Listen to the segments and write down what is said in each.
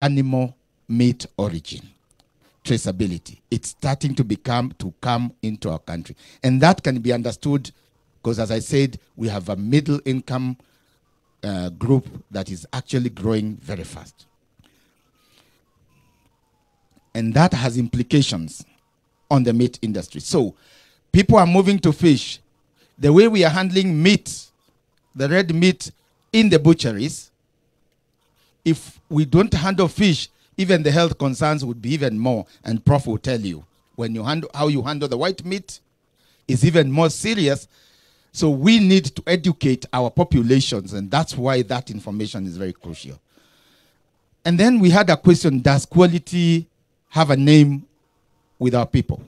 animal meat origin, traceability. It's starting to come into our country. And that can be understood because, as I said, we have a middle income group that is actually growing very fast. And that has implications on the meat industry. So people are moving to fish. The way we are handling meat, the red meat in the butcheries, if we don't handle fish, even the health concerns would be even more. And Prof will tell you, when you handle how you handle the white meat is even more serious. So we need to educate our populations, and that's why that information is very crucial. And then we had a question, does quality have a name with our people?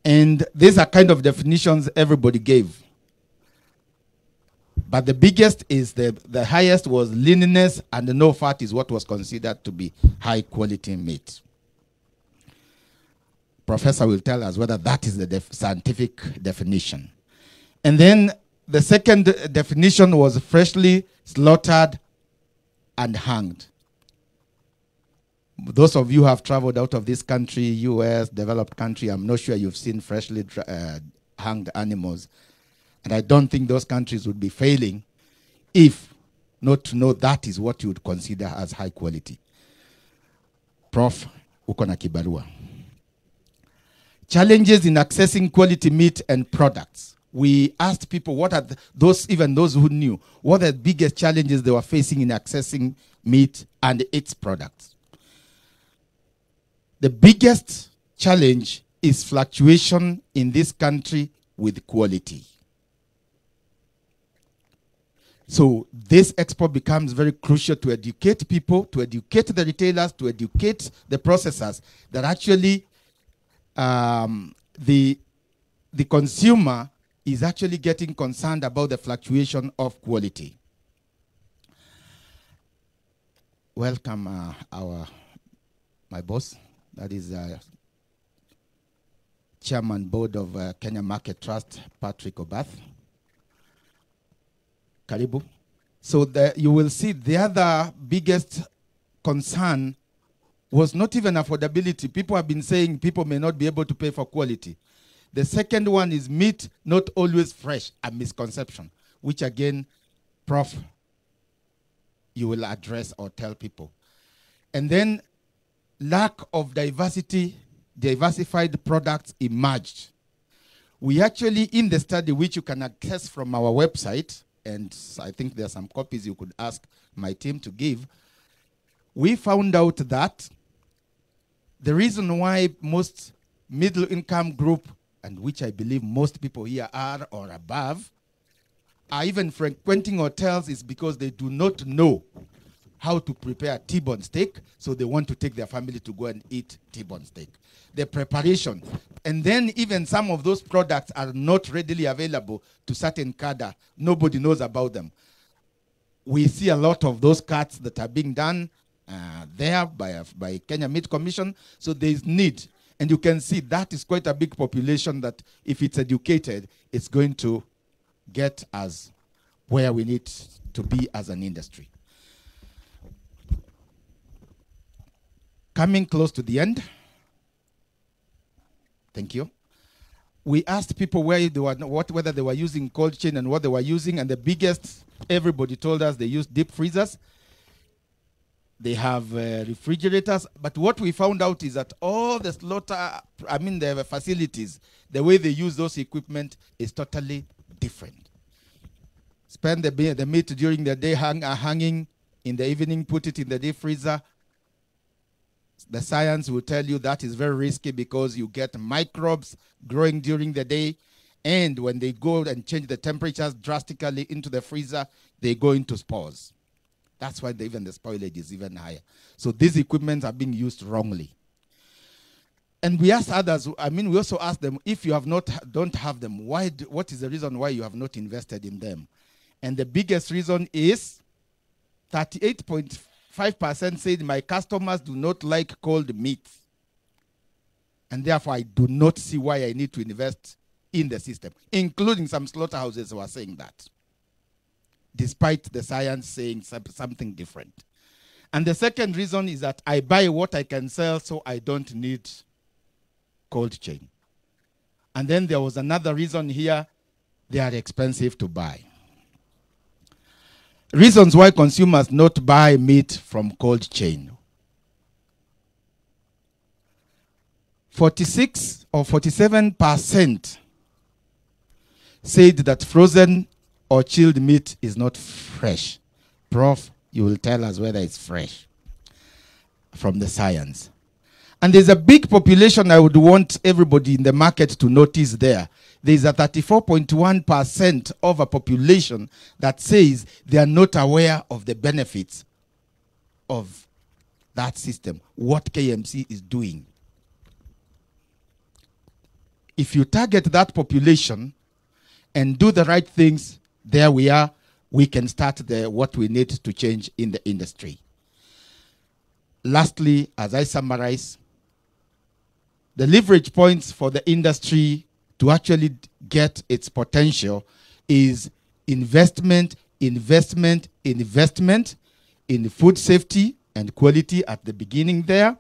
And these are kind of definitions everybody gave. But the biggest is the highest was leanness, and the no fat is what was considered to be high quality meat. Professor will tell us whether that is the scientific definition. And then the second definition was freshly slaughtered and hanged. Those of you who have traveled out of this country, US, developed country, I'm not sure you've seen freshly hanged animals. And I don't think those countries would be failing if not to know that is what you would consider as high quality. Prof, uko na kibarua. Challenges in accessing quality meat and products. We asked people what are even those who knew, what are the biggest challenges they were facing in accessing meat and its products. The biggest challenge is fluctuation in this country with quality. So this expo becomes very crucial to educate people, to educate the retailers, to educate the processors that actually the consumer is actually getting concerned about the fluctuation of quality. Welcome my boss, that is Chairman Board of Kenya Market Trust, Patrick Obath. Karibu. So you will see the other biggest concern was not even affordability. People have been saying people may not be able to pay for quality. The second one is meat not always fresh, a misconception, which again, Prof, you will address or tell people. And then lack of diversified products emerged. We actually, in the study, which you can access from our website, and I think there are some copies you could ask my team to give, we found out that the reason why most middle-income group, and which I believe most people here are or above, are even frequenting hotels is because they do not know how to prepare T-bone steak, so they want to take their family to go and eat T-bone steak. The preparation. And then even some of those products are not readily available to certain cadre. Nobody knows about them. We see a lot of those cuts that are being done there by Kenya Meat Commission, so there is need. And you can see that is quite a big population that if it's educated, it's going to get us where we need to be as an industry. Coming close to the end. Thank you. We asked people where they were, whether they were using cold chain and what they were using, and the biggest, everybody told us they use deep freezers. They have refrigerators, but what we found out is that all the the facilities, the way they use those equipment is totally different. Spend the meat during the day hanging, in the evening put it in the deep freezer. The science will tell you that is very risky because you get microbes growing during the day, and when they go and change the temperatures drastically into the freezer, they go into spores. That's why even the spoilage is even higher. So these equipments are being used wrongly. And we asked others, we also asked them, if you don't have them, what is the reason why you have not invested in them? And the biggest reason is 38.5% said my customers do not like cold meat. And therefore, I do not see why I need to invest in the system, including some slaughterhouses who are saying that, despite the science saying something different. And the second reason is that I buy what I can sell, so I don't need cold chain. And then there was another reason here: they are expensive to buy. Reasons why consumers not buy meat from cold chain. 46 or 47% said that frozen or chilled meat is not fresh. Prof, you will tell us whether it's fresh from the science. And there's a big population I would want everybody in the market to notice there. There's a 34.1% of a population that says they are not aware of the benefits of that system, what KMC is doing. If you target that population and do the right things, there we are. We can start what we need to change in the industry. Lastly, as I summarize, the leverage points for the industry to actually get its potential is investment, investment, investment in food safety and quality at the beginning there.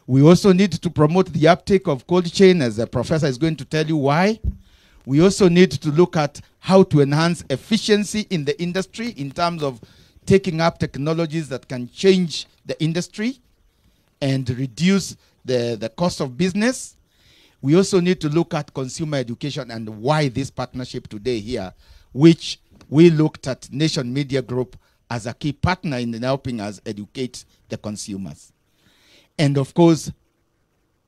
We also need to promote the uptake of cold chain, as the professor is going to tell you why. We also need to look at how to enhance efficiency in the industry in terms of taking up technologies that can change the industry and reduce the cost of business. We also need to look at consumer education and why this partnership today here, which we looked at Nation Media Group as a key partner in helping us educate the consumers. And of course,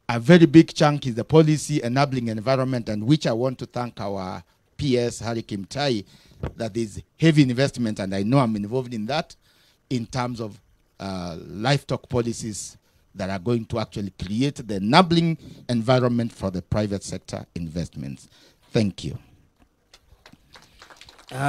a very big chunk is the policy enabling environment, and which I want to thank our PS, Harry Kimtai, that is heavy investment, and I know I'm involved in that, in terms of livestock policies that are going to actually create the enabling environment for the private sector investments. Thank you.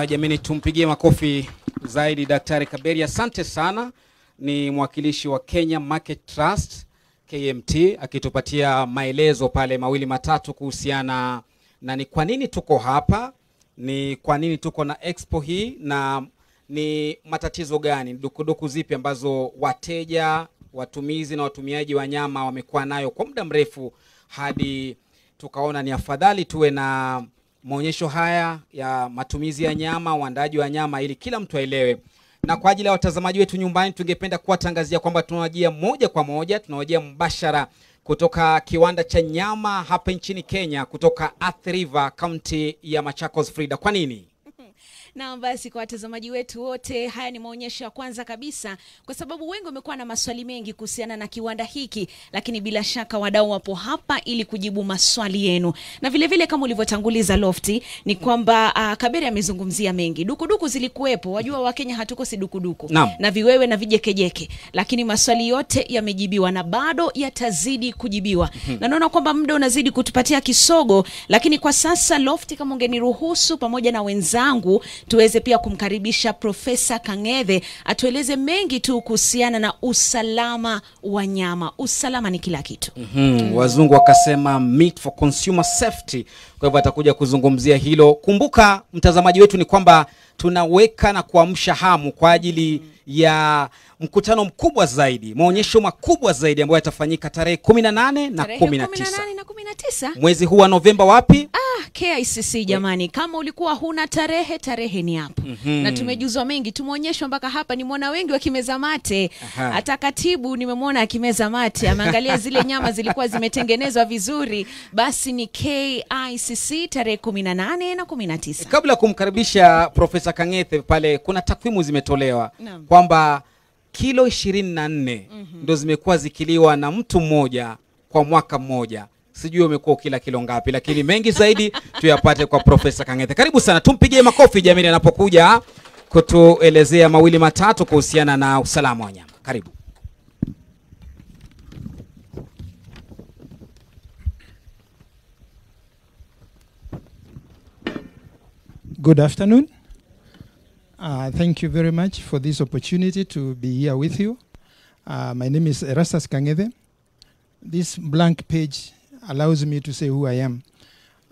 Jamani, tumpigie makofi zaidi Daktari Kaberi. Asante sana. Ni mwakilishi wa Kenya Market Trust KMT, akitupatia maelezo pale mawili matatu kuhusiana na ni kwa nini tuko hapa, ni kwa nini tuko na Expo hii, na ni matatizo gani, dukuduku zipi ambazo wateja, watumizi na watumiaji wa nyama wamekuwa nayo kwa muda mrefu, hadi tukaona ni afadhali tuwe na maonyesho haya ya matumizi ya nyama, uandaaji wa nyama, ili kila mtu aelewe. Na kwa ajili ya watazamaji wetu nyumbani, tungependa kuwatangazia kwamba tunawajia moja kwa moja, tunawajia mbashara kutoka kiwanda cha nyama hapa nchini Kenya, kutoka Athi River, County ya Machakos. Frida, kwa nini? Na basi kwa watazamaji wetu wote, haya ni maonyesho ya kwanza kabisa, kwa sababu wengi wamekuwa na maswali mengi kuhusiana na kiwanda hiki, lakini bila shaka wadau wapo hapa ili kujibu maswali yenu. Na vile vile kama ulivyotanguliza Lofty, ni kwamba Kaberi amezungumzia mengi. Dukuduku zilikuwepo, wajua wa Kenya hatukosi dukuduku na viwewe na vijekejeke, lakini maswali yote yamejibiwa na bado yatazidi kujibiwa. Na naona kwamba muda unazidi kutupatia kisogo, lakini kwa sasa Lofty, kama ungeniruhusu pamoja na wenzangu tuweze pia kumkaribisha Profesa Kang'ethe atueleze mengi tu kuhusiana na usalama wa nyama. Usalama ni kila kitu. Wazungu wakasema meat for consumer safety. Kwa hivyo atakuja kuzungumzia hilo. Kumbuka mtazamaji wetu ni kwamba tunaweka na kuamsha hamu kwa ajili ya mkutano mkubwa zaidi, maonyesho makubwa zaidi ambayo yatafanyika tarehe 18 na 19 mwezi huu wa Novemba. Wapi? KICC jamani. Kama ulikuwa huna tarehe ni hapo. Na tumejuzwa mengi, tumeonyeshwa mpaka hapa. Nimeona wengi wakimeza mate. Hata katibu nimemwona akimeza mate, ameangalia zile nyama zilikuwa zimetengenezwa vizuri. Basi ni KICC tarehe 18 na 19. Kabla kumkaribisha Profesa Kang'ethe pale, kuna takwimu zimetolewa kwamba kilo 24 ndo zimekuwa zikiliwa na mtu mmoja kwa mwaka mmoja. Sijui umekuwa kila kilo ngapi, lakini mengi zaidi tuyapate kwa Profesa Kang'ethe. Karibu sana, tumpigie makofi jamani anapokuja kutuelezea mawili matatu kuhusiana na usalama wa nyama. Karibu. Good afternoon. Thank you very much for this opportunity to be here with you. My name is Erastus Kang'ethe. This blank page allows me to say who I am.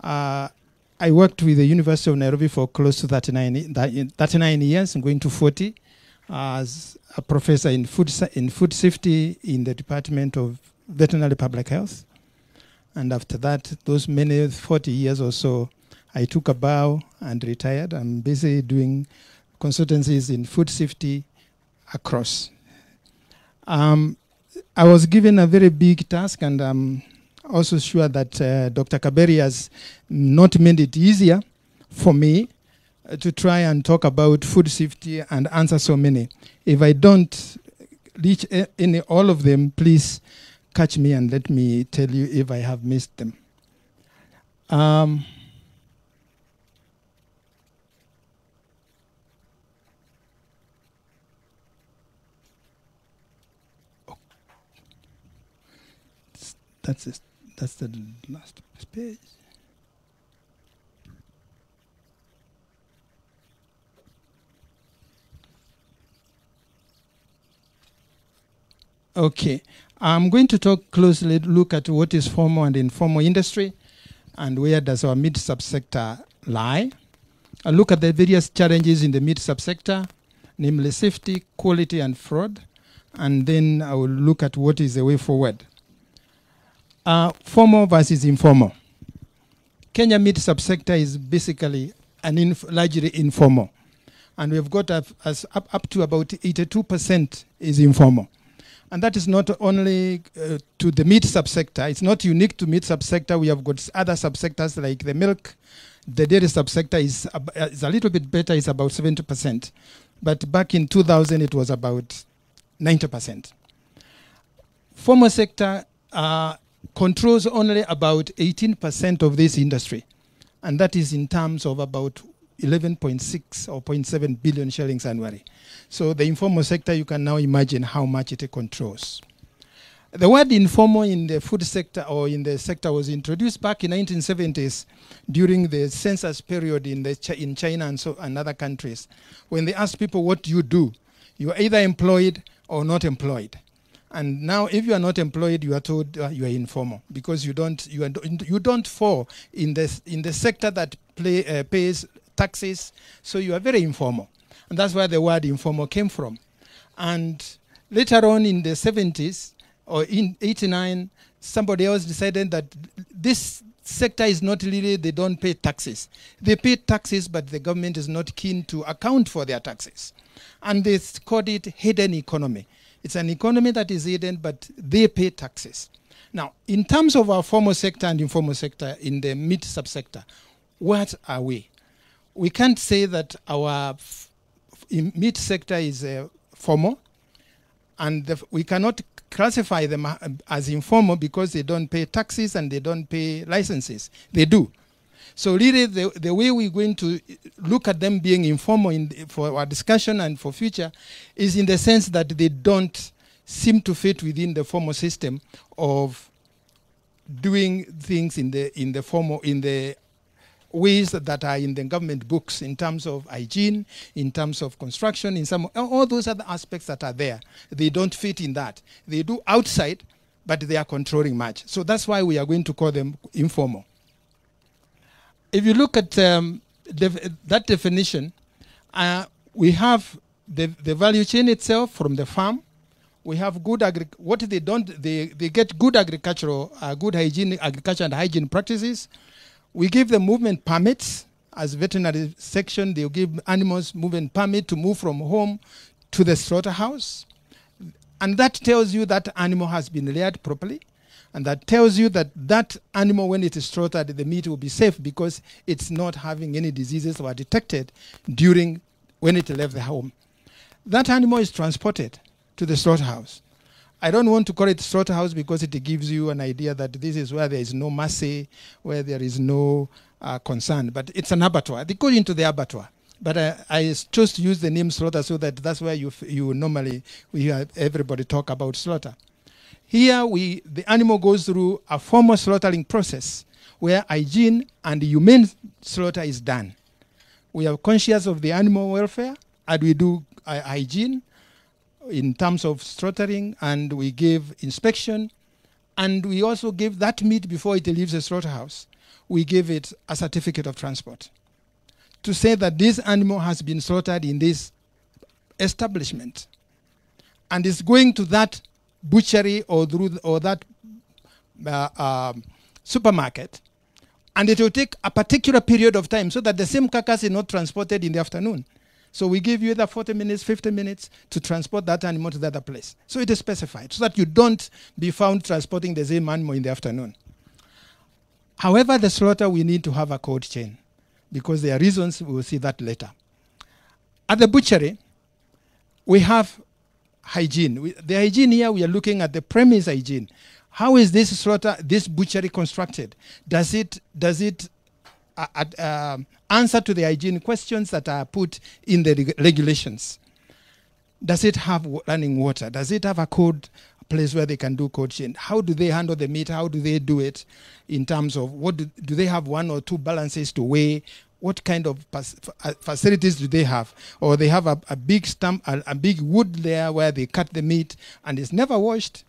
I worked with the University of Nairobi for close to 39 years, going to 40. as a professor in food safety in the Department of Veterinary Public Health. And after that, those many 40 years or so, I took a bow and retired. I'm busy doing consultancies in food safety across. I was given a very big task, and I'm also sure that Dr. Kaberi has not made it easier for me to try and talk about food safety and answer so many. If I don't reach all of them, please catch me and let me tell you if I have missed them. That's the last page. Okay, I'm going to look at what is formal and informal industry and where does our meat subsector lie. I'll look at the various challenges in the meat subsector, namely safety, quality, and fraud, and then I will look at what is the way forward. Formal versus informal. Kenya meat subsector is basically largely informal, and we've got up to about 82% is informal. And that is not only to the meat subsector. It's not unique to meat subsector. We have got other subsectors like the milk. The dairy subsector is a little bit better. It's about 70%. But back in 2000, it was about 90%. Formal sector controls only about 18% of this industry. And that is in terms of about 11.6 or 0.7 billion shillings annually. So the informal sector, you can now imagine how much it controls. The word informal in the food sector or in the sector was introduced back in 1970s during the census period in China and other countries. When they asked people, what do? You are either employed or not employed. And now if you are not employed, you are told you are informal because you don't fall in the sector that pays taxes, so you are very informal. And that's where the word informal came from. And later on in the 70s, or in 89, somebody else decided that this sector is not really, they don't pay taxes. They pay taxes, but the government is not keen to account for their taxes. And they called it hidden economy. It's an economy that is hidden, but they pay taxes. Now, in terms of our formal sector and informal sector in the meat subsector, what are we? We can't say that our meat sector is formal, and we cannot classify them as informal because they don't pay taxes and they don't pay licenses. They do. So really the way we're going to look at them being informal for our discussion and for future is in the sense that they don't seem to fit within the formal system of doing things in the ways that are in the government books in terms of hygiene, in terms of construction, all those other aspects that are there. They don't fit in that. They do outside, but they are controlling much. So that's why we are going to call them informal. If you look at that definition, we have the value chain itself from the farm. We have good they get good agricultural, good hygiene, agriculture and hygiene practices. We give them movement permits. As veterinary section, they'll give animals movement permit to move from home to the slaughterhouse. And that tells you that animal has been reared properly. And that tells you that that animal, when it is slaughtered, the meat will be safe because it's not having any diseases that were detected when it left the home. That animal is transported to the slaughterhouse. I don't want to call it slaughterhouse because it gives you an idea that this is where there is no mercy, where there is no concern. But it's an abattoir. They go into the abattoir. But I chose to use the name slaughter so that's where you normally hear everybody talk about slaughter. Here, the animal goes through a formal slaughtering process where hygiene and humane slaughter is done. We are conscious of the animal welfare, and we do hygiene in terms of slaughtering, and we give inspection, and we also give that meat before it leaves the slaughterhouse. We give it a certificate of transport to say that this animal has been slaughtered in this establishment and is going to that butchery or that supermarket, and it will take a particular period of time so that the same carcass is not transported in the afternoon. So we give you either 40 minutes, 50 minutes to transport that animal to the other place. So it is specified so that you don't be found transporting the same animal in the afternoon. However, the slaughter, we need to have a cold chain because there are reasons, we will see that later. At the butchery, we have hygiene. The hygiene here, we are looking at the premise hygiene. How is this slaughter, this butchery constructed? Does it answer to the hygiene questions that are put in the regulations? Does it have running water? Does it have a cold place where they can do cold chain? How do they handle the meat? How do they do it in terms of what do they have one or two balances to weigh? What kind of facilities do they have? Or they have a big stump, a big wood there where they cut the meat and it's never washed.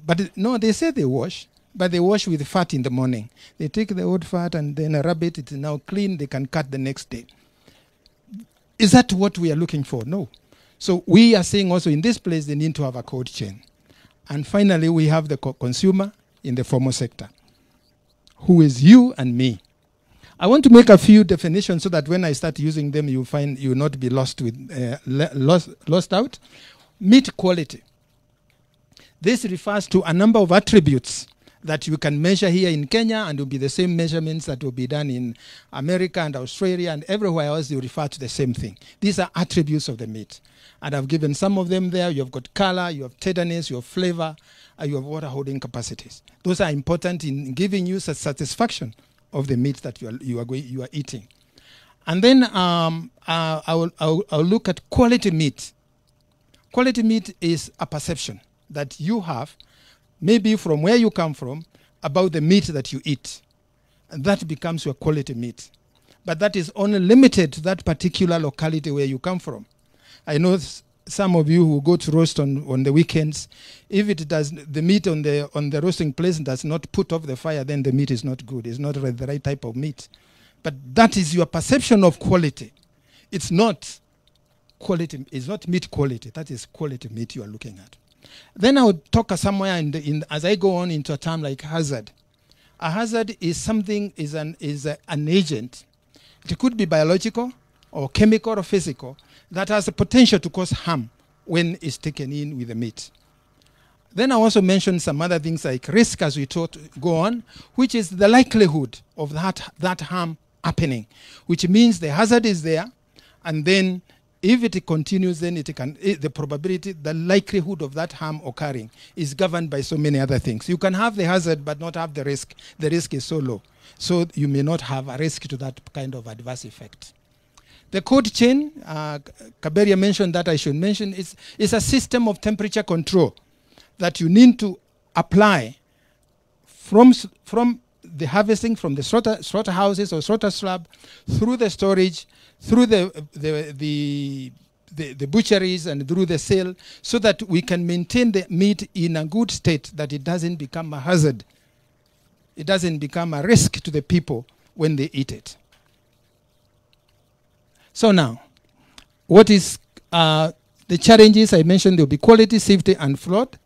But no, they say they wash, but they wash with fat in the morning. They take the old fat and then rub it. It's now clean. They can cut the next day. Is that what we are looking for? No. So we are saying also in this place they need to have a cold chain. And finally, we have the consumer in the formal sector, who is you and me. I want to make a few definitions so that when I start using them, you find you will not be lost out. Meat quality. This refers to a number of attributes that you can measure here in Kenya, and will be the same measurements that will be done in America and Australia and everywhere else. You refer to the same thing. These are attributes of the meat. And I've given some of them there. You have got color, you have tenderness, you have flavor, you have water holding capacities. Those are important in giving you satisfaction of the meat that you are eating. And then I'll look at quality meat. Quality meat is a perception that you have, maybe from where you come from, about the meat that you eat. And that becomes your quality meat. But that is only limited to that particular locality where you come from. I know some of you who go to roast on the weekends, if it does, the meat on the roasting place does not put off the fire, then the meat is not good. It's not the right type of meat. But that is your perception of quality. It's not quality. It's not meat quality. That is quality meat you are looking at. Then I would talk somewhere as I go on into a term like hazard. A hazard is something, is an agent. It could be biological or chemical or physical that has the potential to cause harm when it's taken in with the meat. Then I also mentioned some other things like risk as we go on, which is the likelihood of that harm happening, which means the hazard is there, and then if it continues, then the probability, the likelihood of that harm occurring is governed by so many other things. You can have the hazard but not have the risk. The risk is so low. So you may not have a risk to that kind of adverse effect. The cold chain, Kaberia mentioned that I should mention, is a system of temperature control that you need to apply from the harvesting, from the slaughterhouses or slaughter slab, through the storage, through the butcheries and through the sale, so that we can maintain the meat in a good state, that it doesn't become a hazard. It doesn't become a risk to the people when they eat it. So now, what is the challenges? I mentioned there will be quality, safety, and fraud.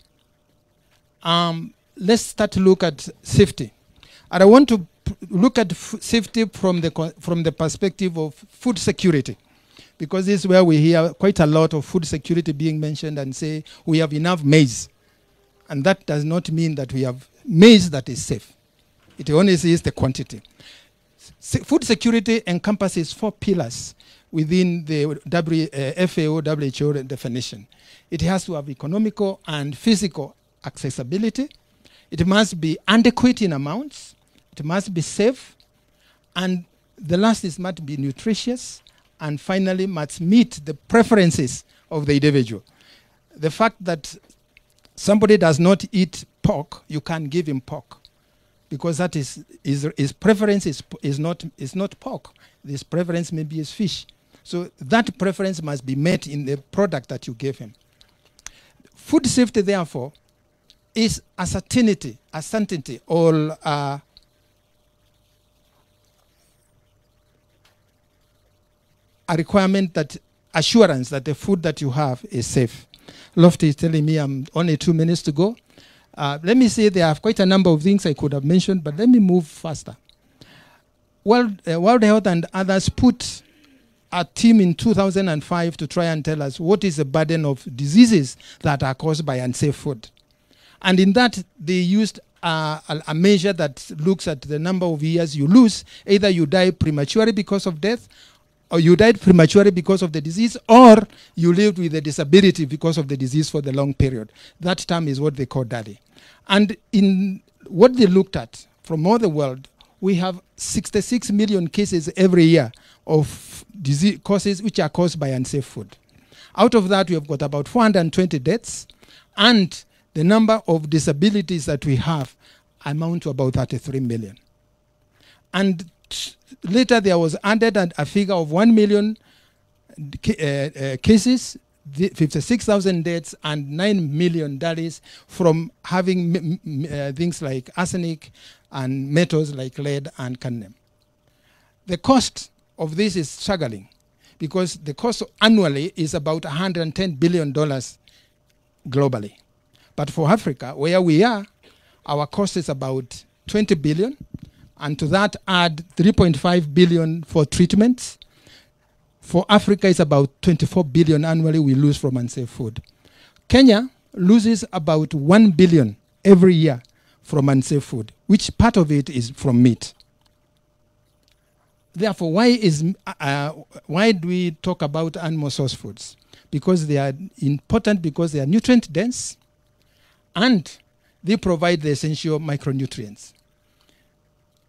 Let's start to look at safety. And I want to look at safety from the perspective of food security, because this is where we hear quite a lot of food security being mentioned and say we have enough maize. And that does not mean that we have maize that is safe. It only says the quantity. Food security encompasses 4 pillars within the FAO WHO definition. It has to have economical and physical accessibility. It must be adequate in amounts. It must be safe. And the last is must be nutritious. And finally, must meet the preferences of the individual. The fact that somebody does not eat pork, you can't give him pork, because that his preference is not pork. His preference maybe is fish. So that preference must be met in the product that you give him. Food safety, therefore, is a certainty, or a requirement that assurance that the food that you have is safe. Lofty is telling me I'm only 2 minutes to go. Let me say there are quite a number of things I could have mentioned, but let me move faster. World Health and others put a team in 2005 to try and tell us what is the burden of diseases that are caused by unsafe food. And in that, they used a measure that looks at the number of years you lose. Either you die prematurely because of death, or you died prematurely because of the disease, or you lived with a disability because of the disease for the long period. That term is what they call DADI. And in what they looked at from all the world, we have 66 million cases every year of disease causes which are caused by unsafe food. Out of that, we have got about 420 deaths, and the number of disabilities that we have amount to about 33 million. And later there was added a figure of 1 million cases, 56,000 deaths, and 9 million deaths from having things like arsenic and metals like lead and cadmium. The cost of this is struggling because the cost annually is about $110 billion globally. But for Africa, where we are, our cost is about 20 billion, and to that add 3.5 billion for treatments. For Africa, it's about 24 billion annually we lose from unsafe food. Kenya loses about 1 billion every year from unsafe food, which part of it is from meat. Therefore, why do we talk about animal source foods? Because they are important, because they are nutrient dense, and they provide the essential micronutrients.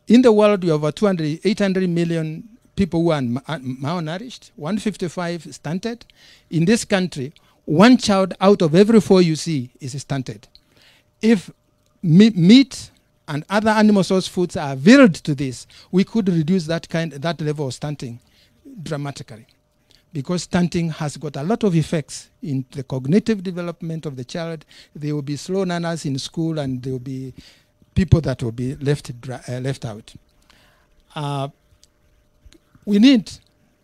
In the world, we have over 800 million people who are malnourished, 155 stunted. In this country, 1 child out of every 4 you see is stunted. If meat and other animal source foods are availed to this, we could reduce that level of stunting dramatically. Because stunting has got a lot of effects in the cognitive development of the child. There will be slow learners in school, and there will be people that will be left out. The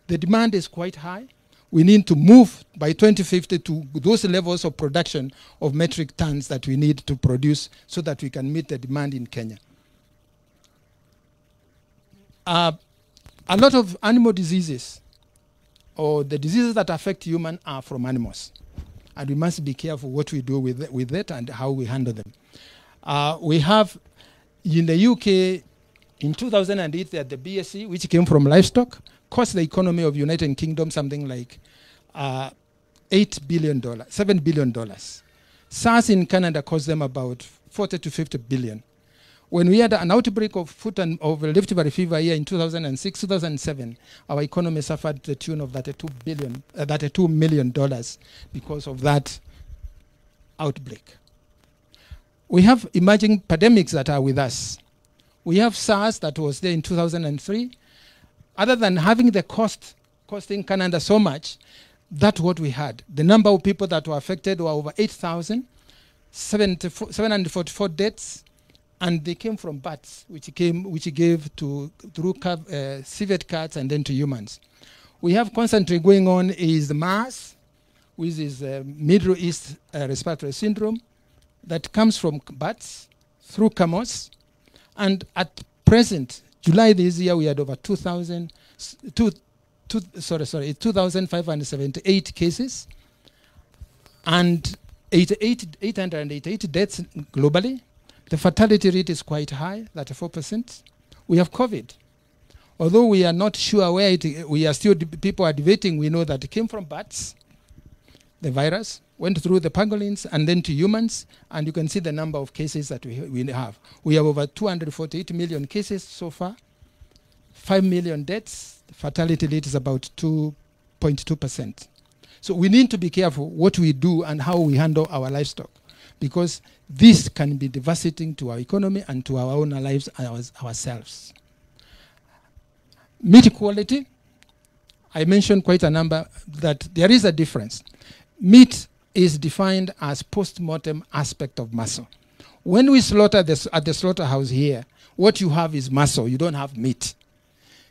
demand is quite high. We need to move by 2050 to those levels of production of metric tons that we need to produce so that we can meet the demand in Kenya. A lot of animal diseases, or the diseases that affect humans, are from animals. And we must be careful what we do with it and how we handle them. We have, in the UK, in 2008, they had the BSE, which came from livestock, cost the economy of United Kingdom something like $7 billion. SARS in Canada cost them about 40 to 50 billion. When we had an outbreak of Rift Valley fever here in 2006, 2007, our economy suffered to the tune of $32 million because of that outbreak. We have emerging pandemics that are with us. We have SARS that was there in 2003. Other than having the costing Canada so much, that's what we had. The number of people that were affected were over 8,000, 744 deaths, and they came from bats, which gave through civet cats and then to humans. We have constantly going on is the MERS, which is Middle East Respiratory Syndrome, that comes from bats through camels. And at present, July this year, we had over 2,578 cases and 888 deaths globally. The fatality rate is quite high, 34%. We have COVID. Although we are not sure where people are debating, we know that it came from bats, the virus, went through the pangolins and then to humans, and you can see the number of cases that we have. We have over 248 million cases so far, 5 million deaths. The fatality rate is about 2.2%. So we need to be careful what we do and how we handle our livestock, because this can be devastating to our economy and to our own lives ourselves. Meat quality, I mentioned quite a number that there is a difference. Meat is defined as post-mortem aspect of muscle. When we slaughter at the slaughterhouse here, what you have is muscle, you don't have meat.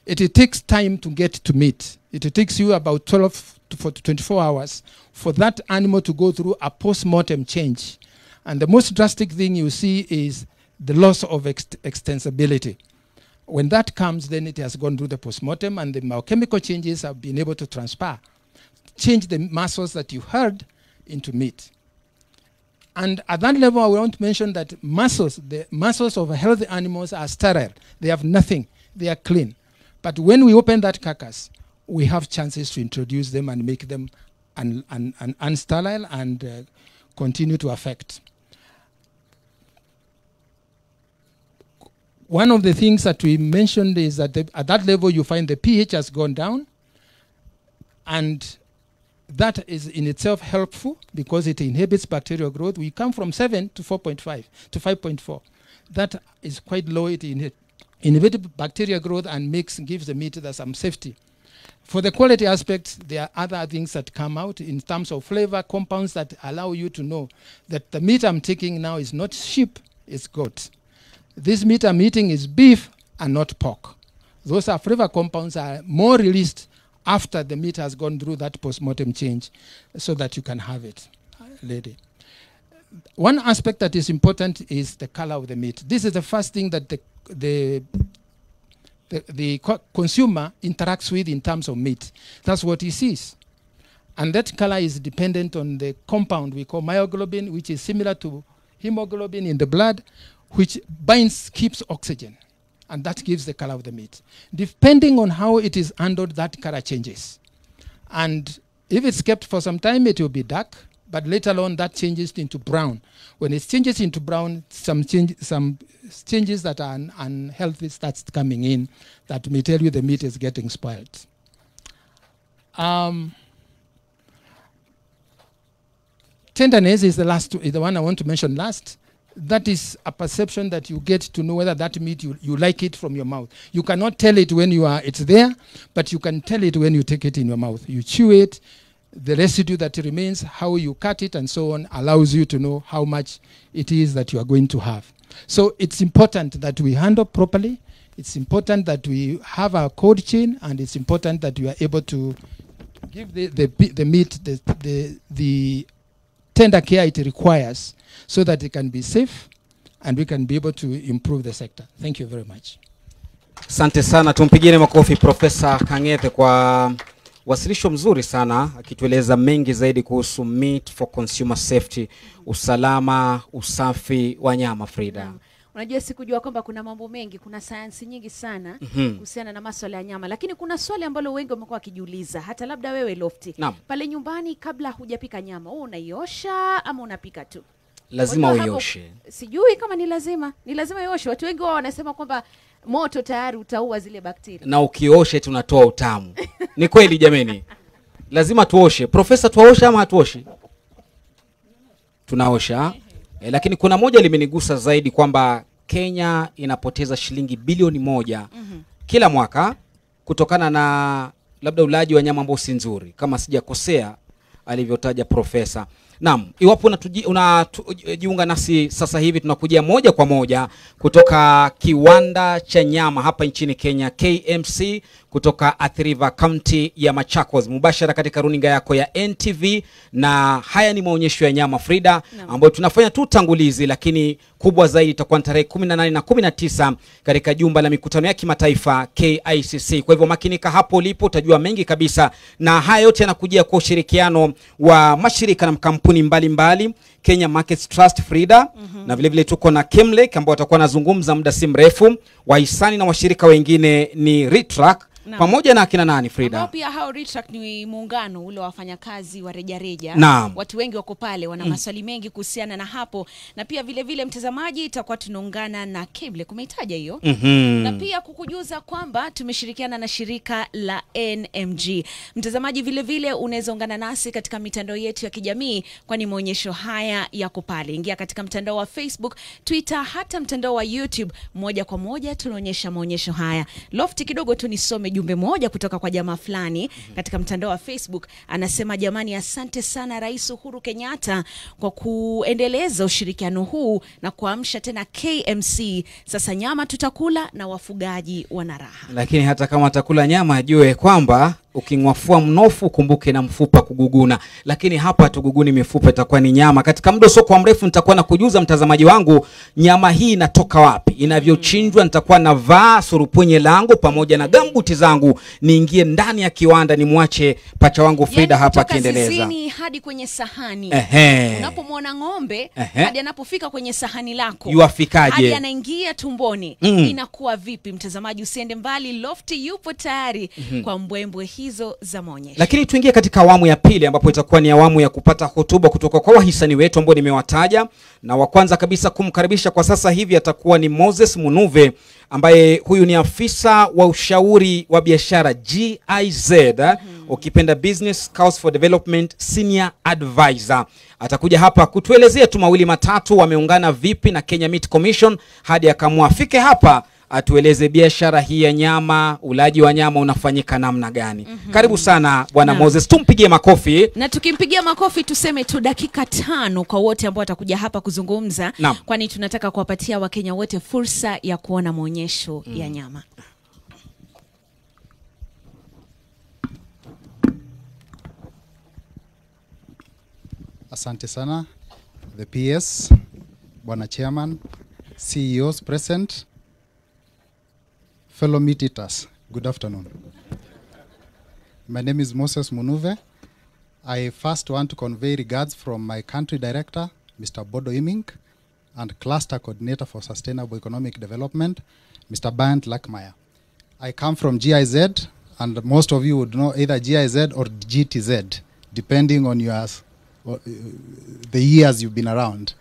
it takes time to get to meat. It takes you about 12 to 24 hours for that animal to go through a post-mortem change. And the most drastic thing you see is the loss of extensibility. When that comes, then it has gone through the post-mortem, and the biochemical changes have been able to transpire, change the muscles that you heard into meat. And at that level, I want to mention that the muscles of healthy animals are sterile. They have nothing. They are clean. But when we open that carcass, we have chances to introduce them and make them unsterile and continue to affect. One of the things that we mentioned is that at that level, you find the pH has gone down, and that is in itself helpful because it inhibits bacterial growth. We come from 7 to 4.5 to 5.4. That is quite low. It inhibits bacterial growth and gives the meat some safety. For the quality aspects, there are other things that come out in terms of flavor, compounds that allow you to know that the meat I'm taking now is not sheep, it's goat. This meat I'm eating is beef and not pork. Those are flavor compounds are more released after the meat has gone through that post-mortem change so that you can have it, lady. One aspect that is important is the color of the meat. This is the first thing that the consumer interacts with in terms of meat. That's what he sees. And that color is dependent on the compound we call myoglobin, which is similar to hemoglobin in the blood, which keeps oxygen. And that gives the color of the meat. Depending on how it is handled, that color changes. And if it's kept for some time, it will be dark. But later on, that changes into brown. When it changes into brown, some changes that are unhealthy starts coming in that may tell you the meat is getting spoiled. Tenderness is the one I want to mention last. That is a perception that you get to know whether that meat you like it from your mouth. You cannot tell it when it's there, but you can tell it when you take it in your mouth. You chew it, the residue that remains, how you cut it, and so on, allows you to know how much it is that you are going to have. So it's important that we handle properly. It's important that we have a cold chain, and it's important that we are able to give the meat the tender care it requires so that it can be safe and we can be able to improve the sector. Thank you very much. Asante sana, tumpigieni makofi Profesa Kang'ethe kwa wasilisho mzuri sana akitueleza mengi zaidi kuhusu meat for consumer safety, usalama, usafi wa nyama. Frida, unajua sikujua kwamba kuna mambo mengi, kuna sayansi nyingi sana kuhusiana na masuala ya nyama, lakini kuna swali ambalo wengi wamekuwa wakijiuliza, hata labda wewe Lofty. Pale nyumbani kabla hujapika nyama, wewe unaiosha ama unapika tu? Lazima uioshe. Sijui kama ni lazima ioshe. Watu wengi wao wanasema kwamba moto tayari utaua zile bakteria. Na ukioshe tunatoa utamu. Ni kweli jameni? Lazima tuoshe. Profesa, tuoshe ama hatuoshi? Tunaosha. Lakini kuna moja limenigusa zaidi kwamba Kenya inapoteza shilingi bilioni 1 kila mwaka kutokana na labda ulaji wa nyama ambao si nzuri, kama sijakosea alivyotaja profesa. Naam, iwapo unajiunga nasi sasa hivi, tunakujia moja kwa moja kutoka kiwanda cha nyama hapa nchini Kenya, KMC, kutoka Athi River County ya Machakos, mubashara katika runinga yako ya NTV. Na haya ni maonyesho ya nyama, Frida, ambayo tunafanya tu tangulizi, lakini kubwa zaidi itakuwa tarehe 18 na 19 katika jumba la mikutano ya kimataifa KICC. Kwa hivyo makinika hapo ulipo, utajua mengi kabisa, na haya yote yanakujia kwa ushirikiano wa mashirika na makampuni mbalimbali, Kenya Markets Trust, Frida, na vile vile tuko na Kemlek ambao watakuwa nazungumza muda si mrefu. Wahisani na washirika wengine ni Retrack pamoja na akina nani, Frida? Ambao pia hao Retrack ni muungano ule wafanyakazi wa rejareja. Watu wengi wako pale, wana maswali mengi kuhusiana na hapo. Na pia vile vile mtazamaji, itakuwa tunaungana na Kemlek, umeitaja hiyo. Na pia kukujuza kwamba tumeshirikiana na shirika la NMG. Mtazamaji, vile vile unaweza ungana nasi katika mitandao yetu ya kijamii, kwani maonyesho haya haya yako pale. Ingia katika mtandao wa Facebook, Twitter, hata mtandao wa YouTube. Moja kwa moja tunaonyesha maonyesho haya. Lofty, kidogo tu nisome jumbe moja kutoka kwa jamaa fulani katika mtandao wa Facebook. Anasema, jamani, asante sana Rais Uhuru Kenyatta kwa kuendeleza ushirikiano huu na kuamsha tena KMC. Sasa nyama tutakula na wafugaji wana raha. Lakini hata kama atakula nyama ajue kwamba ukingwafua mnofu kumbuke na mfupa kuguguna. Lakini hapa tuguguni mifupa, itakuwa ni nyama. Katika muda sio kwa mrefu nitakuwa na kujuza mtazamaji wangu nyama hii inatoka wapi, inavyochinjwa. Nitakuwa navaa surupwenye langu pamoja na gambuti zangu, niingie ndani ya kiwanda nimwache pacha wangu Frida hapa akiendeleza. Zizini hadi kwenye sahani. Unapomwona ng'ombe hadi anapofika kwenye sahani lako, yuafikaje? Hadi anaingia tumboni. Inakuwa vipi? Mtazamaji usiende mbali, Lofty yupo tayari kwa mbwembwe hizo za maonyesho. Lakini tuingie katika awamu ya pili, ambapo itakuwa ni awamu ya kupata hotuba kutoka kwa wahisani wetu ambao nimewataja. Na wa kwanza kabisa kumkaribisha kwa sasa hivi atakuwa ni Moses Munuve, ambaye huyu ni afisa wa ushauri wa biashara GIZ, ukipenda Business Scouts for Development Senior Advisor. Atakuja hapa kutuelezea tu mawili matatu wameungana vipi na Kenya Meat Commission hadi akamua afike hapa atueleze biashara hii ya nyama, ulaji wa nyama unafanyika namna gani. Karibu sana bwana Moses, tumpigie makofi. Na tukimpigia makofi tuseme tu dakika 5 kwa wote ambao watakuja hapa kuzungumza, kwani tunataka kuwapatia Wakenya wote fursa ya kuona maonyesho ya nyama. Asante sana the PS, bwana chairman, CEOs present, fellow meat eaters, good afternoon. My name is Moses Munuve. I first want to convey regards from my country director, Mr. Bodo Iming, and cluster coordinator for sustainable economic development, Mr. Bant Lackmeyer. I come from GIZ, and most of you would know either GIZ or GTZ, depending on your the years you've been around.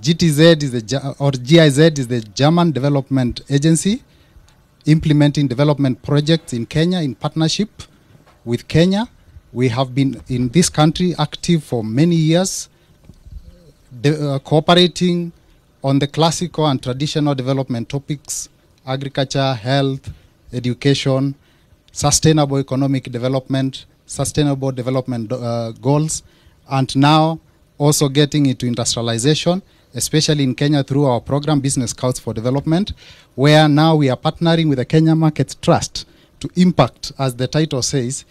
GTZ is GIZ is the German Development Agency, implementing development projects in Kenya in partnership with Kenya. We have been in this country active for many years, cooperating on the classical and traditional development topics: agriculture, health, education, sustainable economic development, sustainable development goals, and now also getting into industrialization, especially in Kenya through our program Business Scouts for Development, where now we are partnering with the Kenya Market Trust to impact, as the title says,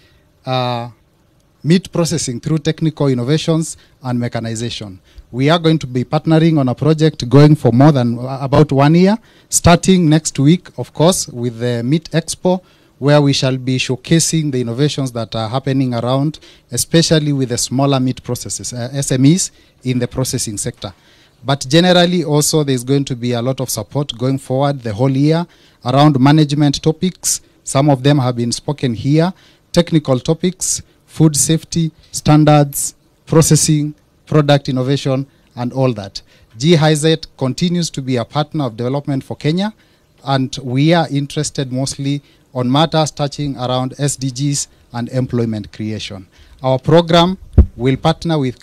meat processing through technical innovations and mechanization. We are going to be partnering on a project going for more than about 1 year, starting next week, of course, with the Meat Expo, where we shall be showcasing the innovations that are happening around, especially with the smaller meat processes, SMEs in the processing sector. But generally also there's going to be a lot of support going forward the whole year around management topics. Some of them have been spoken here: technical topics, food safety, standards, processing, product innovation, and all that. GIZ continues to be a partner of development for Kenya, and we are interested mostly on matters touching around SDGs and employment creation. Our program will partner with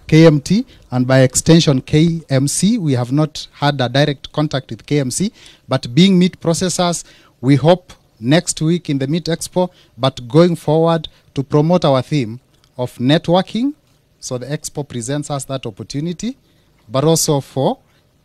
KMT, and by extension KMC. We have not had a direct contact with KMC, but being meat processors, we hope next week in the Meat Expo, but going forward to promote our theme of networking. So the Expo presents us that opportunity, but also for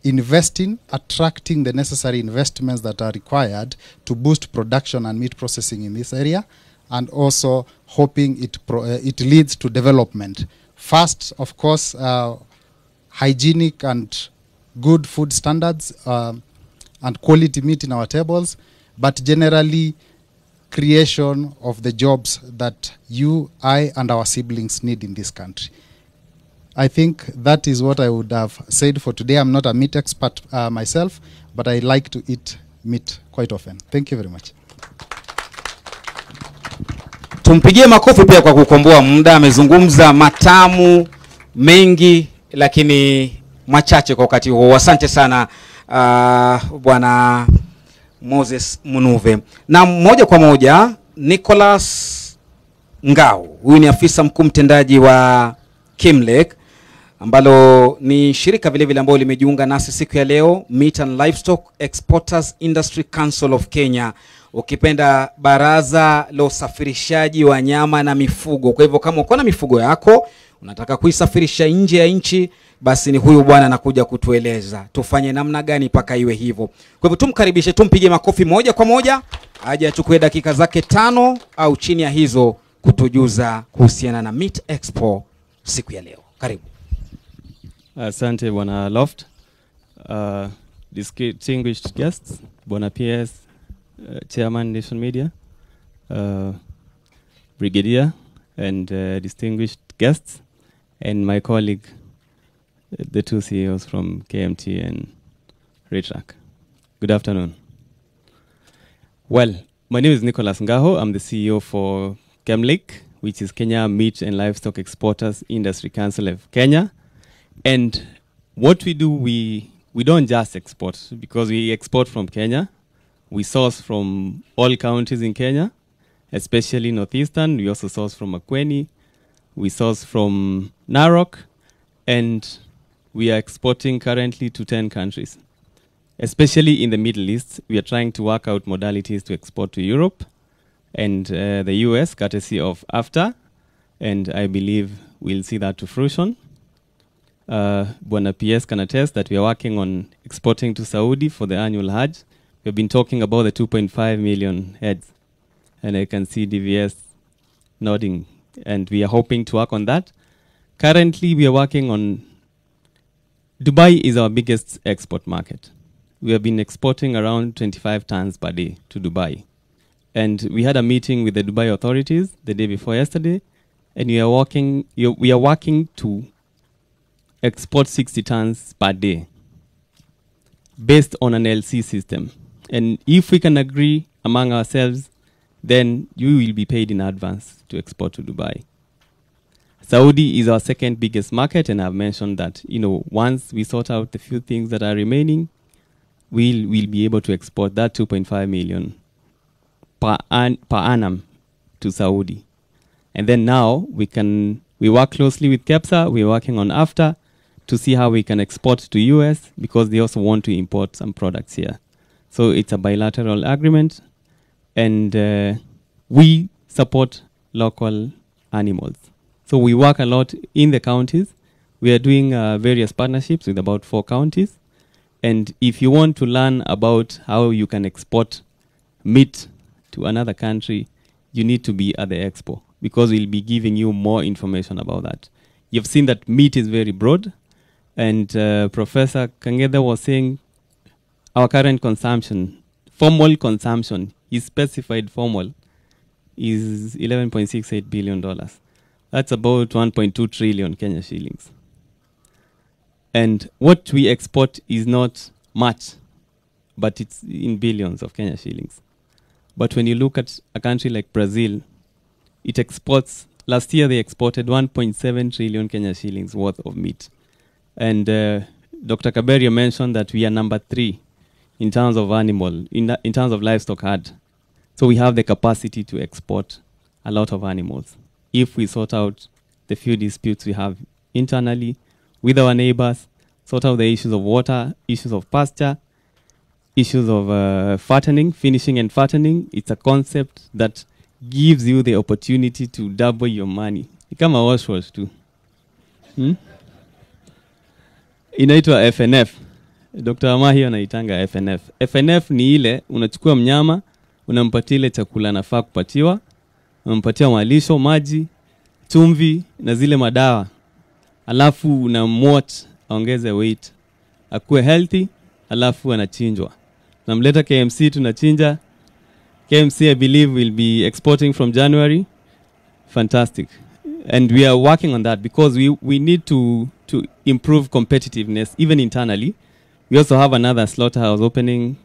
investing, attracting the necessary investments that are required to boost production and meat processing in this area, and also hoping it leads to development. First, of course, hygienic and good food standards and quality meat in our tables, but generally creation of the jobs that you, I, and our siblings need in this country. I think that is what I would have said for today. I'm not a meat expert myself, but I like to eat meat quite often. Thank you very much. Tumpigie makofi pia kwa kukomboa muda. Amezungumza matamu mengi lakini machache kwa wakati huo. Asante sana bwana Moses Munuve. Na moja kwa moja Nicholas Ngao, huyu ni afisa mkuu mtendaji wa Kimlek. ambalo ni shirika vile vile ambalo limejiunga nasi siku ya leo, Meat and Livestock Exporters Industry Council of Kenya, ukipenda baraza la usafirishaji wa nyama na mifugo. Kwa hivyo kama uko na mifugo yako unataka kuisafirisha nje ya nchi, basi ni huyu bwana anakuja kutueleza tufanye namna gani paka iwe hivyo. Kwa hivyo tumkaribishe, tumpige makofi moja kwa moja, aje achukue dakika zake 5 au chini ya hizo kutujuza kuhusiana na Meat Expo siku ya leo. Karibu. Asante Bwana Loft, distinguished guests, Bwana PS, Chairman Nation Media, Brigadier, and distinguished guests, and my colleague, the two CEOs from KMT and Retrack. Good afternoon. Well, my name is Nicholas Ngaho. I'm the CEO for KEMLIC, which is Kenya Meat and Livestock Exporters Industry Council of Kenya. And what we do, we don't just export, because we export from Kenya. We source from all counties in Kenya, especially Northeastern. We also source from Makueni. We source from Narok. And we are exporting currently to 10 countries. Especially in the Middle East, we are trying to work out modalities to export to Europe and the US, courtesy of AFTA. And I believe we'll see that to fruition. Bwana PS can attest that we are working on exporting to Saudi for the annual Hajj. We've been talking about the 2.5 million heads, and I can see DVS nodding, and we are hoping to work on that. Currently, we are working on Dubai is our biggest export market. We have been exporting around 25 tons per day to Dubai. And we had a meeting with the Dubai authorities the day before yesterday, and we are working to export 60 tons per day based on an LC system. And if we can agree among ourselves, then you will be paid in advance to export to Dubai. Saudi is our second biggest market, and I've mentioned that, once we sort out the few things that are remaining, we'll be able to export that 2.5 million per annum to Saudi. And then now we work closely with KEPSA. We're working on AFTA to see how we can export to US, because they also want to import some products here. So it's a bilateral agreement, and we support local animals. So we work a lot in the counties. We are doing various partnerships with about 4 counties. And if you want to learn about how you can export meat to another country, you need to be at the Expo, because we'll be giving you more information about that. You've seen that meat is very broad, and Professor Kangeda was saying our current consumption, formal consumption, is specified formal, is $11.68 billion. That's about 1.2 trillion Kenya shillings. And what we export is not much, but it's in billions of Kenya shillings. But when you look at a country like Brazil, it exports, last year they exported 1.7 trillion Kenya shillings worth of meat. And Dr. Kaberia mentioned that we are number 3 in terms of in terms of livestock herd. So we have the capacity to export a lot of animals if we sort out the few disputes we have internally with our neighbors, sort out the issues of water, issues of pasture, issues of fattening, finishing and fattening. It's a concept that gives you the opportunity to double your money. Become a wash too. Inaitwa FNF. Dr. Amahi anaitanga FNF. FNF ni ile unachukua mnyama, unampatia ile chakula anafaa kupatiwa, unampatia malisho, maji, chumvi na zile madawa. Alafu unamwatch aongeze weight, akuwe healthy, alafu anachinjwa. Namleta KMC, tunachinja. KMC I believe will be exporting from January. Fantastic. And we are working on that because we need to improve competitiveness even internally. We also have another slaughterhouse opening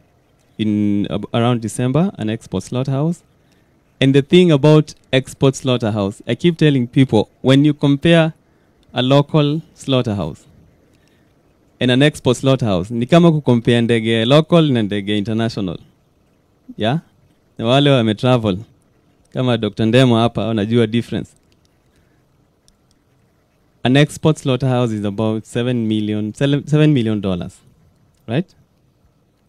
in around December, an export slaughterhouse. And the thing about export slaughterhouse, I keep telling people, when you compare a local slaughterhouse and an export slaughterhouse, ni kama kucompare ndege local na ndege international. Yeah? Na wale wametravel kama Dr. Ndemo hapa wanajua difference. an export slaughterhouse is about $7 million, right?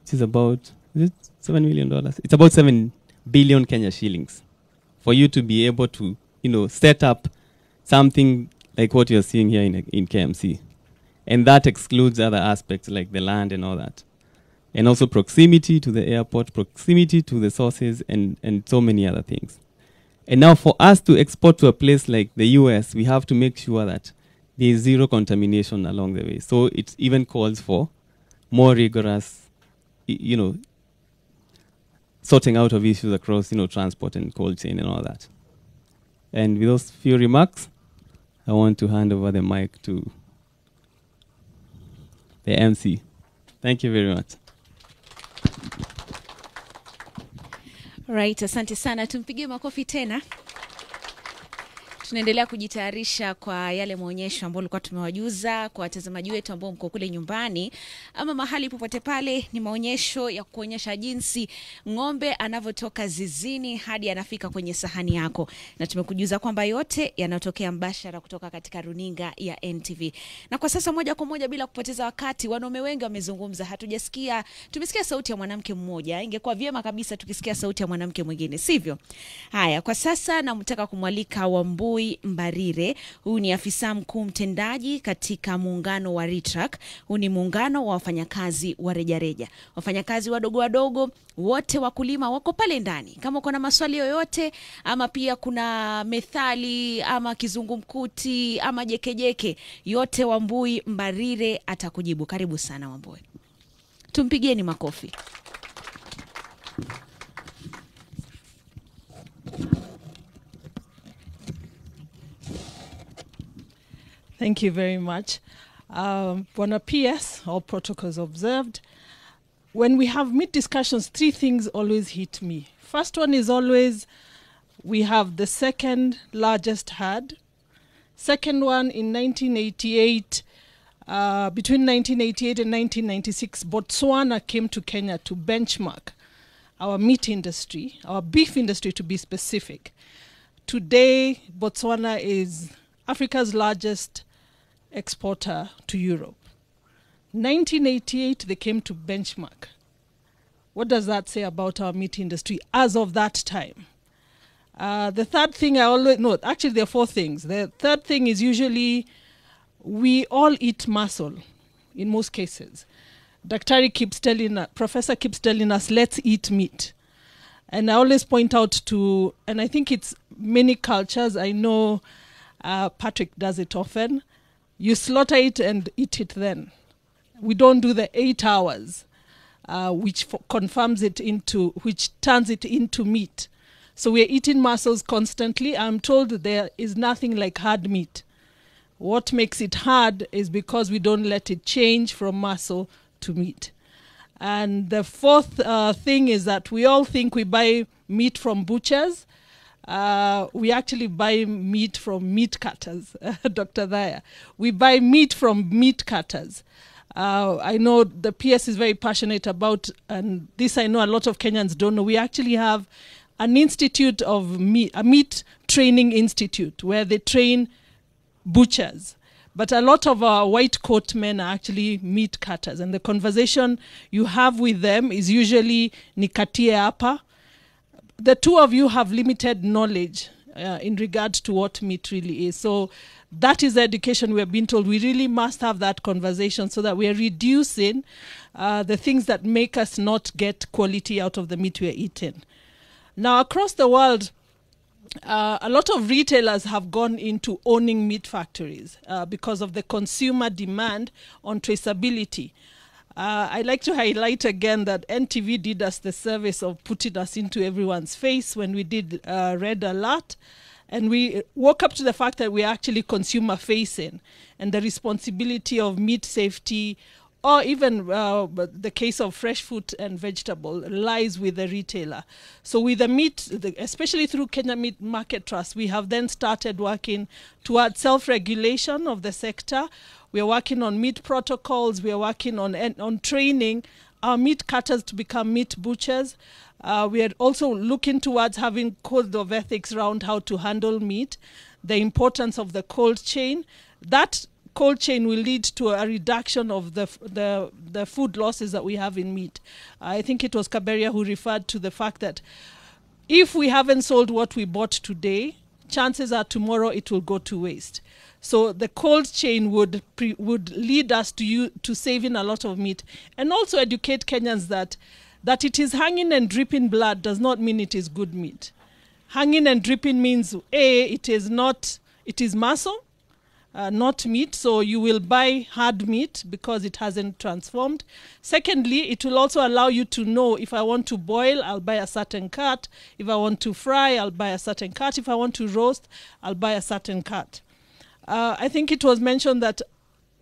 Which is about, is it $7 million? It's about 7 billion Kenya shillings for you to be able to, set up something like what you're seeing here in KMC. And that excludes other aspects like the land and all that. And also proximity to the airport, proximity to the sources, and so many other things. And now for us to export to a place like the US, we have to make sure that there is zero contamination along the way. So it even calls for more rigorous, sorting out of issues across, transport and cold chain and all that. And with those few remarks, I want to hand over the mic to the MC. Thank you very much. Right, asante sana. Tumpigie makofi tena. Tunaendelea kujitayarisha kwa yale maonyesho ambayo tulikuwa tumewajuza kwa watazamaji wetu ambao mko kule nyumbani ama mahali popote pale. Ni maonyesho ya kuonyesha jinsi ng'ombe anavyotoka zizini hadi anafika kwenye sahani yako. Na tumekujuza kwamba yote yanatokea mbashara kutoka katika runinga ya NTV. Na kwa sasa moja kwa moja bila kupoteza wakati, wanaume wengi wamezungumza. Tumesikia sauti ya mwanamke mmoja. Ingekuwa vyema kabisa tukisikia sauti ya mwanamke mwingine, sivyo? Haya, kwa sasa namtaka kumwalika Wambui Mbarire. Huyu ni afisa mkuu mtendaji katika muungano wa RETRAC. Huu ni muungano wa wafanyakazi wa rejareja. Wafanyakazi wadogo wote, wakulima wako pale ndani. Kama uko na maswali yoyote ama pia kuna methali ama kizungumkuti ama jekejeke, yote Wambui Mbarire atakujibu. Karibu sana Wambui. Tumpigieni makofi. Thank you very much. Bwana PS, all protocols observed. When we have meat discussions, 3 things always hit me. First one is always, we have the second largest herd. Second one, in 1988, between 1988 and 1996, Botswana came to Kenya to benchmark our meat industry, our beef industry to be specific. Today, Botswana is Africa's largest exporter to Europe. 1988, they came to benchmark. What does that say about our meat industry as of that time? The third thing actually there are 4 things. The third thing is usually we all eat muscle in most cases. Professor keeps telling us, let's eat meat. And I always point out to, and I think it's many cultures, I know Patrick does it often. You slaughter it and eat it then. We don't do the 8 hours, which turns it into meat. So we're eating muscles constantly. I'm told there is nothing like hard meat. What makes it hard is because we don't let it change from muscle to meat. And the fourth thing is that we all think we buy meat from butchers. We actually buy meat from meat cutters, Dr. Dhaya. We buy meat from meat cutters. I know the PS is very passionate about, and this I know a lot of Kenyans don't know, we actually have an institute of meat, a meat training institute where they train butchers. But a lot of our white coat men are actually meat cutters. And the conversation you have with them is usually nikatie hapa. The 2 of you have limited knowledge in regard to what meat really is. So that is the education we have been told. We really must have that conversation so that we are reducing the things that make us not get quality out of the meat we are eating. Now, across the world, a lot of retailers have gone into owning meat factories because of the consumer demand on traceability. I'd like to highlight again that NTV did us the service of putting us into everyone's face when we did Red Alert. And we woke up to the fact that we're actually consumer facing, and the responsibility of meat safety, or even the case of fresh fruit and vegetable, lies with the retailer. So with the meat, especially through Kenya Meat Market Trust, we have then started working towards self-regulation of the sector. We are working on meat protocols. We are working on training our meat cutters to become meat butchers. We are also looking towards having code of ethics around how to handle meat. the importance of the cold chain. That cold chain will lead to a reduction of the food losses that we have in meat. I think it was Kaberia who referred to the fact that if we haven't sold what we bought today, chances are tomorrow it will go to waste. So the cold chain would lead us to saving a lot of meat, and also educate Kenyans that it is hanging and dripping blood does not mean it is good meat. Hanging and dripping means it is muscle, not meat, so you will buy hard meat because it hasn't transformed. Secondly, it will also allow you to know, if I want to boil, I'll buy a certain cut. If I want to fry, I'll buy a certain cut. If I want to roast, I'll buy a certain cut. I think it was mentioned that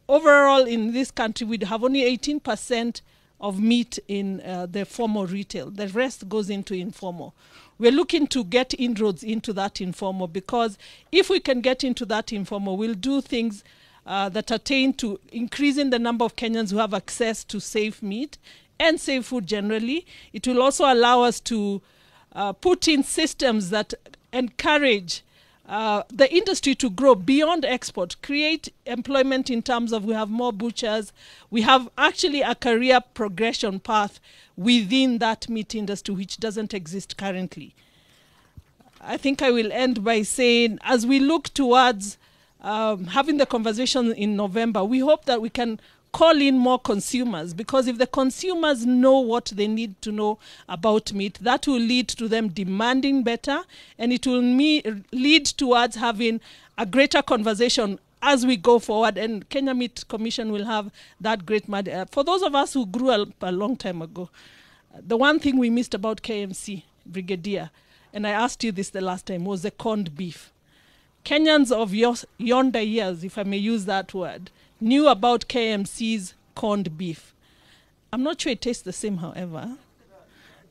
overall in this country we have only 18% of meat in the formal retail. The rest goes into informal. We're looking to get inroads into that informal, because if we can get into that informal, we'll do things that attain to increasing the number of Kenyans who have access to safe meat and safe food generally. It will also allow us to put in systems that encourage the industry to grow beyond export, create employment in terms of we have more butchers. We have actually a career progression path within that meat industry, which doesn't exist currently. I think I will end by saying, as we look towards having the conversation in November, we hope that we can call in more consumers, because if the consumers know what they need to know about meat, that will lead to them demanding better, and it will lead towards having a greater conversation as we go forward, and Kenya Meat Commission will have that great for those of us who grew up a long time ago, the one thing we missed about KMC, Brigadier, and I asked you this the last time, was the corned beef. Kenyans of yonder years, if I may use that word, knew about KMC's corned beef. I'm not sure it tastes the same, however.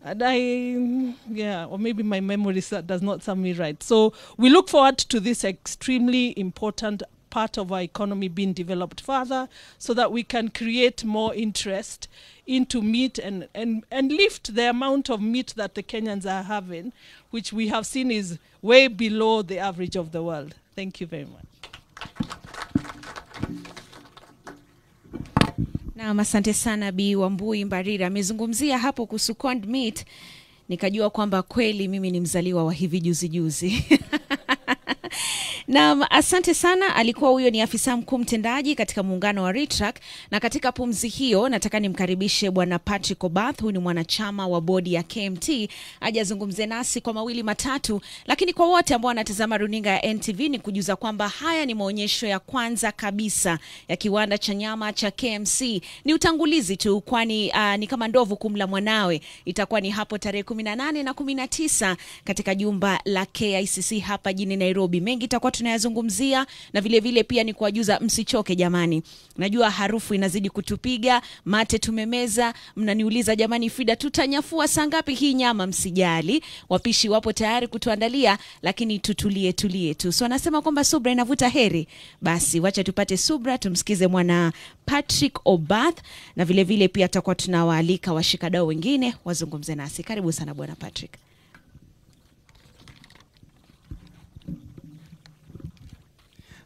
And or maybe my memory does not serve me right. So we look forward to this extremely important part of our economy being developed further, so that we can create more interest into meat and lift the amount of meat that the Kenyans are having, which we have seen is way below the average of the world. Thank you very much. Na asante sana Bi Wambui Mbarira. Amezungumzia hapo kuhusu corned meat. Nikajua kwamba kweli mimi ni mzaliwa wa hivi juzi. Na asante sana, alikuwa huyo ni afisa mkuu mtendaji katika muungano wa RETRAC, na katika pumzi hiyo nataka nimkaribishe bwana Patrick Obath, huyu ni mwanachama wa bodi ya KMT, aje azungumze nasi kwa mawili matatu. Lakini kwa wote ambao wanatazama runinga ya NTV ni kujuza kwamba haya ni maonyesho ya kwanza kabisa ya kiwanda cha nyama cha KMC. Ni utangulizi tu, kwani ni kama ndovu kumla mwanawe. Itakuwa ni hapo tarehe 18 na 19 katika jumba la KICC hapa jijini Nairobi. Mengi itakuwa tunayazungumzia, na vile vile pia ni kuwajuza msichoke jamani. Najua harufu inazidi kutupiga, mate tumemeza, mnaniuliza jamani Frida tutanyafua saa ngapi hii nyama? Msijali, wapishi wapo tayari kutuandalia, lakini tutulie tu. So anasema kwamba subra inavuta heri. Basi wacha tupate subra, tumsikize mwana Patrick Obath, na vile vile pia tutakuwa tunawaalika washikadau wengine wazungumze nasi. Karibu sana bwana Patrick.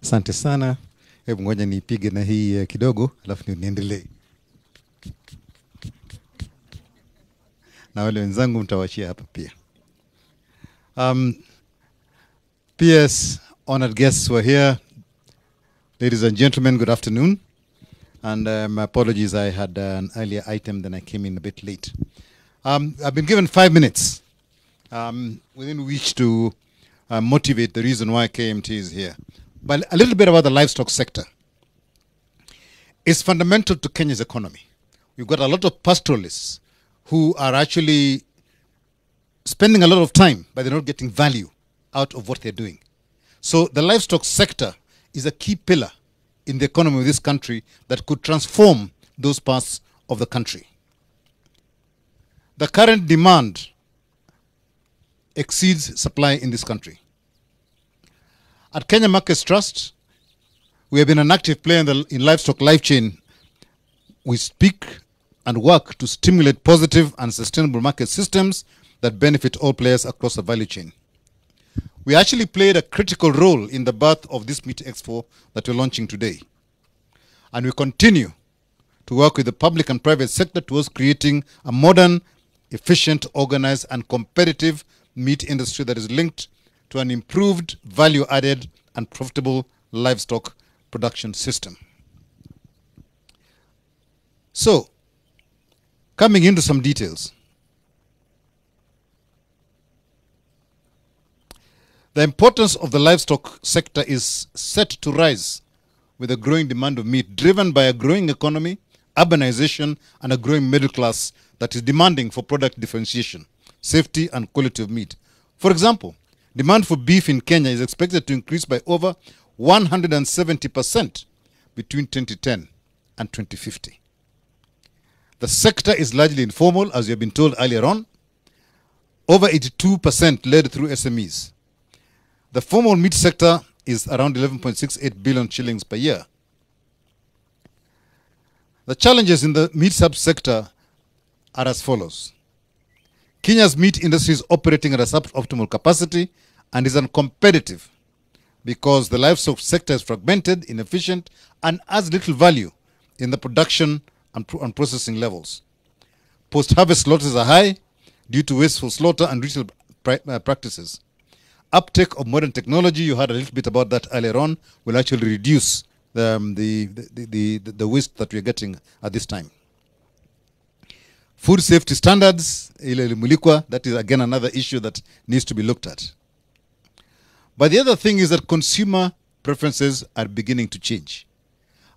Asante sana. Hebu ngoja nipige na hii kidogo alafu niendelee. Na wale wenzangu mtawachia hapa pia. PS, honored guests who are here. Ladies and gentlemen, good afternoon. And my apologies, I had an earlier item, then I came in a bit late. I've been given 5 minutes within which to motivate the reason why KMT is here. But a little bit about the livestock sector. It's fundamental to Kenya's economy. We've got a lot of pastoralists who are actually spending a lot of time, but they're not getting value out of what they're doing. So the livestock sector is a key pillar in the economy of this country that could transform those parts of the country. The current demand exceeds supply in this country. At Kenya Markets Trust, we have been an active player in livestock life chain. We speak and work to stimulate positive and sustainable market systems that benefit all players across the value chain. we actually played a critical role in the birth of this Meat Expo that we're launching today. And we continue to work with the public and private sector towards creating a modern, efficient, organized, and competitive meat industry that is linked to an improved, value-added, and profitable livestock production system. So, coming into some details. The importance of the livestock sector is set to rise with a growing demand of meat, driven by a growing economy, urbanization, and a growing middle class that is demanding for product differentiation, safety, and quality of meat. For example, demand for beef in Kenya is expected to increase by over 170% between 2010 and 2050. The sector is largely informal, as you have been told earlier on, over 82% led through SMEs. The formal meat sector is around 11.68 billion shillings per year. The challenges in the meat subsector are as follows. Kenya's meat industry is operating at a suboptimal capacity and is uncompetitive because the livestock sector is fragmented, inefficient, and adds little value in the production and processing levels. Post-harvest losses are high due to wasteful slaughter and retail practices. Uptake of modern technology, you heard a little bit about that earlier on, will actually reduce the waste that we're getting at this time. Food safety standards, that is again another issue that needs to be looked at. But the other thing is that consumer preferences are beginning to change.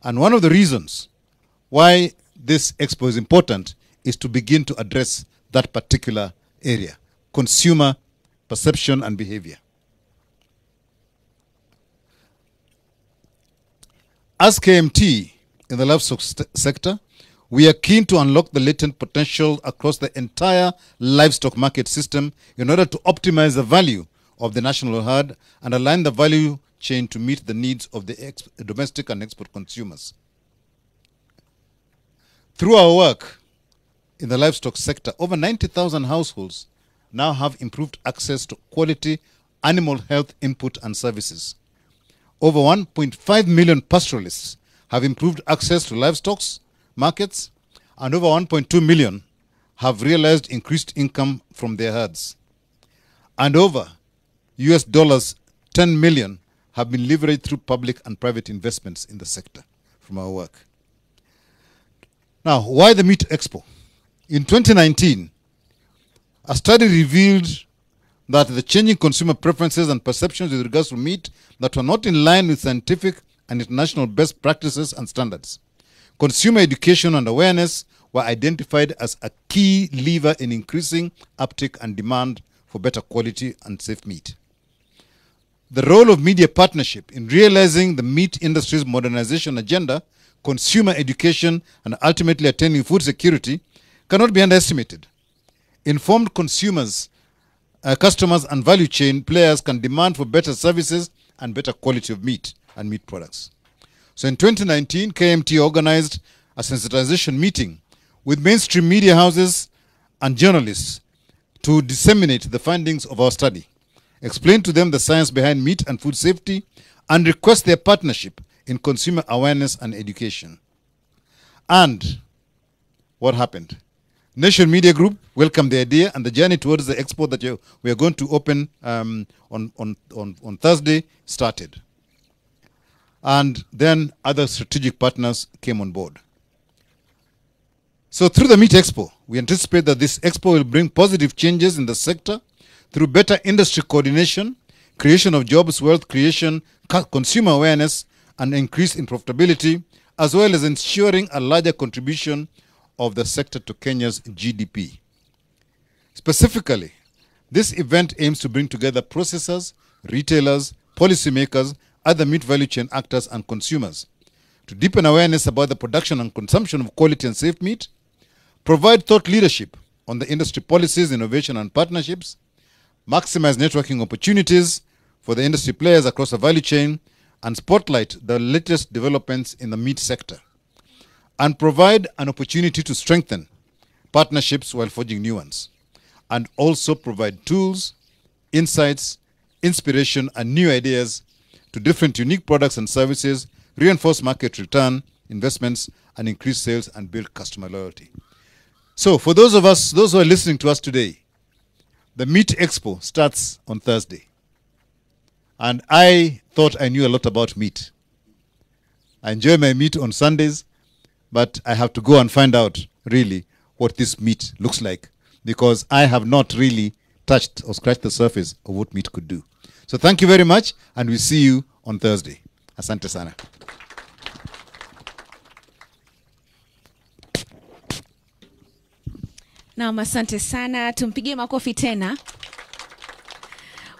And one of the reasons why this expo is important is to begin to address that particular area, consumer perception and behavior. As KMT in the livestock sector, we are keen to unlock the latent potential across the entire livestock market system in order to optimize the value of the national herd and align the value chain to meet the needs of the domestic and export consumers. Through our work in the livestock sector, over 90,000 households now have improved access to quality animal health input and services. Over 1.5 million pastoralists have improved access to livestock markets, and over 1.2 million have realized increased income from their herds. And over $10 million have been leveraged through public and private investments in the sector from our work. Now, why the Meat Expo? In 2019, a study revealed that the changing consumer preferences and perceptions with regards to meat that were not in line with scientific and international best practices and standards. Consumer education and awareness were identified as a key lever in increasing uptake and demand for better quality and safe meat. The role of media partnership in realizing the meat industry's modernization agenda, consumer education, and ultimately attaining food security cannot be underestimated. Informed consumers, customers, and value chain players can demand for better services and better quality of meat and meat products. So in 2019, KMT organized a sensitization meeting with mainstream media houses and journalists to disseminate the findings of our study, explain to them the science behind meat and food safety, and request their partnership in consumer awareness and education. And what happened? Nation Media Group welcomed the idea, and the journey towards the expo that we are going to open on Thursday started. And then other strategic partners came on board. So through the Meat Expo, we anticipate that this expo will bring positive changes in the sector through better industry coordination, creation of jobs, wealth creation, consumer awareness, and increase in profitability, as well as ensuring a larger contribution of the sector to Kenya's GDP. Specifically, this event aims to bring together processors, retailers, policymakers, other meat value chain actors, and consumers to deepen awareness about the production and consumption of quality and safe meat, provide thought leadership on the industry policies, innovation, and partnerships, maximize networking opportunities for the industry players across the value chain, and spotlight the latest developments in the meat sector, and provide an opportunity to strengthen partnerships while forging new ones, and also provide tools, insights, inspiration, and new ideas to different unique products and services, reinforce market return, investments, and increase sales and build customer loyalty. So for those of us, those who are listening to us today, the Meat Expo starts on Thursday. And I thought I knew a lot about meat. I enjoy my meat on Sundays, but I have to go and find out really what this meat looks like, because I have not really touched or scratched the surface of what meat could do. So thank you very much, and we'll see you on Thursday. Asante sana. Naam, asante sana. Tumpigie makofi tena.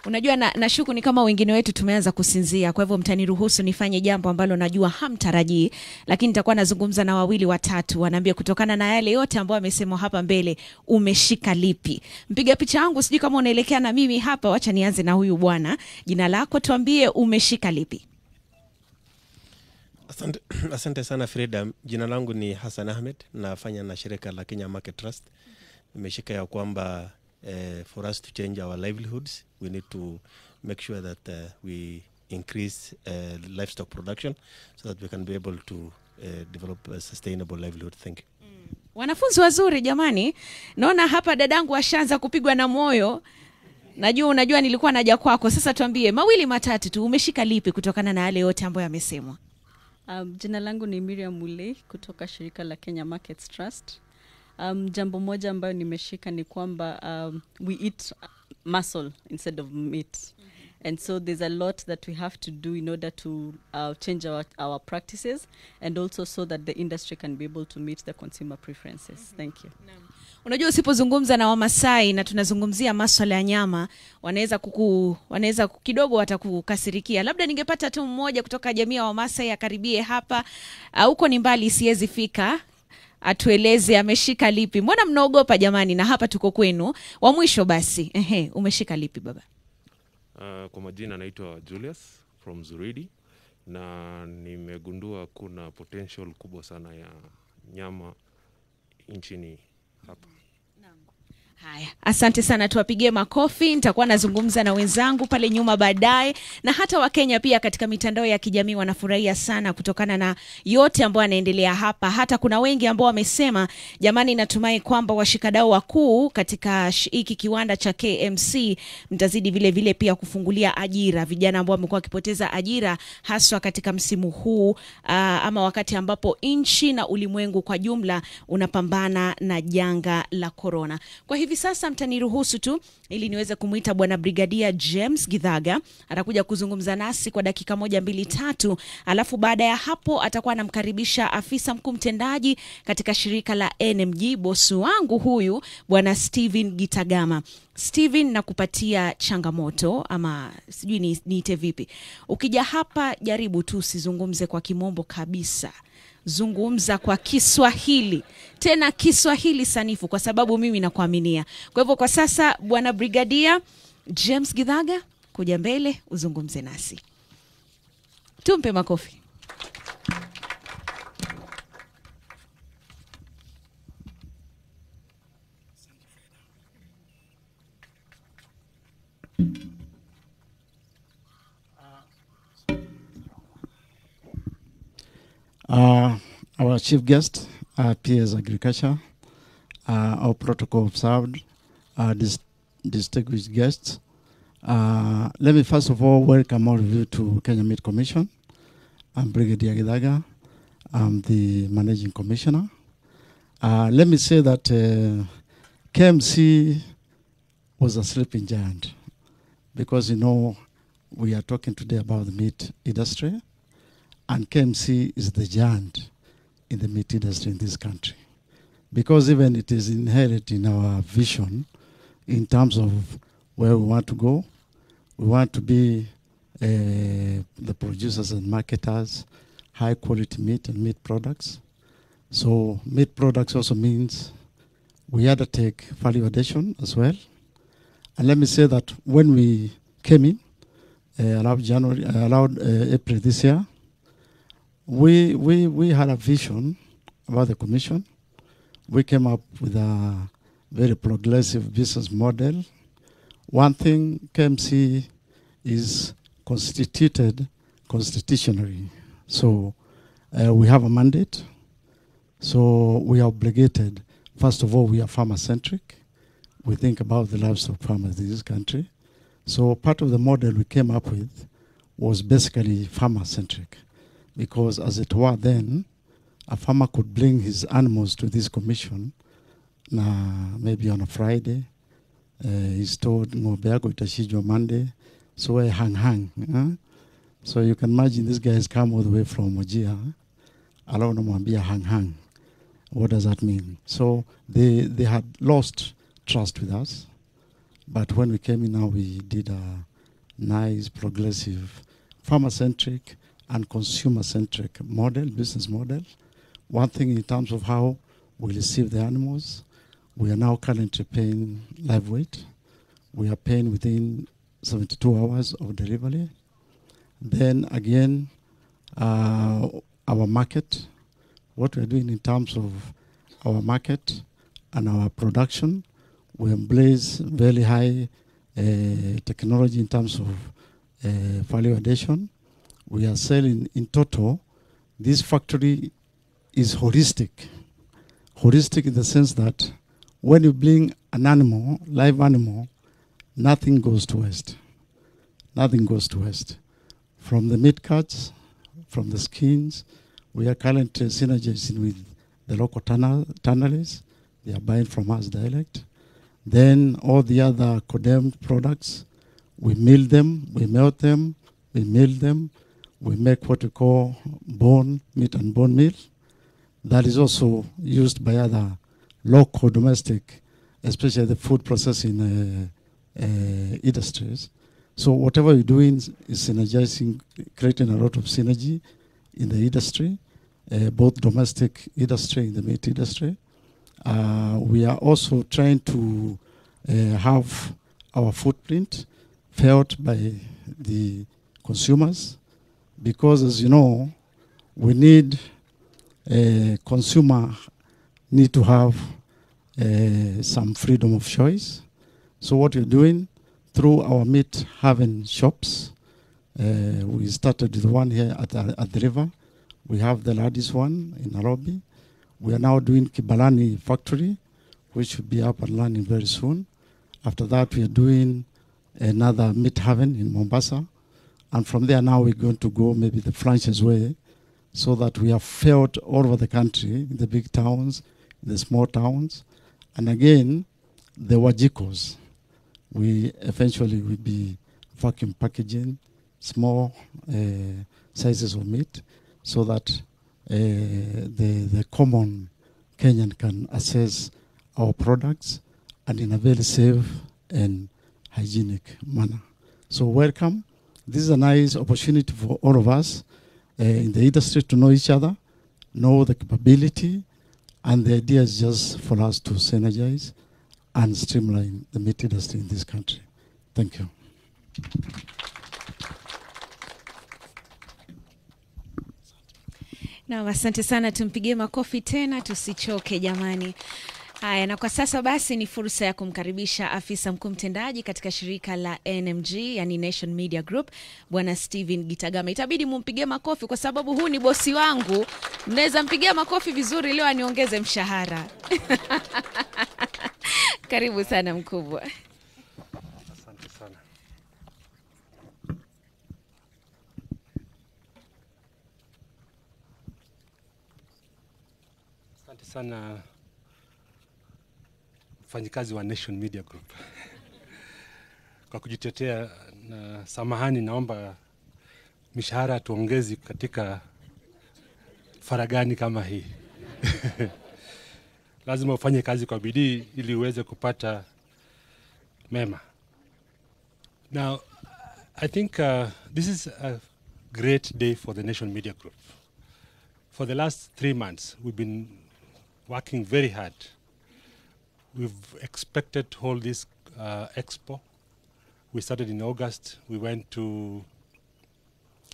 Unajua nashuku ni kama wengine wetu tumeanza kusinzia, kwa hivyo mtaniruhusu nifanye jambo ambalo najua hamtarajii, lakini nitakuwa nazungumza na wawili watatu, wanaambia kutokana na yale yote ambayo amesemwa hapa mbele, umeshika lipi? Mpiga picha yangu sijui kama unaelekea na mimi hapa, wacha nianze na huyu bwana. Jina lako, tuambie umeshika lipi? Asante sana Frida. Jina langu ni Hassan Ahmed, nafanya na shirika la Kenya Market Trust. Nimeshika ya kwamba for us to change our livelihoods, we need to make sure that we increase livestock production so that we can be able to develop a sustainable livelihood. Thank you. Wanafunzi wazuri jamani. Naona hapa dadangu ashaanza kupigwa na moyo. Unajua nilikuwa naja kwako. Sasa tuambie mawili matatu tu, umeshika lipi kutokana na yale yote ambayo yamesemwa? Jina langu ni Miriam Mulei kutoka shirika la Kenya Market Trust. Jambo moja ambayo nimeshika ni kwamba we eat muscle instead of meat. And so there's a lot that we have to do in order to change our practices, and also so that the industry can be able to meet the consumer preferences. Thank you. Unajua usipozungumza na Wamasai na tunazungumzia masuala ya nyama, wanaweza kidogo watakukasirikia. Labda ningepata tu mmoja kutoka jamii ya Wamasai akaribie hapa. Huko ni mbali siwezi fika. Atueleze ameshika lipi. Mbona mnaogopa jamani, na hapa tuko kwenu. Wa mwisho basi. Umeshika lipi baba? Kwa majina naitwa Julius from Zuridi, na nimegundua kuna potential kubwa sana ya nyama nchini hapa. Haya, asante sana, tuwapigie makofi. Nitakuwa nazungumza na wenzangu pale nyuma baadaye, na hata Wakenya pia katika mitandao ya kijamii wanafurahia sana kutokana na yote ambayo yanaendelea hapa. Hata kuna wengi ambao wamesema jamani, natumai kwamba washikadau wakuu katika hiki kiwanda cha KMC mtazidi vile vile pia kufungulia ajira vijana ambao wamekuwa wakipoteza ajira haswa katika msimu huu ama wakati ambapo nchi na ulimwengu kwa jumla unapambana na janga la corona. Kwa hivi sasa mtaniruhusu tu ili niweze kumuita Bwana Brigadia James Githaga. Atakuja kuzungumza nasi kwa dakika 1, 2, 3. Alafu baada ya hapo atakuwa anamkaribisha afisa mkuu mtendaji katika shirika la NMG, bosi wangu huyu Bwana Steven Gitagama. Steven, nakupatia changamoto ama sijui niite vipi. Ukija hapa jaribu tu usizungumze kwa kimombo kabisa. Zungumza kwa Kiswahili, tena Kiswahili sanifu, kwa sababu mimi nakuaminia. Kwa hivyo kwa sasa Bwana Brigadia James Githaga, kuja mbele uzungumze nasi. Tumpe makofi. Our chief guest, PS Agriculture, our protocol observed, distinguished guests. Let me first of all welcome all of you to Kenya Meat Commission. I'm Brigadier Githaga. I'm the Managing Commissioner. Let me say that KMC was a sleeping giant, because, you know, we are talking today about the meat industry, and KMC is the giant in the meat industry in this country, because even it is inherent in our vision in terms of where we want to go. We want to be the producers and marketers, high quality meat and meat products. So meat products also means we undertake value addition as well. And let me say that when we came in, allowed April this year, we had a vision about the commission. We came up with a very progressive business model. One thing KMC is constituted constitutionally. So we have a mandate. So we are obligated. First of all, we are farmer-centric. We think about the lives of farmers in this country. So part of the model we came up with was basically farmer-centric, because as it were then, a farmer could bring his animals to this commission, maybe on a Friday. He's told, ng'ombe yako itashijwa Monday, so we hang. So you can imagine this guy has come all the way from Mojia. Alafu namwambia hang. What does that mean? So they had lost trust with us. But when we came in now, we did a nice, progressive, farmer-centric and consumer-centric model, business model. One thing in terms of how we receive the animals, we are now currently paying live weight. We are paying within 72 hours of delivery. Then again, our market, what we're doing in terms of our market and our production, we embrace very high technology in terms of value addition. We are selling in total. This factory is holistic. Holistic in the sense that when you bring an animal, live animal, nothing goes to waste. Nothing goes to waste. From the meat cuts, from the skins, we are currently synergizing with the local tanneries. They are buying from us direct. Then all the other condemned products, we mill them, we melt them, we mill them. We make what we call meat and bone meal. That is also used by other local domestic, especially the food processing industries. So whatever we're doing is synergizing, creating a lot of synergy in the industry, both domestic industry and the meat industry. We are also trying to have our footprint felt by the consumers, because as you know, we need consumer need to have some freedom of choice. So what we're doing through our meat haven shops, we started with one here at the river. We have the largest one in Nairobi. We are now doing Kibalani factory, which will be up and running very soon. After that, we are doing another meat haven in Mombasa. And from there now we're going to go maybe the franchise way, so that we are felt all over the country, in the big towns, in the small towns. And again, the Wajikos, we eventually will be vacuum packaging small sizes of meat, so that the common Kenyan can access our products and in a very safe and hygienic manner. So welcome. This is a nice opportunity for all of us in the industry to know each other, know the capability, and the idea is just for us to synergize and streamline the meat industry in this country. Thank you. Na asante sana, tumpigie makofi tena, tusichoke jamani. Haya, na kwa sasa basi ni fursa ya kumkaribisha afisa mkuu mtendaji katika shirika la NMG, yani Nation Media Group, Bwana Steven Gitagama. Itabidi mumpigie makofi kwa sababu huu ni bosi wangu. Mnaweza mpigia makofi vizuri leo aniongeze mshahara. Karibu sana mkubwa. Asante sana. Asante sana mfanyikazi wa Nation Media Group kwa kujitetea, na samahani, naomba mishahara tuongezi katika faragani kama hii. Lazima ufanye kazi kwa bidii ili uweze kupata mema. Now, I think this is a great day for the Nation Media Group. For the last 3 months, we've been working very hard. We've expected to hold this Expo. We started in August. We went to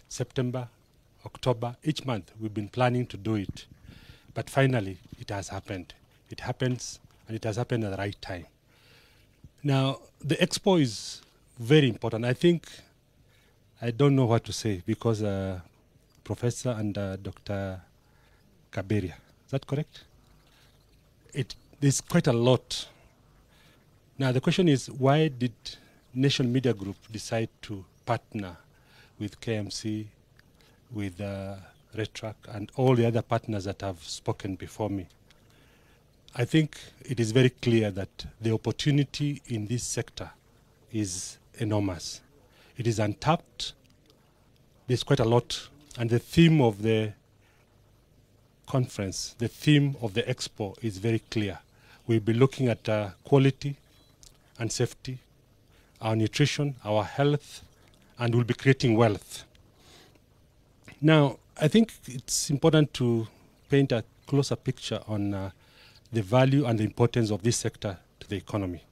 September, October. Each month, we've been planning to do it. But finally, it has happened. It happens, and it has happened at the right time. Now, the Expo is very important. I think I don't know what to say because Professor and Dr. Kaberia, is that correct? There's quite a lot. Now the question is, why did Nation Media Group decide to partner with KMC, with RedTrack, and all the other partners that have spoken before me? I think it is very clear that the opportunity in this sector is enormous. It is untapped. There's quite a lot. And the theme of the conference, the theme of the Expo is very clear. We'll be looking at quality and safety, our nutrition, our health, and we'll be creating wealth. Now, I think it's important to paint a closer picture on the value and the importance of this sector to the economy.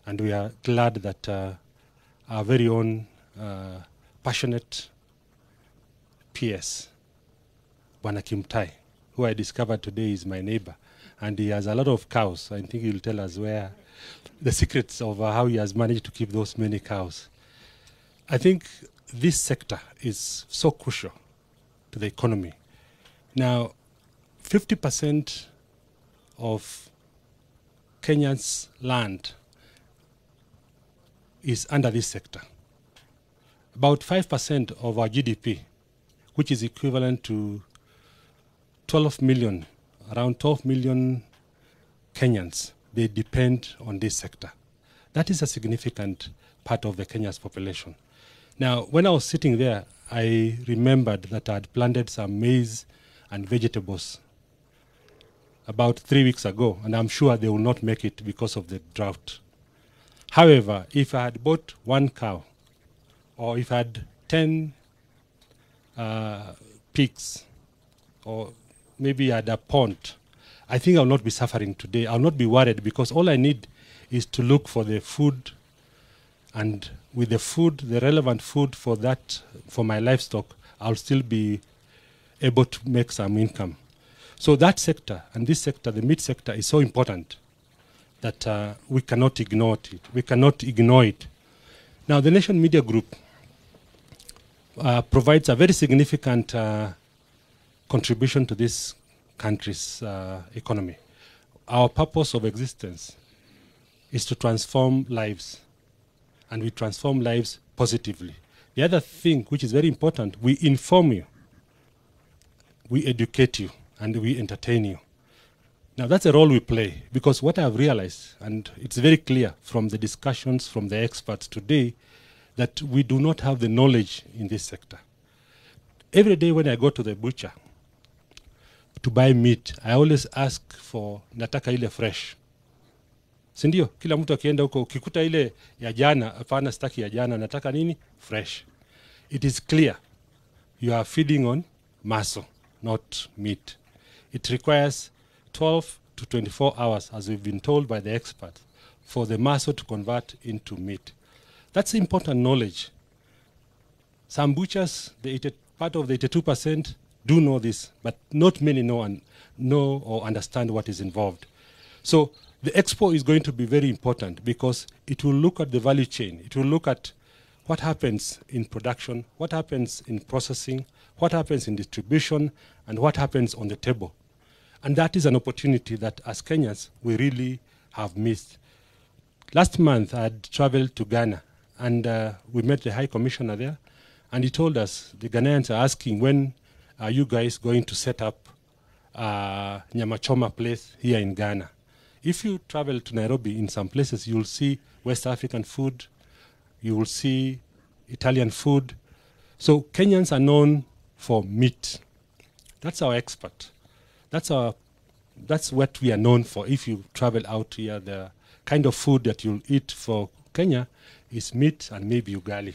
And we are glad that our very own passionate PS, Bwana Kimtai, who I discovered today is my neighbor, and he has a lot of cows. I think he'll tell us where the secrets of how he has managed to keep those many cows. I think this sector is so crucial to the economy. Now, 50% of Kenya's land is under this sector. About 5% of our GDP, which is equivalent to 12 million, around 12 million Kenyans, they depend on this sector. That is a significant part of the Kenya's population. Now, when I was sitting there, I remembered that I had planted some maize and vegetables about 3 weeks ago, and I'm sure they will not make it because of the drought. However, if I had bought one cow, or if I had 10 pigs, or maybe I had a pond, I think I'll not be suffering today. I'll not be worried because all I need is to look for the food, and with the food, the relevant food for that, for my livestock, I'll still be able to make some income. So that sector, and this sector, the meat sector, is so important that we cannot ignore it. We cannot ignore it. Now, the Nation Media Group provides a very significant contribution to this country's economy. Our purpose of existence is to transform lives, and we transform lives positively. The other thing, which is very important, we inform you, we educate you, and we entertain you. Now, that's a role we play, because what I've realized, and it's very clear from the discussions from the experts today, that we do not have the knowledge in this sector. Every day when I go to the butcher to buy meat, I always ask for nataka ile fresh. Sindio? Kila mtu akienda huko, ukikuta ile ya jana, hapana staki ya jana, nataka nini? Fresh. It is clear you are feeding on muscle, not meat. It requires 12 to 24 hours, as we've been told by the experts, for the muscle to convert into meat. That's important knowledge. Some butchers, part of the 82%, do know this, but not many know or understand what is involved. So the Expo is going to be very important because it will look at the value chain. It will look at what happens in production, what happens in processing, what happens in distribution, and what happens on the table. And that is an opportunity that as Kenyans, we really have missed. Last month, I had traveled to Ghana, and we met the High Commissioner there, and he told us, the Ghanaians are asking, when are you guys going to set up a Nyama Choma place here in Ghana? If you travel to Nairobi, in some places, you'll see West African food, you will see Italian food. So Kenyans are known for meat. That's our expert. That's what we are known for. If you travel out here, the kind of food that you'll eat for Kenya is meat and maybe ugali.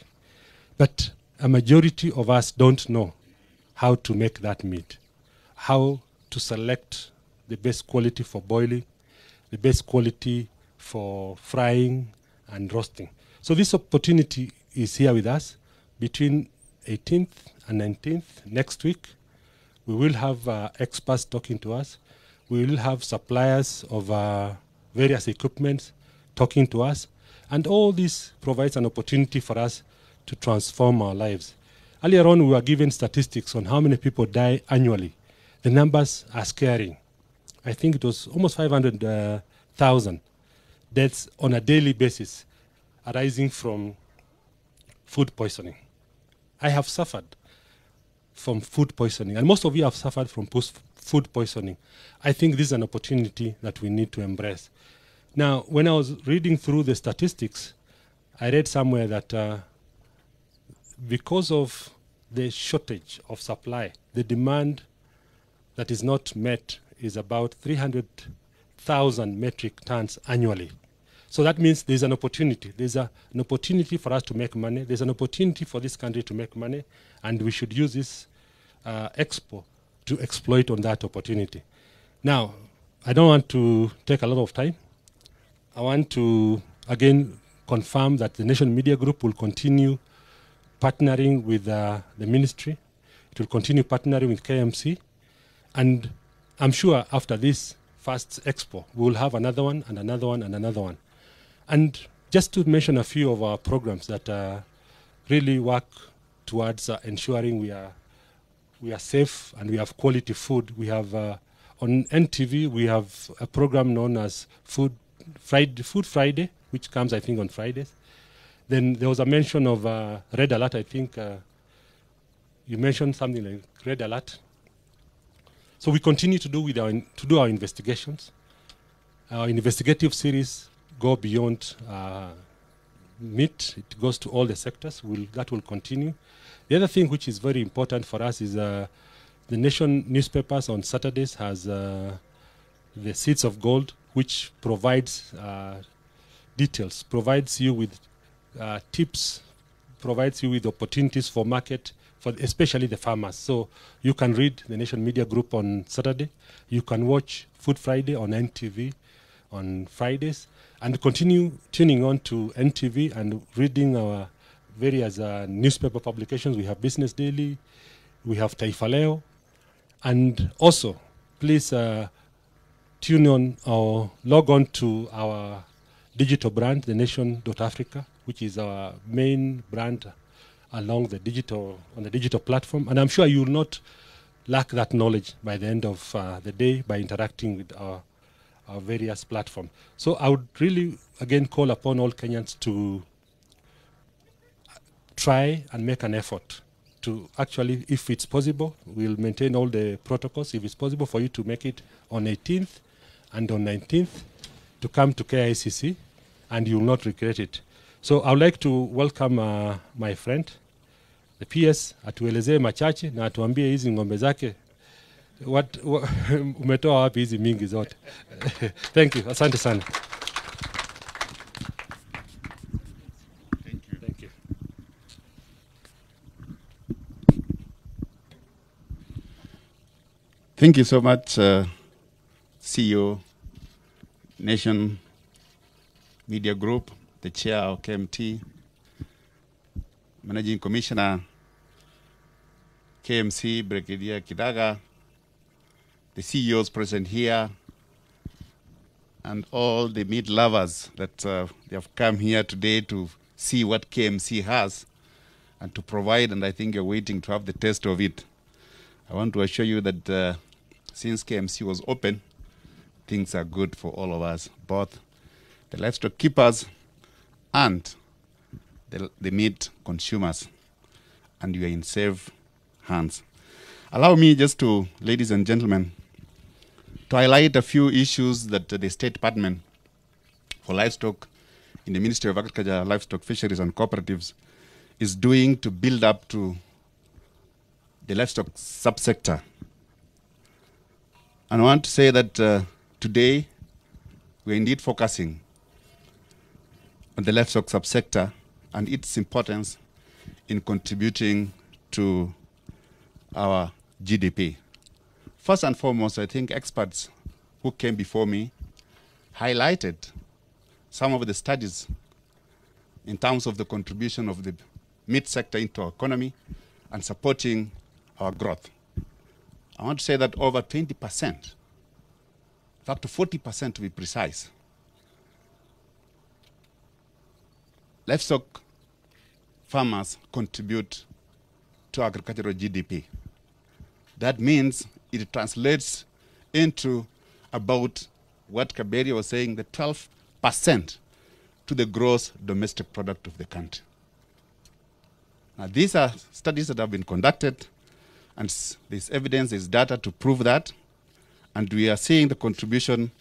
But a majority of us don't know how to make that meat, how to select the best quality for boiling, the best quality for frying and roasting. So this opportunity is here with us. Between 18th and 19th next week, we will have experts talking to us. We will have suppliers of various equipment talking to us. And all this provides an opportunity for us to transform our lives. Earlier on, we were given statistics on how many people die annually. The numbers are scaring. I think it was almost 500,000 deaths on a daily basis arising from food poisoning. I have suffered from food poisoning, and most of you have suffered from food poisoning. I think this is an opportunity that we need to embrace. Now, when I was reading through the statistics, I read somewhere that because of the shortage of supply, the demand that is not met is about 300,000 metric tons annually. So that means there's an opportunity. There's an opportunity for us to make money. There's an opportunity for this country to make money, and we should use this Expo to exploit on that opportunity. Now, I don't want to take a lot of time. I want to, again, confirm that the Nation Media Group will continue partnering with the ministry. It will continue partnering with KMC. And I'm sure after this first Expo, we will have another one and another one and another one. And just to mention a few of our programs that really work towards ensuring we are safe and we have quality food. We have on NTV, we have a program known as Food Friday, which comes, I think, on Fridays. Then there was a mention of Red Alert. I think you mentioned something like Red Alert. So we continue to do our investigations. Our investigative series go beyond meat. It goes to all the sectors. That will continue. The other thing which is very important for us is the Nation newspapers on Saturdays has the Seeds of Gold, which provides details, provides you with tips, provides you with opportunities for market, for especially the farmers. So you can read the Nation Media Group on Saturday. You can watch Food Friday on NTV on Fridays, and continue tuning on to NTV and reading our various newspaper publications. We have Business Daily, we have Taifa Leo, and also please tune on or log on to our digital brand, the Nation.Africa, which is our main brand along the digital platform. And I'm sure you will not lack that knowledge by the end of the day by interacting with our various platforms. So I would really, again, call upon all Kenyans to try and make an effort to actually, if it's possible, we'll maintain all the protocols. If it's possible for you to make it on 18th and on 19th, to come to KICC, and you will not regret it. So I would like to welcome my friend, the PS, atuelezee machache na atuambie hizi ng'ombe zake umetoa wapi hizi mingi zote. Thank you. Asante sana. Thank you. Thank you so much, CEO, Nation Media Group, the chair of KMT, Managing Commissioner, KMC, Brigadier Kidaga, the CEOs present here, and all the meat lovers that they have come here today to see what KMC has and to provide, and I think you're waiting to have the taste of it. I want to assure you that since KMC was open, things are good for all of us, both the livestock keepers and the meat consumers, and you are in safe hands. Allow me just to, ladies and gentlemen, to highlight a few issues that the State Department for Livestock in the Ministry of Agriculture, Livestock, Fisheries and Cooperatives is doing to build up to the livestock subsector. And I want to say that today we're indeed focusing on the livestock subsector and its importance in contributing to our GDP. First and foremost, I think experts who came before me highlighted some of the studies in terms of the contribution of the meat sector into our economy and supporting our growth. I want to say that over 20%, up to 40% to be precise, livestock farmers contribute to agricultural GDP. That means it translates into about what Kaberia was saying, the 12% to the gross domestic product of the country. Now, these are studies that have been conducted, and there's evidence, there's data to prove that, and we are seeing the contribution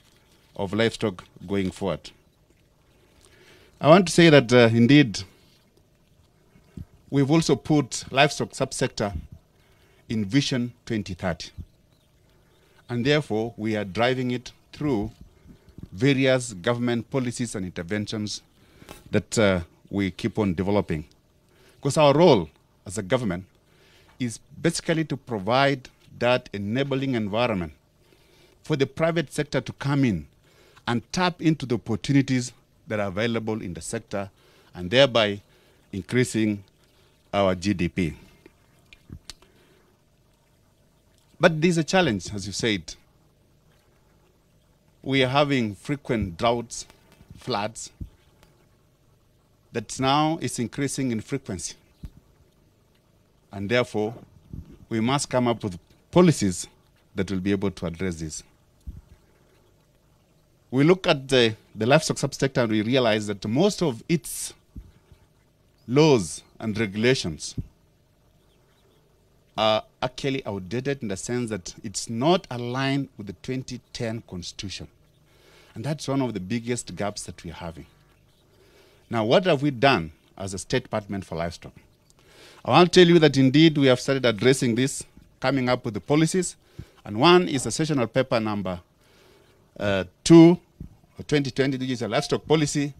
of livestock going forward. I want to say that indeed, we've also put livestock subsector in Vision 2030. And therefore, we are driving it through various government policies and interventions that we keep on developing. Because our role as a government is basically to provide that enabling environment for the private sector to come in and tap into the opportunities that are available in the sector, and thereby increasing our GDP. But there's a challenge, as you said. We are having frequent droughts, floods, that now is increasing in frequency. And therefore, we must come up with policies that will be able to address this. We look at the livestock subsector and we realize that most of its laws and regulations are actually outdated in the sense that it's not aligned with the 2010 Constitution. And that's one of the biggest gaps that we're having. Now, what have we done as a State Department for Livestock? I want to tell you that indeed we have started addressing this, coming up with the policies. And one is a sessional paper number 2 of 2020, which is a livestock policy,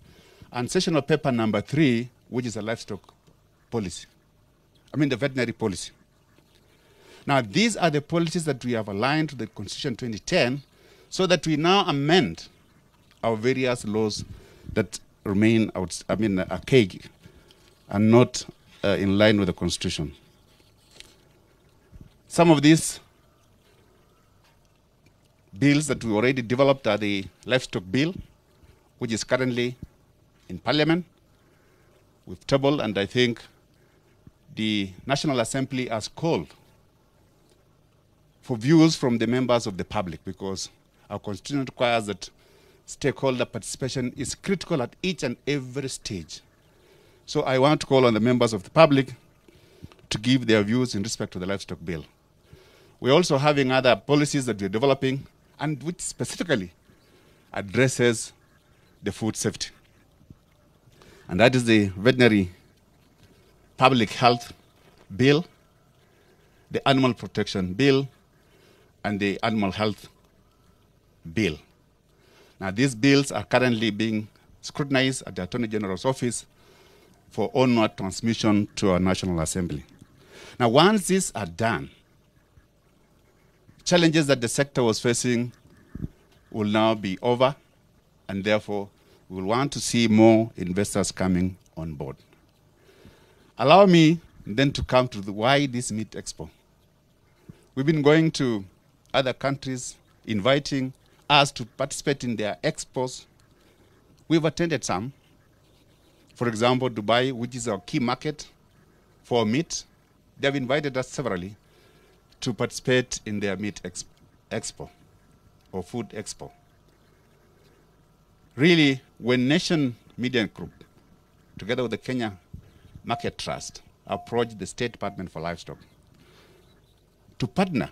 and sessional paper number 3, which is a livestock policy. I mean the veterinary policy. Now, these are the policies that we have aligned to the Constitution 2010 so that we now amend our various laws that remain archaic and not in line with the Constitution. Some of these bills that we already developed are the livestock bill, which is currently in Parliament. We've tabled, and I think the National Assembly has called for views from the members of the public, because our Constitution requires that stakeholder participation is critical at each and every stage. So I want to call on the members of the public to give their views in respect to the livestock bill. We're also having other policies that we're developing, and which specifically addresses the food safety. And that is the veterinary public health bill, the animal protection bill, and the animal health bill. Now, these bills are currently being scrutinized at the Attorney General's office for onward transmission to our National Assembly. Now, once these are done, challenges that the sector was facing will now be over, and therefore we will want to see more investors coming on board. Allow me then to come to why this Meat Expo. We've been going to other countries, inviting us to participate in their expos. We've attended some. For example, Dubai, which is our key market for meat, they've invited us severally to participate in their meat expo or food expo. Really, when Nation Media Group, together with the Kenya Market Trust, approached the State Department for Livestock to partner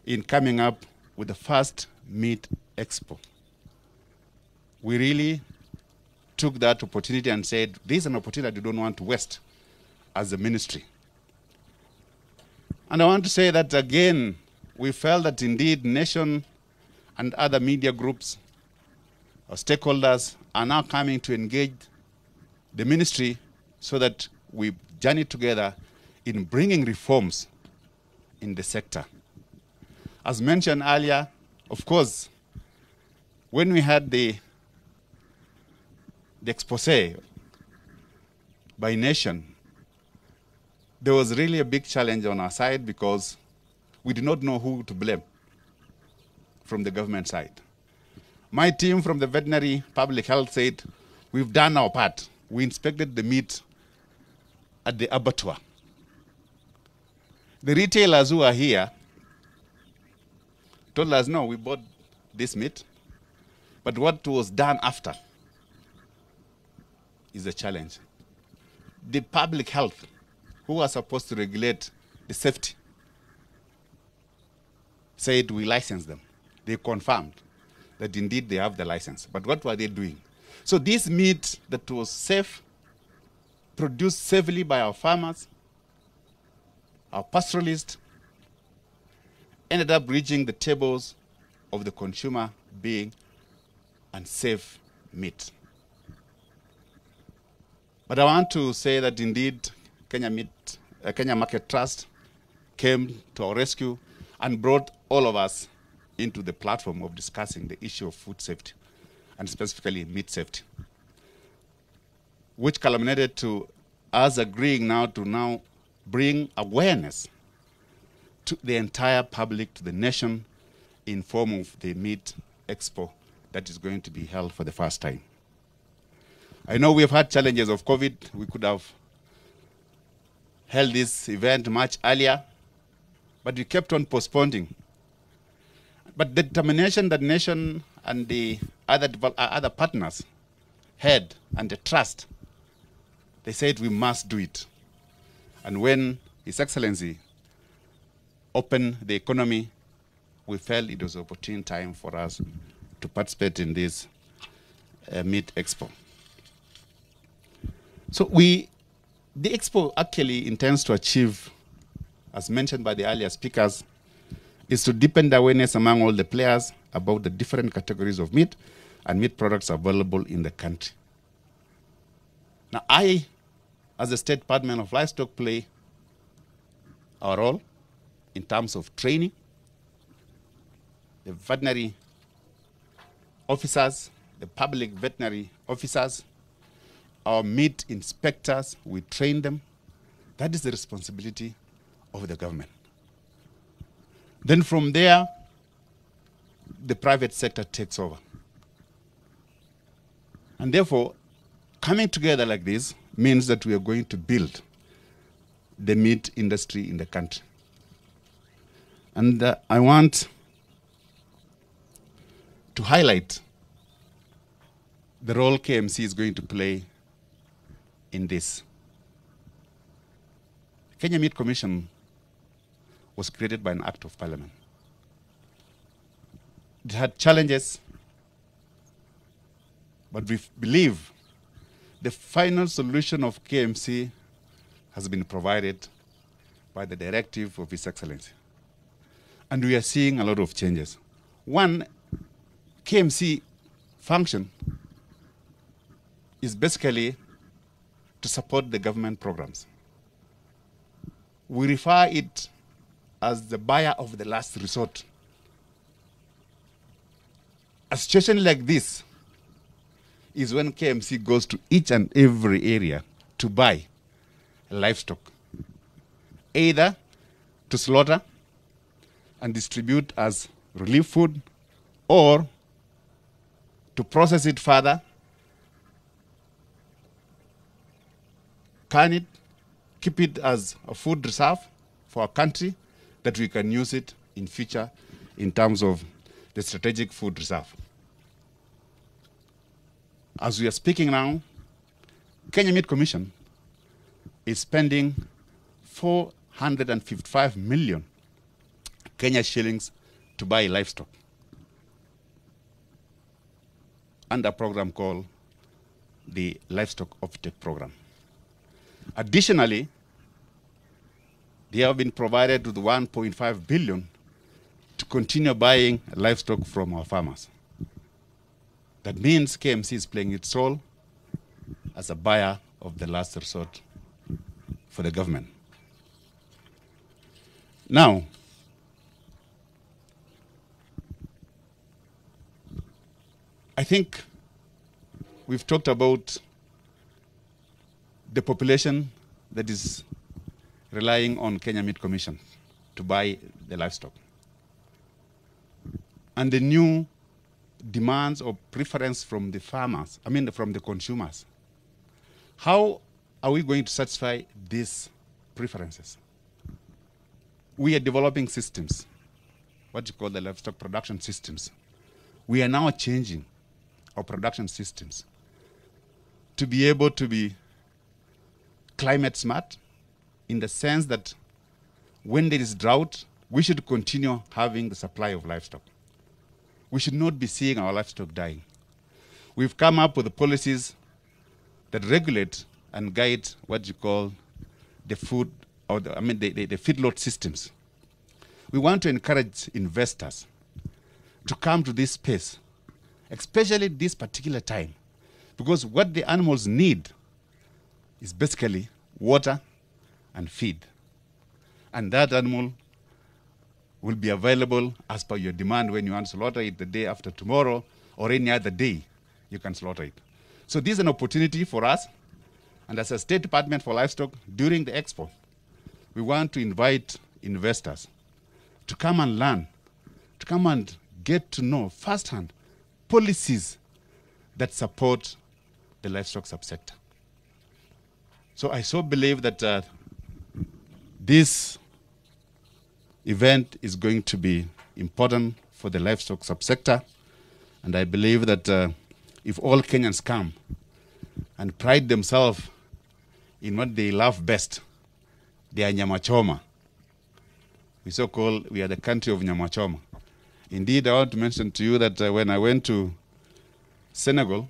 in coming up with the first meat expo, we really took that opportunity and said, this is an opportunity we don't want to waste as a ministry. And I want to say that again, we felt that indeed Nation and other media groups or stakeholders are now coming to engage the ministry so that we journey together in bringing reforms in the sector. As mentioned earlier, of course, when we had the expose by Nation, there was really a big challenge on our side because we did not know who to blame from the government side. My team from the veterinary public health said, we've done our part. We inspected the meat at the abattoir. The retailers who are here told us, no, we bought this meat, but what was done after is a challenge. The public health, who are supposed to regulate the safety, said we licensed them. They confirmed that indeed they have the license. But what were they doing? So this meat that was safe, produced safely by our farmers, our pastoralists, ended up reaching the tables of the consumer being unsafe meat. But I want to say that indeed Kenya Market Trust came to our rescue and brought all of us into the platform of discussing the issue of food safety, and specifically meat safety, which culminated to us agreeing now to bring awareness to the entire public, to the nation, in form of the Meat Expo that is going to be held for the first time. I know we have had challenges of COVID. We could have held this event much earlier, but we kept on postponing. But the determination that nation and the other partners had, and the trust, they said we must do it. And when His Excellency opened the economy, we felt it was an opportune time for us to participate in this Meat Expo. So the Expo actually intends to achieve, as mentioned by the earlier speakers, is to deepen the awareness among all the players about the different categories of meat and meat products available in the country. Now, I, as the State Department of Livestock, play our role in terms of training the veterinary officers, the public veterinary officers, our meat inspectors, we train them. That is the responsibility of the government. Then from there, the private sector takes over. And therefore, coming together like this means that we are going to build the meat industry in the country. And I want to highlight the role KMC is going to play in this. Kenya Meat Commission was created by an act of parliament. It had challenges, but we believe the final solution of KMC has been provided by the directive of His Excellency. And we are seeing a lot of changes. One, KMC function is basically to support the government programs. We refer it as the buyer of the last resort. A situation like this is when KMC goes to each and every area to buy livestock, either to slaughter and distribute as relief food, or to process it further, can it, keep it as a food reserve for our country, that we can use it in future in terms of the strategic food reserve. As we are speaking now, Kenya Meat Commission is spending 455 million Kenya shillings to buy livestock under a program called the Livestock Offtake Program. Additionally, they have been provided with 1.5 billion to continue buying livestock from our farmers. That means KMC is playing its role as a buyer of the last resort for the government. Now, I think we've talked about the population that is relying on Kenya Meat Commission to buy the livestock, and the new demands or preference from the farmers, from the consumers. How are we going to satisfy these preferences? We are developing systems, what you call the livestock production systems. We are now changing our production systems to be able to be climate smart, in the sense that when there is drought, we should continue having the supply of livestock. We should not be seeing our livestock dying. We've come up with policies that regulate and guide what you call the food, or the feedlot systems. We want to encourage investors to come to this space, especially this particular time, because what the animals need is basically water and feed. And that animal will be available as per your demand when you want to slaughter it the day after tomorrow or any other day you can slaughter it. So this is an opportunity for us, and as a State Department for Livestock, during the Expo, we want to invite investors to come and learn, to come and get to know firsthand policies that support the livestock subsector. So I so believe that this event is going to be important for the livestock subsector, and I believe that if all Kenyans come and pride themselves in what they love best, they are nyama choma. We are the country of nyama choma. Indeed, I want to mention to you that when I went to Senegal,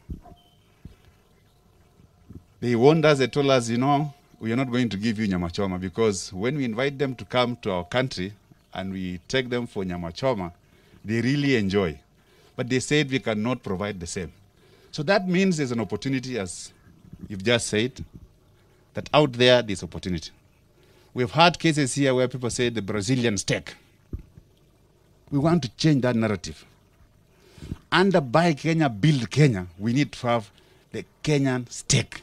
they warned us, they told us, you know, we are not going to give you nyama choma, because when we invite them to come to our country and we take them for nyama choma, they really enjoy. But they said we cannot provide the same. So that means there's an opportunity, as you've just said, that out there's opportunity. We've had cases here where people say the Brazilian steak. We want to change that narrative. Under Buy Kenya, Build Kenya, we need to have the Kenyan steak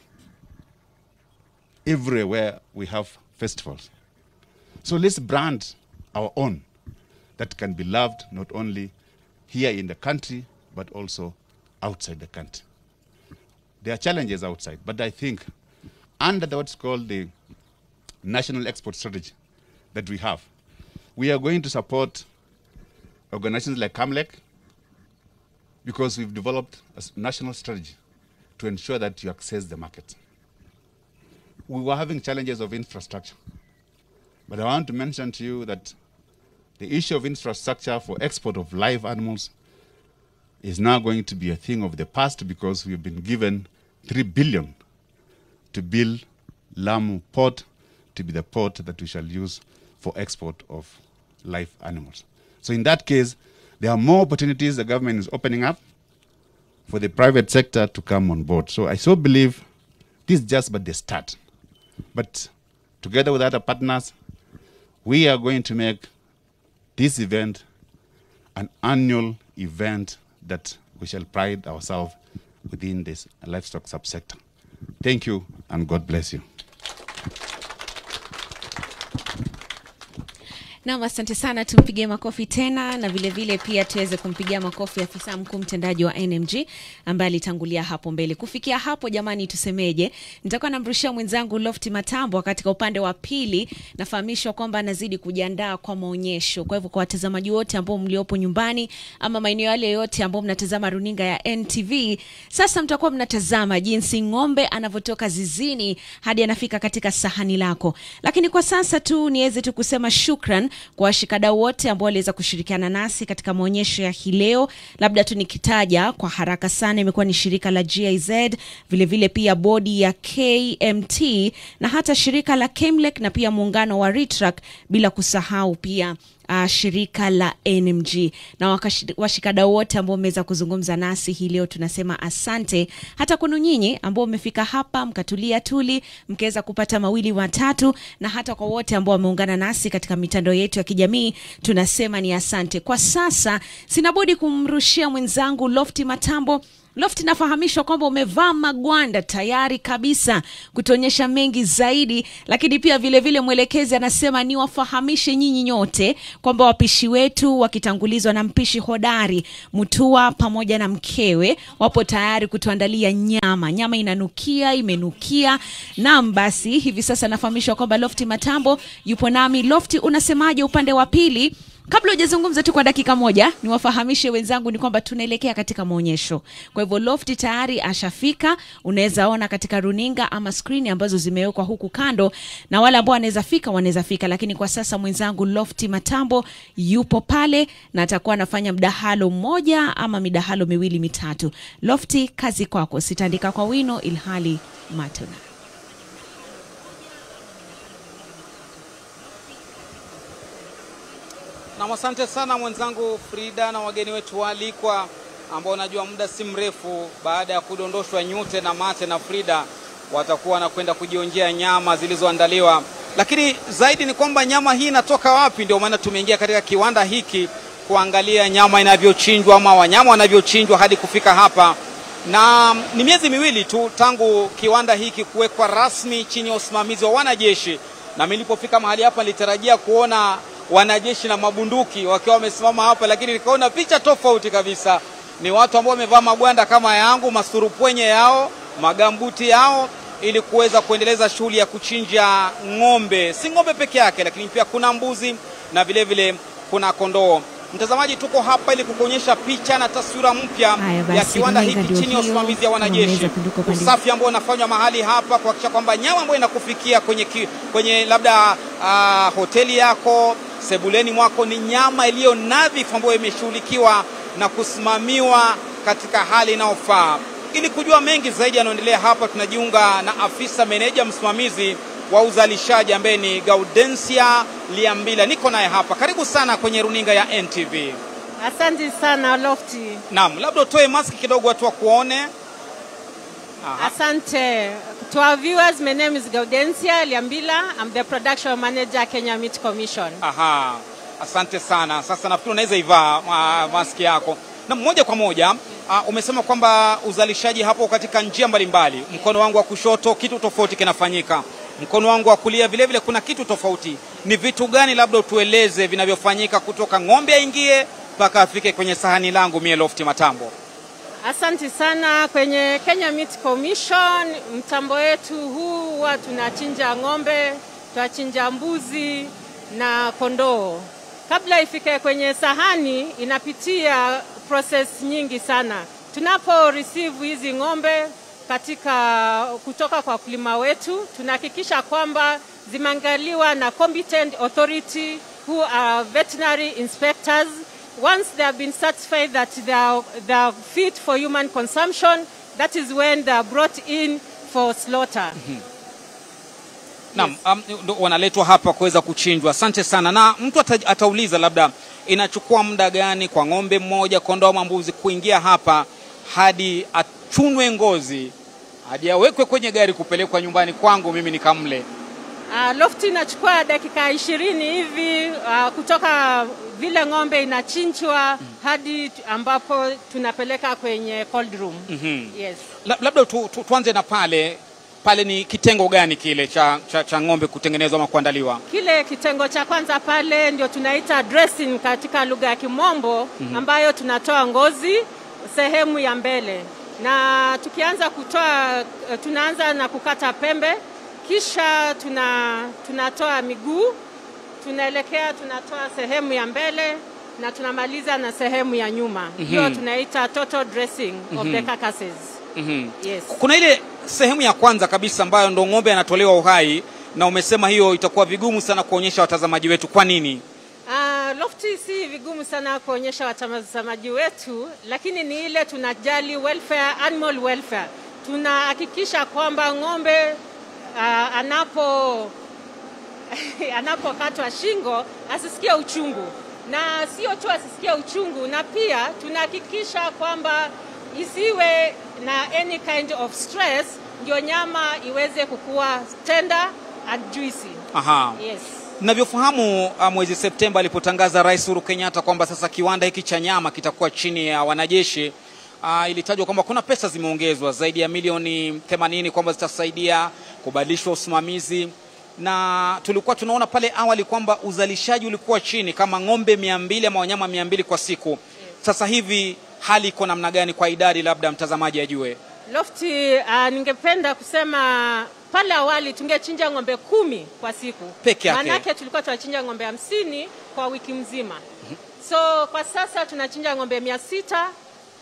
everywhere we have festivals. So let's brand our own that can be loved not only here in the country, but also outside the country. There are challenges outside, but I think under what's called the national export strategy that we have, we are going to support organizations like CAMLEC, because we've developed a national strategy to ensure that you access the market. We were having challenges of infrastructure, but I want to mention to you that the issue of infrastructure for export of live animals is now going to be a thing of the past, because we've been given 3 billion to build Lamu Port to be the port that we shall use for export of live animals. So in that case, there are more opportunities the government is opening up for the private sector to come on board. So I so believe this is just but the start. But together with other partners, we are going to make this event an annual event that we shall pride ourselves within this livestock subsector. Thank you, and God bless you. Na asante sana, tumpigie makofi tena, na vile vile pia tuweze kumpigia makofi afisa mkuu mtendaji wa NMG ambaye alitangulia hapo mbele. Kufikia hapo jamani, tusemeje? Nitakuwa namrushia mwenzangu Lofty Matambo katika upande wa pili. Nafahamishwa kwamba anazidi kujiandaa kwa maonyesho. Kwa hivyo kwa watazamaji wote ambao mliopo nyumbani ama maeneo yale yote ambao mnatazama runinga ya NTV, sasa mtakuwa mnatazama jinsi ng'ombe anavyotoka zizini hadi anafika katika sahani lako. Lakini kwa sasa tu niweze tu kusema shukran kwa washikadau wote ambao waliweza kushirikiana nasi katika maonyesho ya hii leo. Labda tu nikitaja kwa haraka sana, imekuwa ni shirika la GIZ, vile vile pia bodi ya KMT na hata shirika la KEMLEC na pia muungano wa RITRAC, bila kusahau pia shirika la NMG na washikadau wote ambao wameweza kuzungumza nasi hii leo. Tunasema asante. Hata kwenu nyinyi ambao mmefika hapa mkatulia tuli mkaweza kupata mawili matatu, na hata kwa wote ambao wameungana nasi katika mitandao yetu ya kijamii, tunasema ni asante. Kwa sasa sina budi kumrushia mwenzangu Lofty Matambo Lofty, nafahamishwa kwamba umevaa magwanda tayari kabisa kutuonyesha mengi zaidi, lakini pia vile vile mwelekezi anasema ni wafahamishe nyinyi nyote kwamba wapishi wetu wakitangulizwa na mpishi hodari Mutua pamoja na mkewe wapo tayari kutuandalia nyama. Nyama inanukia, imenukia. Naam, basi hivi sasa nafahamishwa kwamba Lofty Matambo yupo nami. Lofty, unasemaje upande wa pili? Kabla hujazungumza tu kwa dakika moja, niwafahamishe wenzangu ni kwamba tunaelekea katika maonyesho. Kwa hivyo Lofty tayari ashafika, unaweza ona katika runinga ama screen ambazo zimewekwa huku kando, na wale ambao wanaweza fika, lakini kwa sasa mwenzangu Lofty Matambo yupo pale na atakuwa anafanya mdahalo mmoja ama midahalo miwili mitatu. Lofty, kazi kwako, sitaandika kwa wino ilhali matuna. Na asante sana mwenzangu Frida na wageni wetu waalikwa ambao najua muda si mrefu baada ya kudondoshwa nyute na mate na Frida watakuwa na kwenda kujionjea nyama zilizoandaliwa. Lakini zaidi ni kwamba nyama hii inatoka wapi, ndio maana tumeingia katika kiwanda hiki kuangalia nyama inavyochinjwa ama wanyama wanavyochinjwa hadi kufika hapa. Na ni miezi miwili tu tangu kiwanda hiki kuwekwa rasmi chini ya usimamizi wa wanajeshi, na nilipofika mahali hapa nilitarajia kuona wanajeshi na mabunduki wakiwa wamesimama hapa, lakini nikaona picha tofauti kabisa. Ni watu ambao wamevaa magwanda kama yangu, masurupwenye yao, magambuti yao, ili kuweza kuendeleza shughuli ya kuchinja ng'ombe. Si ng'ombe peke yake, lakini pia kuna mbuzi na vile vile kuna kondoo. Mtazamaji, tuko hapa ili kukuonyesha picha na taswira mpya ya kiwanda hiki chini ya usimamizi wa wanajeshi. Usafi ambao unafanywa mahali hapa kuhakikisha kwamba nyama ambayo inakufikia kwenye labda hoteli yako, sebuleni mwako, ni nyama iliyo nadhifu ambayo imeshughulikiwa na kusimamiwa katika hali inayofaa. Ili kujua mengi zaidi yanayoendelea hapa, tunajiunga na afisa meneja msimamizi wa uzalishaji ambaye ni Gaudensia Liambila. Niko naye hapa. Karibu sana kwenye runinga ya NTV. Asante sana Lofty. Naam, labda utoe maski kidogo watu wakuone. Asante. To our viewers, my name is Gaudensia Liambila. I'm the production manager Kenya Meat Commission. Aha. Asante sana. Sasa nafikiri unaweza ivaa maski yako. Na moja kwa moja, umesema kwamba uzalishaji hapo katika njia mbalimbali. Mkono wangu wa kushoto kitu tofauti kinafanyika. Mkono wangu wa kulia vile vile kuna kitu tofauti. Ni vitu gani labda utueleze vinavyofanyika kutoka ng'ombe aingie mpaka afike kwenye sahani langu mie Lofty Matambo? Asante sana. Kwenye Kenya Meat Commission, mtambo wetu huu huwa tunachinja ng'ombe, tunachinja mbuzi na kondoo. Kabla ifike kwenye sahani inapitia process nyingi sana. Tunapo receive hizi ng'ombe kutoka kwa kulima wetu, tunahakikisha kwamba zimeangaliwa na competent authority who are veterinary inspectors. Once they have been satisfied that they are fit for human consumption, that is when they are brought in for slaughter. Naam, wanaletwa hapa kuweza kuchinjwa. Asante sana. Na mtu atauliza labda inachukua muda gani kwa ng'ombe mmoja, kondoo ama mbuzi kuingia hapa hadi achunwe ngozi hadi awekwe kwenye gari kupelekwa nyumbani kwangu mimi nikamle? Lofty inachukua dakika 20 hivi kutoka vile ng'ombe inachinjwa hadi ambapo tunapeleka kwenye cold room. Yes. Labda tuanze na pale ni kitengo gani kile cha ng'ombe kutengenezwa ama kuandaliwa? Kile kitengo cha kwanza pale ndio tunaita dressing katika lugha ya Kimombo, ambayo tunatoa ngozi sehemu ya mbele. Na tukianza kutoa, tunaanza na kukata pembe, kisha tunatoa miguu, tunatoa sehemu ya mbele na tunamaliza na sehemu ya nyuma. Hiyo tunaita total dressing of the carcasses. Yes. Kuna ile sehemu ya kwanza kabisa ambayo ndo ng'ombe anatolewa uhai, na umesema hiyo itakuwa vigumu sana kuonyesha watazamaji wetu. Kwa nini? Lofty, si vigumu sana kuonyesha watazamaji wetu, lakini ni ile tunajali welfare, animal welfare. Tunahakikisha kwamba ng'ombe anapokatwa shingo asisikie uchungu, na sio tu asisikie uchungu, na pia tunahakikisha kwamba isiwe na any kind of stress, ndio nyama iweze kukua tender and juicy. Yes. Ninavyofahamu mwezi Septemba alipotangaza Rais Uhuru Kenyatta kwamba sasa kiwanda hiki cha nyama kitakuwa chini ya wanajeshi, ilitajwa kwamba kuna pesa zimeongezwa zaidi ya milioni 80 kwamba zitasaidia kubadilishwa usimamizi, na tulikuwa tunaona pale awali kwamba uzalishaji ulikuwa chini kama ng'ombe 200 ama wanyama 200 kwa siku. Sasa hivi hali iko namna gani kwa idadi, labda mtazamaji ajue? Lofty, ningependa kusema pale awali tungechinja ng'ombe 10 kwa siku peke yake. Manake tulikuwa tunachinja ng'ombe 50 kwa wiki mzima. So kwa sasa tunachinja ng'ombe 600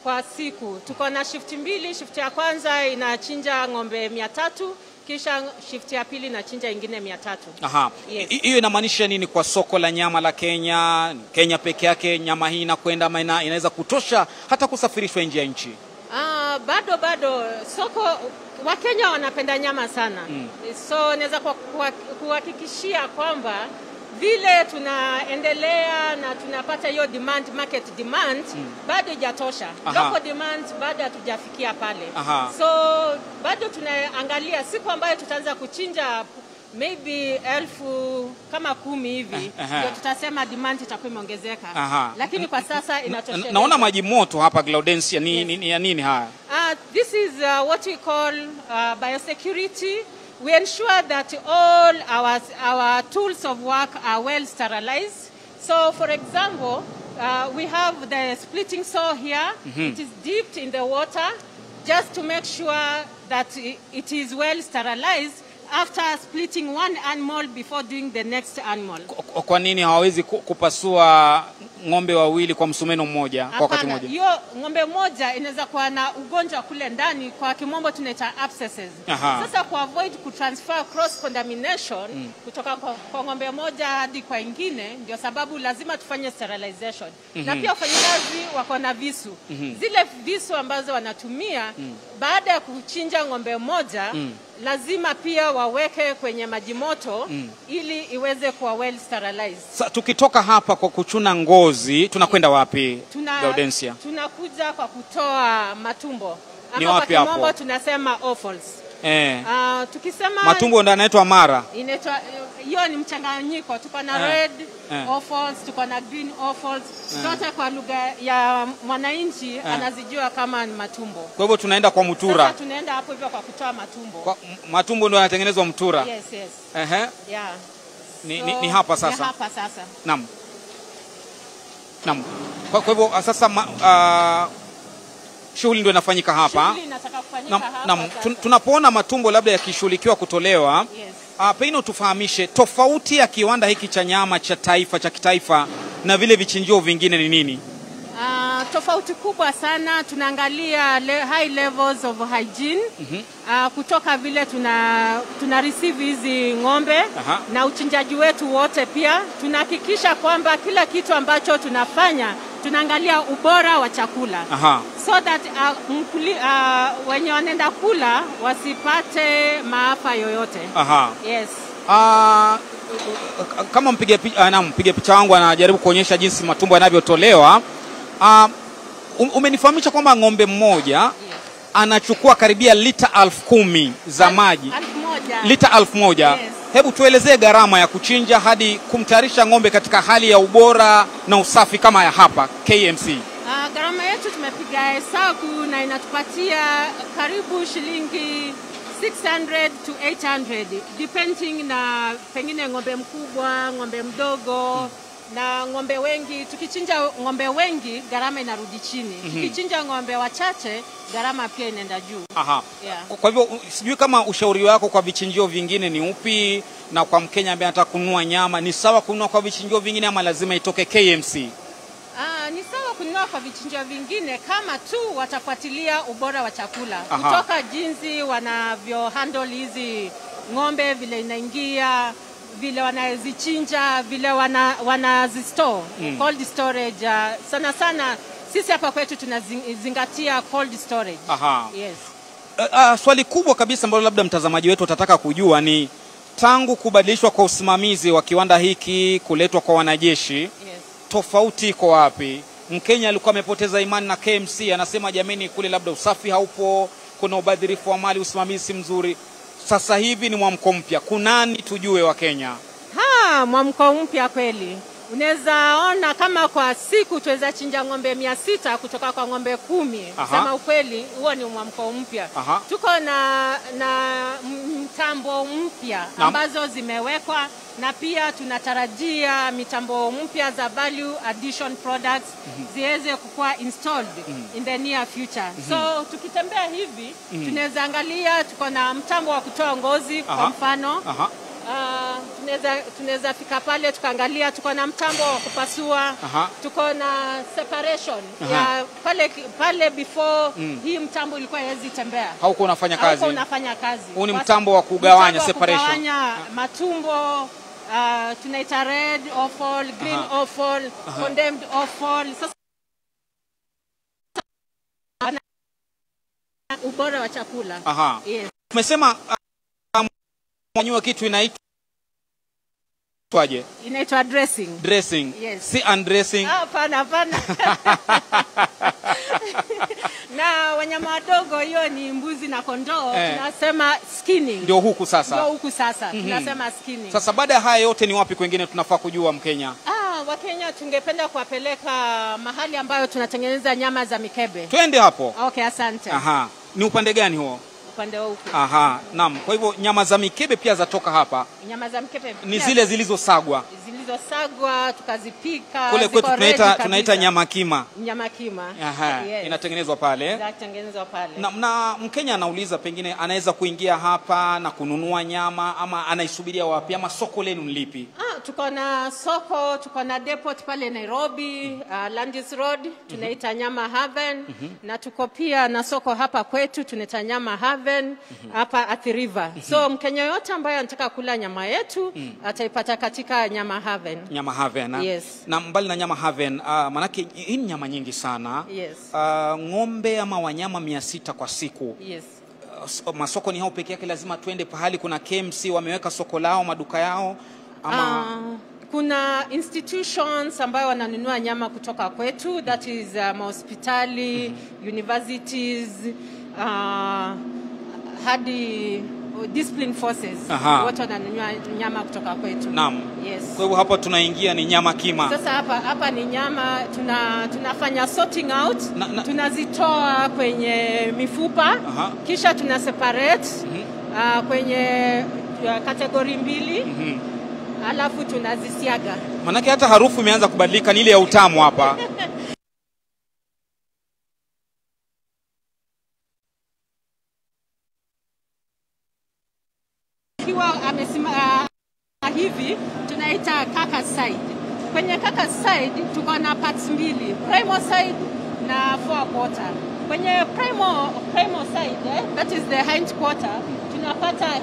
kwa siku. Tuko na shift 2, shift ya kwanza inachinja ng'ombe 300, kisha shift ya pili inachinja ingine 300. Aha. Hiyo inamaanisha nini kwa soko la nyama la Kenya? Kenya peke yake nyama hii inakwenda ama inaweza kutosha hata kusafirishwa nje ya nchi? Bado soko wa Kenya wanapenda nyama sana. So naweza kuhakikishia kwamba vile tunaendelea na tunapata hiyo market demand, bado haijatosha. Local demand bado hatujafikia pale. So bado tunaangalia siku ambayo tutaanza kuchinja maybe 10,000 hivi, ndio tutasema demand itakuwa imeongezeka. Lakini kwa sasa inatosha. Naona maji moto hapa Gaudensia, ni nini haya? This is what we call biosecurity. We ensure that all our tools of work are well sterilized. So for example, we have the splitting saw here. It is dipped in the water just to make sure that it is well sterilized after splitting one animal before doing the next animal. Kwa nini hawawezi kupasua ng'ombe wawili kwa msumeno mmoja kwa wakati mmoja? Hiyo ng'ombe moja inaweza kuwa na ugonjwa kule ndani, kwa kimombo tunaita abscesses. Sasa ku avoid kutransfer cross contamination kutoka kwa ng'ombe moja hadi kwa ingine, ndio sababu lazima tufanye sterilization. Na pia wafanyakazi wako na visu. Zile visu ambazo wanatumia baada ya kuchinja ng'ombe moja, lazima pia waweke kwenye maji moto ili iweze kuwa well sterilized. Tukitoka hapa kwa kuchuna ngozi, tunakwenda wapi Gaudensia? Tunakuja kwa kutoa matumbo. Ni wapi hapo? Kwa kimombo tunasema offals. Tukisema matumbo ndio yanaitwa mara. Inaitwa hiyo ni mchanganyiko. Tuko na red offals, tuko na green offals. Zote kwa lugha ya mwananchi anazijua kama ni matumbo. Kwa hivyo tunaenda kwa mutura. Sasa tunaenda hapo hivyo kwa kutoa matumbo. Matumbo ndio yanatengenezwa mutura. Yes. Yeah. Ni hapa sasa. Ni hapa sasa. Naam. Kwa hivyo sasa shughuli ndio inafanyika hapa. Shughuli inataka kufanyika hapa. Tunapoona matumbo labda yakishughulikiwa kutolewa, pengine tufahamishe tofauti ya kiwanda hiki cha nyama cha kitaifa na vile vichinjio vingine ni nini? Tofauti kubwa sana. Tunaangalia high levels of hygiene. Kutoka vile tuna receive hizi ng'ombe na uchinjaji wetu wote, pia tunahakikisha kwamba kila kitu ambacho tunafanya tunaangalia ubora wa chakula. So that wenye wanaenda kula wasipate maafa yoyote. Yes. Kama mpiga picha wangu anajaribu kuonyesha jinsi matumbo yanavyotolewa, umenifahamisha kwamba ng'ombe mmoja anachukua karibia lita 10,000 za maji. Lita 1,000. Hebu tuelezee gharama ya kuchinja hadi kumtayarisha ng'ombe katika hali ya ubora na usafi kama ya hapa KMC. Gharama yetu tumepiga hesabu na inatupatia karibu shilingi 600 to 800 depending na pengine ng'ombe mkubwa, ng'ombe mdogo na ng'ombe wengi. Tukichinja ng'ombe wengi gharama inarudi chini. Tukichinja ng'ombe wachache gharama pia inaenda juu. Kwa hivyo sijui kama ushauri wako kwa vichinjio vingine ni upi, na kwa Mkenya ambaye anataka kununua nyama ni sawa kununua kwa vichinjio vingine ama lazima itoke KMC? Ni sawa kununua kwa vichinjio vingine kama tu watafuatilia ubora wa chakula. Kutoka jinsi wanavyo handle hizi ng'ombe, vile inaingia, vile wanazichinja, vile wanazistore, cold storage. Sana sisi hapa kwetu tunazingatia cold storage. Yes. Swali kubwa kabisa ambalo labda mtazamaji wetu atataka kujua ni tangu kubadilishwa kwa usimamizi wa kiwanda hiki kuletwa kwa wanajeshi, tofauti iko wapi? Mkenya alikuwa amepoteza imani na KMC, anasema jameni kule labda usafi haupo, kuna ubadhirifu wa mali, usimamizi si mzuri. Sasa hivi ni mwamko mpya. Kunani tujue wa Kenya? Mwamko mpya kweli. Unaweza ona kama kwa siku tuweza chinja ng'ombe 600 kutoka kwa ng'ombe 10. Sema ukweli, huo ni mwamko mpya. Tuko na mtambo mpya ambazo zimewekwa, na pia tunatarajia mitambo mpya za value addition products ziweze kuwa installed in the near future. So tukitembea hivi tunaweza angalia tuko na mtambo wa kutoa ngozi kwa mfano. Tunaweza fika pale tukaangalia tuko na mtambo wa kupasua. Tuko na separation ya pale before hii mtambo ilikuwa haiwezi tembea. Hauko unafanya kazi. Hauko unafanya kazi. Huu ni mtambo wa kugawanya separation. Kugawanya matumbo, tunaita red offal, green offal, condemned offal. Sasa ubora wa chakula. Yes. Umesema mwenyewe kitu inaitwaje? Inaitwa dressing. Dressing. Yes. Si undressing. Hapana. Na wanyama wadogo hiyo ni mbuzi na kondoo, tunasema skinning. Ndio huku sasa. Tunasema skinning. Sasa baada ya haya yote ni wapi kwingine tunafaa kujua Mkenya? Wakenya tungependa kuwapeleka mahali ambayo tunatengeneza nyama za mikebe. Twende hapo. Okay, asante. Ni upande gani huo? Upande huko. Naam. Kwa hivyo nyama za mikebe pia zatoka hapa. Nyama za mikebe ni zile zilizosagwa. Zilizosagwa tukazipika. Kule kwetu tunaita nyama kima. Nyama kima. Yes. Inatengenezwa pale. Inatengenezwa pale. Na Mkenya anauliza pengine anaweza kuingia hapa na kununua nyama ama anaisubiria wapi, ama soko lenu ni lipi? Tuko na soko, tuko na depot pale Nairobi, Landis Road, tunaita Nyama Haven, na tuko pia na soko hapa kwetu tunaita Nyama Haven hapa Athi River. So Mkenya yote ambaye anataka kula nyama yetu ataipata katika Nyama Haven. Nyama Haven. Yes. Na mbali na Nyama Haven, manake hii ni nyama nyingi sana. Yes. Ng'ombe ama wanyama 600 kwa siku. Yes. Masoko ni hao peke yake, lazima tuende pahali kuna KMC wameweka soko lao, maduka yao ama kuna institutions ambayo wananunua nyama kutoka kwetu, that is hospitali, universities, hadi discipline forces. Watu wananunua nyama kutoka kwetu. Naam. Yes. Kwa hivyo hapa tunaingia ni nyama kima. Sasa hapa ni nyama tunafanya sorting out, tunazitoa kwenye mifupa, kisha tuna separate kwenye kategori 2. Alafu tunazisiaga. Manake hata harufu imeanza kubadilika, ni ile ya utamu hapa. Kiwa amesimama hivi tunaita kaka side. Kwenye kaka side tuko na parts 2, primal side na forequarter. Kwenye primal side, that is the hind quarter, tunapata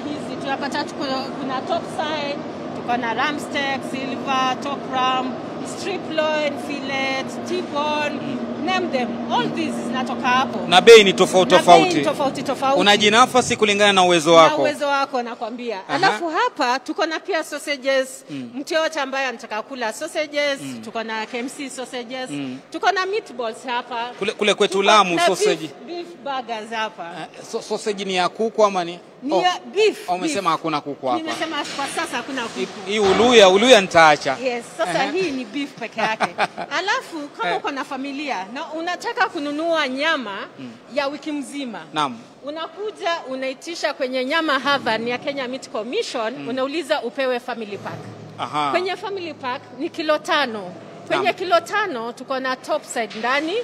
kuna top side, tuko na ram steak, silver, top ram, strip loin, fillet, T-bone, name them. All these zinatoka hapo. Na bei ni tofauti. Unajinafasi kulingana na uwezo wako. Na uwezo wako nakwambia. Alafu hapa tuko na pia sausages. Mtu yote ambaye anataka kula sausages, tuko na KMC sausages. Tuko na meatballs hapa. Kule kwetu Lamu sausage. Beef burgers hapa. Sausage ni ya kuku ama ni? Ni beef. Umesema hakuna kuku hapa. Nimesema kwa sasa hakuna kuku. Hii uluya nitaacha. Yes, sasa hii ni beef peke yake. Alafu kama uko na familia na unataka kununua nyama ya wiki mzima. Naam. Unakuja unaitisha kwenye Nyama Haven ya Kenya Meat Commission, unauliza upewe family pack. Kwenye family pack ni kilo 5. Kwenye kilo 5 tuko na top side ndani,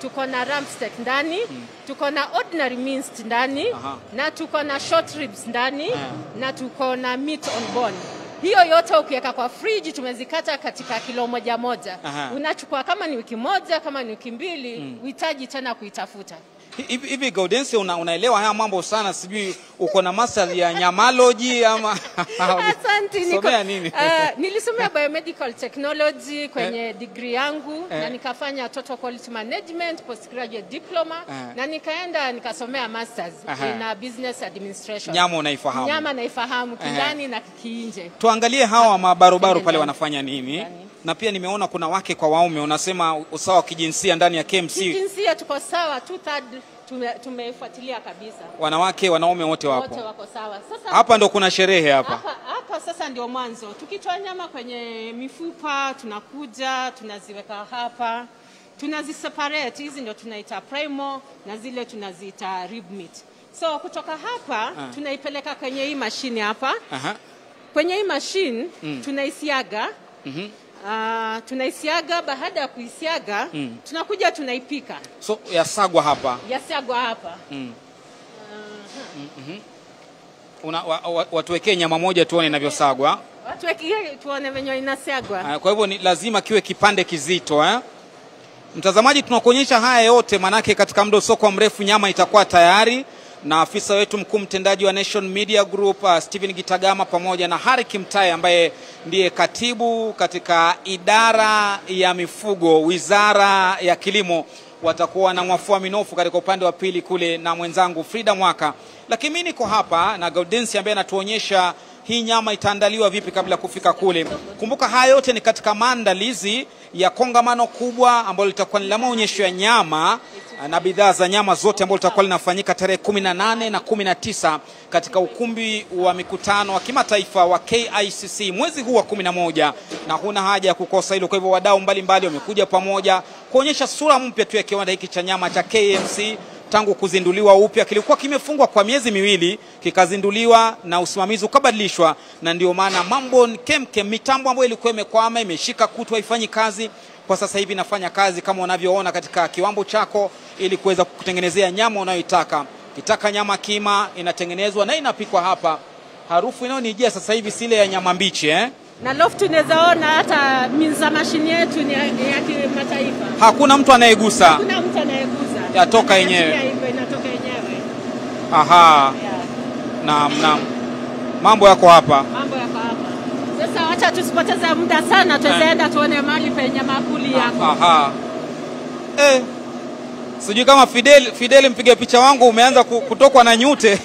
tuko na ram steak ndani, tuko na ordinary minced ndani, na tuko na short ribs ndani, na tuko na meat on bone. Hiyo yote ukiweka kwa fridge tumezikata katika kilo 1. Unachukua kama ni wiki 1, kama ni wiki 2, uhitaji tena kuitafuta. Hivi Gaudensi unaelewa haya mambo sana, sijui uko na master ya nyamalogy ama Asante. Nini? Nilisomea biomedical technology kwenye degree yangu, na nikafanya total quality management postgraduate diploma, na nikaenda nikasomea masters in business administration. Nyama unaifahamu? Nyama naifahamu kindani na kiinje. Tuangalie hawa mabarobaro pale wanafanya nini. Na pia nimeona kuna wake kwa waume, unasema usawa wa kijinsia ndani ya KMC. Kijinsia tuko sawa, 2/3 tumefuatilia kabisa. Wanawake wanaume wote wapo. Wote wako sawa. Sasa hapa ndo kuna sherehe hapa. Hapa hapa sasa ndio mwanzo. Tukitoa nyama kwenye mifupa, tunakuja, tunaziweka hapa. Tunaziseparate, hizi ndio tunaita primo na zile tunaziita rib meat. So kutoka hapa tunaipeleka kwenye hii mashine hapa. Kwenye hii mashine tunaisiaga. Tunaisiaga, baada ya kuisiaga tunakuja tunaipika. So yasagwa hapa. Yasagwa hapa. Watuwekee nyama moja tuone inavyosagwa. Watuwekee tuone venye inasagwa. Kwa hivyo ni lazima kiwe kipande kizito Mtazamaji, tunakuonyesha haya yote manake katika muda usio mrefu nyama itakuwa tayari, na afisa wetu mkuu mtendaji wa Nation Media Group Steven Gitagama pamoja na Harry Kimtai ambaye ndiye katibu katika idara ya mifugo Wizara ya Kilimo watakuwa na mwafua minofu katika upande wa pili kule na mwenzangu Frida Mwaka. Lakini mimi niko hapa na Gaudensi ambaye anatuonyesha hii nyama itaandaliwa vipi kabla kufika kule. Kumbuka haya yote ni katika maandalizi ya kongamano kubwa ambalo litakuwa ni la maonyesho ya nyama na bidhaa za nyama zote ambalo litakuwa linafanyika tarehe 18 na 19 katika ukumbi wa mikutano wa kimataifa wa KICC mwezi huu wa 11, na huna haja ya kukosa hilo. Kwa hivyo wadau mbalimbali wamekuja pamoja kuonyesha sura mpya tu ya kiwanda hiki cha nyama cha KMC tangu kuzinduliwa upya. Kilikuwa kimefungwa kwa miezi miwili, kikazinduliwa na usimamizi ukabadilishwa, na ndio maana mambo kemkem, mitambo ambayo ilikuwa imekwama imeshika kutu haifanyi kazi. Kwa sasa hivi inafanya kazi kama unavyoona katika kiwambo chako ili kuweza kukutengenezea nyama unayoitaka. Kitaka nyama kima inatengenezwa na inapikwa hapa. Harufu inayonijia sasa hivi sile ya nyama mbichi Na lofu tunezaona hata minza mashini yetu ni ya kimataifa. Hakuna mtu anayegusa. Hakuna mtu anayegusa. Yatoka yenyewe. Inatoka yenyewe. Aha. Naam. Mambo yako hapa. Mambo yako hapa. Sasa acha tusipoteze muda sana, tuende tuone mahali penye makuli yako. Aha. Sijui kama Fidel mpiga picha wangu umeanza kutokwa na nyute.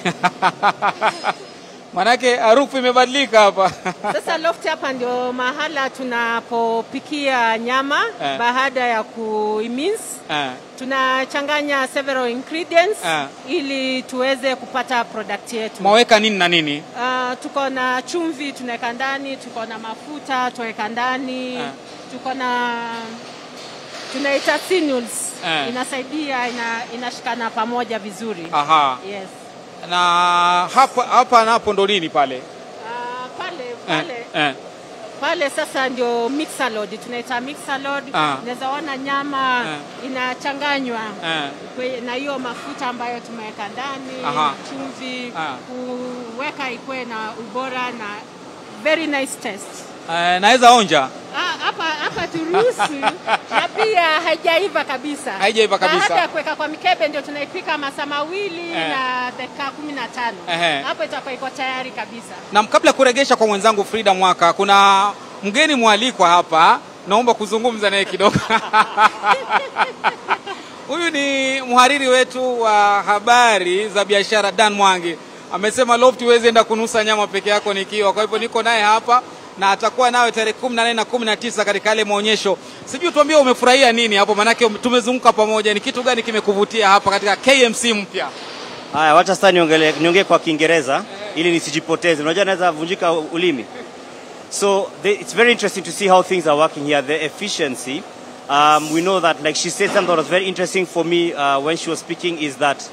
Manake harufu imebadilika hapa. Sasa loft hapa ndio mahala tunapopikia nyama baada ya kuimince. Tunachanganya several ingredients ili tuweze kupata product yetu. Maweka nini na nini? Tuko na chumvi tunaweka ndani, tuko na mafuta tuweka ndani, tuko na tunaita sinules. Inasaidia inashikana pamoja vizuri. Aha. Yes. Na hapa napo ndo nini pale? Pale sasa ndio mixer load, tunaita mixer load. Unaweza ona nyama inachanganywa na hiyo mafuta ambayo tumeweka ndani, chumvi, kuweka ikuwe na ubora na very nice taste. Naweza onja? Hapa turuhusu na pia haijaiva kabisa. Haijaiva kabisa. Baada ya kuweka kwa mikebe ndio tunaipika masaa mawili na dakika 15. Hapo itakuwa iko tayari kabisa. Na kabla kuregesha kwa mwenzangu Frida Mwaka, kuna mgeni mwalikwa hapa, naomba kuzungumza naye kidogo. Huyu ni mhariri wetu wa habari za biashara Dan Mwangi. Amesema loft uweze enda kunusa nyama peke yako nikiwa. Kwa hivyo niko naye hapa na atakuwa nawe tarehe 18 na 19 katika ile maonyesho. Sijui tuambie umefurahia nini hapo, manake tumezunguka pamoja. Ni kitu gani kimekuvutia hapa katika KMC mpya? Haya, wacha sasa niongee kwa Kiingereza ili nisijipoteze. Unajua naweza vunjika ulimi. So it's very interesting to see how things are working here, the efficiency. We know that, like she said, something that was very interesting for me when she was speaking is that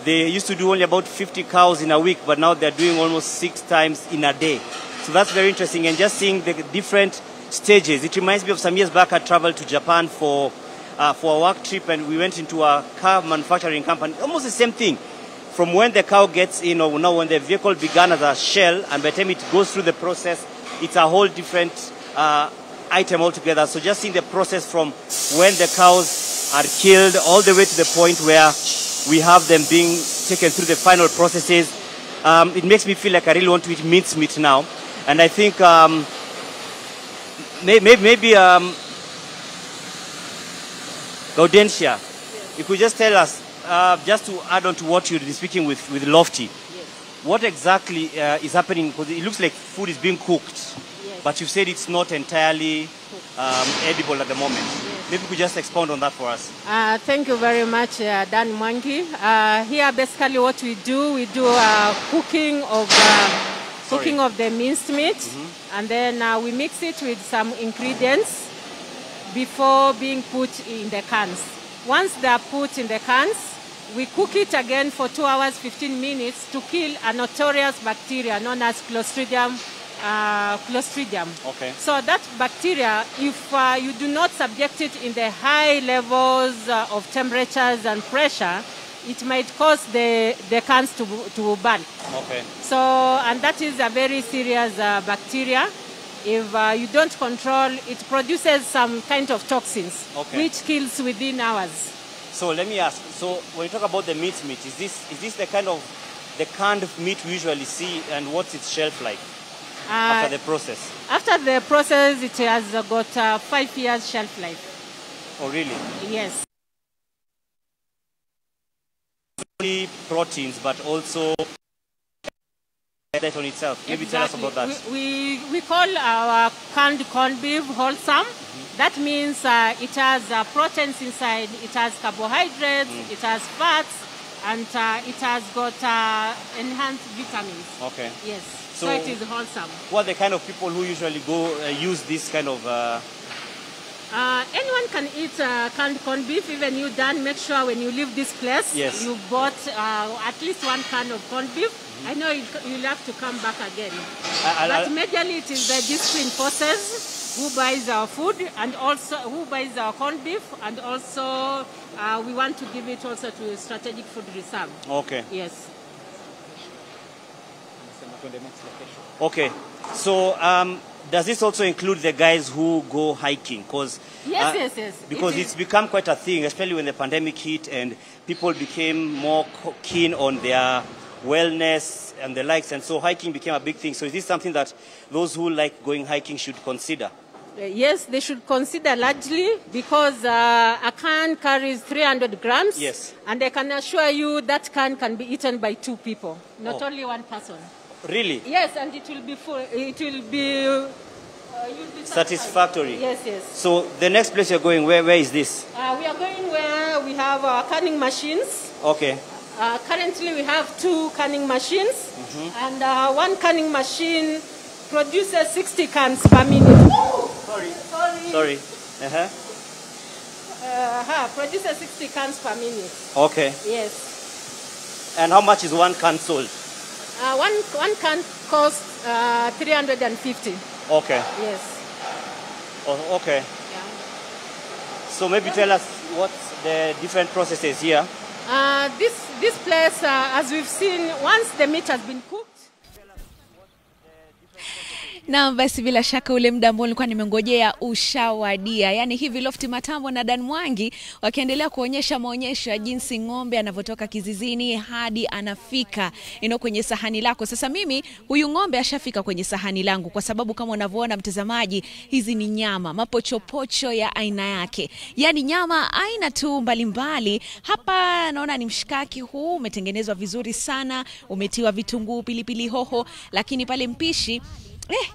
they used to do only about 50 cows in a week, but now they're doing almost 6 times in a day. So that's very interesting, and just seeing the different stages. It reminds me of some years back I traveled to Japan for a work trip, and we went into a car manufacturing company. Almost the same thing. From when the cow gets in, or now when the vehicle began as a shell, and by the time it goes through the process, it's a whole different item altogether. So just seeing the process from when the cows are killed all the way to the point where we have them being taken through the final processes, it makes me feel like I really want to eat mincemeat now. And I think maybe Gaudensia, you could just tell us, just to add on to what you've been speaking with Lofty, what exactly is happening? Because it looks like food is being cooked, but you said it's not entirely edible at the moment. Maybe you could just expound on that for us. Thank you very much, Dan Mwangi. Here basically what we do cooking of cooking of the minced meat, and then we mix it with some ingredients before being put in the cans. Once they are put in the cans, we cook it again for 2 hours, 15 minutes to kill a notorious bacteria known as Clostridium. Okay. So that bacteria, if you do not subject it in the high levels of temperatures and pressure, it might cause the cans to burn. Okay. So, and that is a very serious bacteria. If you don't control, it produces some kind of toxins, which kills within hours. So let me ask, so when you talk about the meat, is this the kind of the canned meat we usually see, and what's its shelf life after the process? After the process, it has got 5 years shelf life. Oh, really? Yes. Only proteins, but also that on itself. Maybe tell us about that. We call our canned corned beef wholesome. That means it has proteins inside, it has carbohydrates, it has fats, and it has got enhanced vitamins. Okay. Yes. So it is wholesome. What are the kind of people who usually go use this kind of? Anyone can eat canned corned beef. Even you, Dan, make sure when you leave this place, you bought at least 1 can of corned beef. I know you'll have to come back again. But majorly it is the disciplined forces who buys our food and also who buys our corned beef, and also we want to give it also to Strategic Food Reserve. Okay. Yes. Okay. So does this also include the guys who go hiking? Yes. Because it's become quite a thing, especially when the pandemic hit and people became more keen on their wellness and the likes, and so hiking became a big thing. So is this something that those who like going hiking should consider? Yes, they should consider largely, because a can carries 300 grams. Yes. And I can assure you that can be eaten by 2 people, not only 1 person. Really? Yes, and it will be full. It will be satisfactory. Yes. So the next place you're going, where is this? We are going where we have canning machines. Okay. Currently we have 2 canning machines, and 1 canning machine produces 60 cans per minute. Sorry. Produces 60 cans per minute. Okay. Yes. And how much is 1 can sold? One can cost 350. Okay. Yes. Oh, okay. Yeah. So maybe tell us what's the different processes here. This place, as we've seen, once the meat has been cooked. Na basi bila shaka ule muda ambao nilikuwa nimengojea ushawadia. Yaani hivi Lofty Matambo na Dan Mwangi wakiendelea kuonyesha maonyesho ya jinsi ng'ombe anavyotoka kizizini hadi anafika kwenye sahani lako. Sasa mimi huyu ng'ombe ashafika kwenye sahani langu, kwa sababu kama unavyoona mtazamaji, hizi ni nyama, mapochopocho ya aina yake. Yaani nyama aina tu mbalimbali. Hapa naona ni mshikaki huu umetengenezwa vizuri sana, umetiwa vitunguu, pilipili hoho, lakini pale mpishi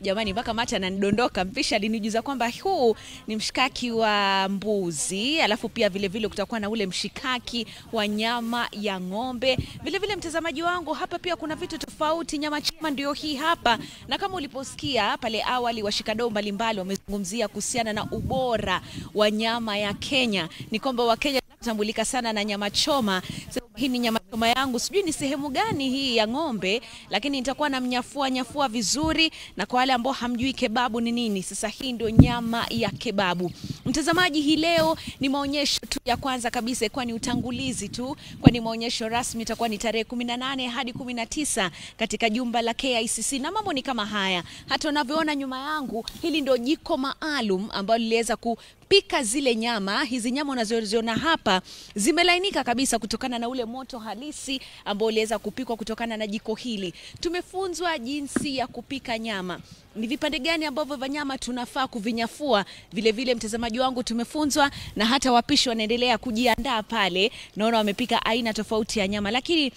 jamani mpaka mata ananidondoka. Mpisha alinijuza kwamba huu ni mshikaki wa mbuzi, alafu pia vile vile kutakuwa na ule mshikaki wa nyama ya ng'ombe. Vile vile mtazamaji wangu, hapa pia kuna vitu tofauti. Nyama choma ndio hii hapa, na kama uliposikia pale awali washikadau mbalimbali wamezungumzia kuhusiana na ubora wa nyama ya Kenya, ni kwamba Wakenya tunatambulika sana na nyama choma. Hii ni nyama choma yangu, sijui ni sehemu gani hii ya ng'ombe, lakini nitakuwa na nyafua vizuri. Na kwa wale ambao hamjui kebabu ni nini, sasa hii ndio nyama ya kebabu. Mtazamaji, hii leo ni maonyesho tu ya kwanza kabisa, kwa ni utangulizi tu, kwa ni maonyesho rasmi itakuwa ni tarehe 18 hadi 19 katika jumba la KICC, na mambo ni kama haya. Hata unavyoona nyuma yangu, hili ndio jiko maalum ambalo liliweza kupika zile nyama. Hizi nyama unazoziona hapa zimelainika kabisa kutokana na ule moto halisi ambao uliweza kupikwa kutokana na jiko hili. Tumefunzwa jinsi ya kupika nyama, ni vipande gani ambavyo vya nyama tunafaa kuvinyafua. Vile vile mtazamaji wangu, tumefunzwa na hata wapishi wanaendelea kujiandaa pale. Naona wamepika aina tofauti ya nyama, lakini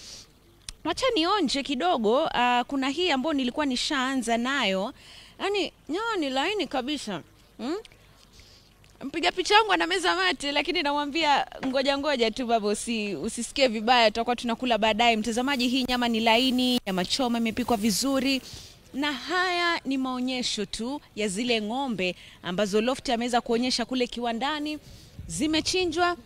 acha nionje kidogo. Kuna hii ambayo nilikuwa nishaanza nayo, yani nyama ni laini kabisa. Mpiga picha wangu ana meza mate, lakini namwambia ngoja tu baba, usisikie vibaya, tutakuwa tunakula baadaye. Mtazamaji, hii nyama ni laini, nyama choma imepikwa vizuri. Na haya ni maonyesho tu ya zile ng'ombe ambazo Lofty ameweza kuonyesha kule kiwandani, zimechinjwa,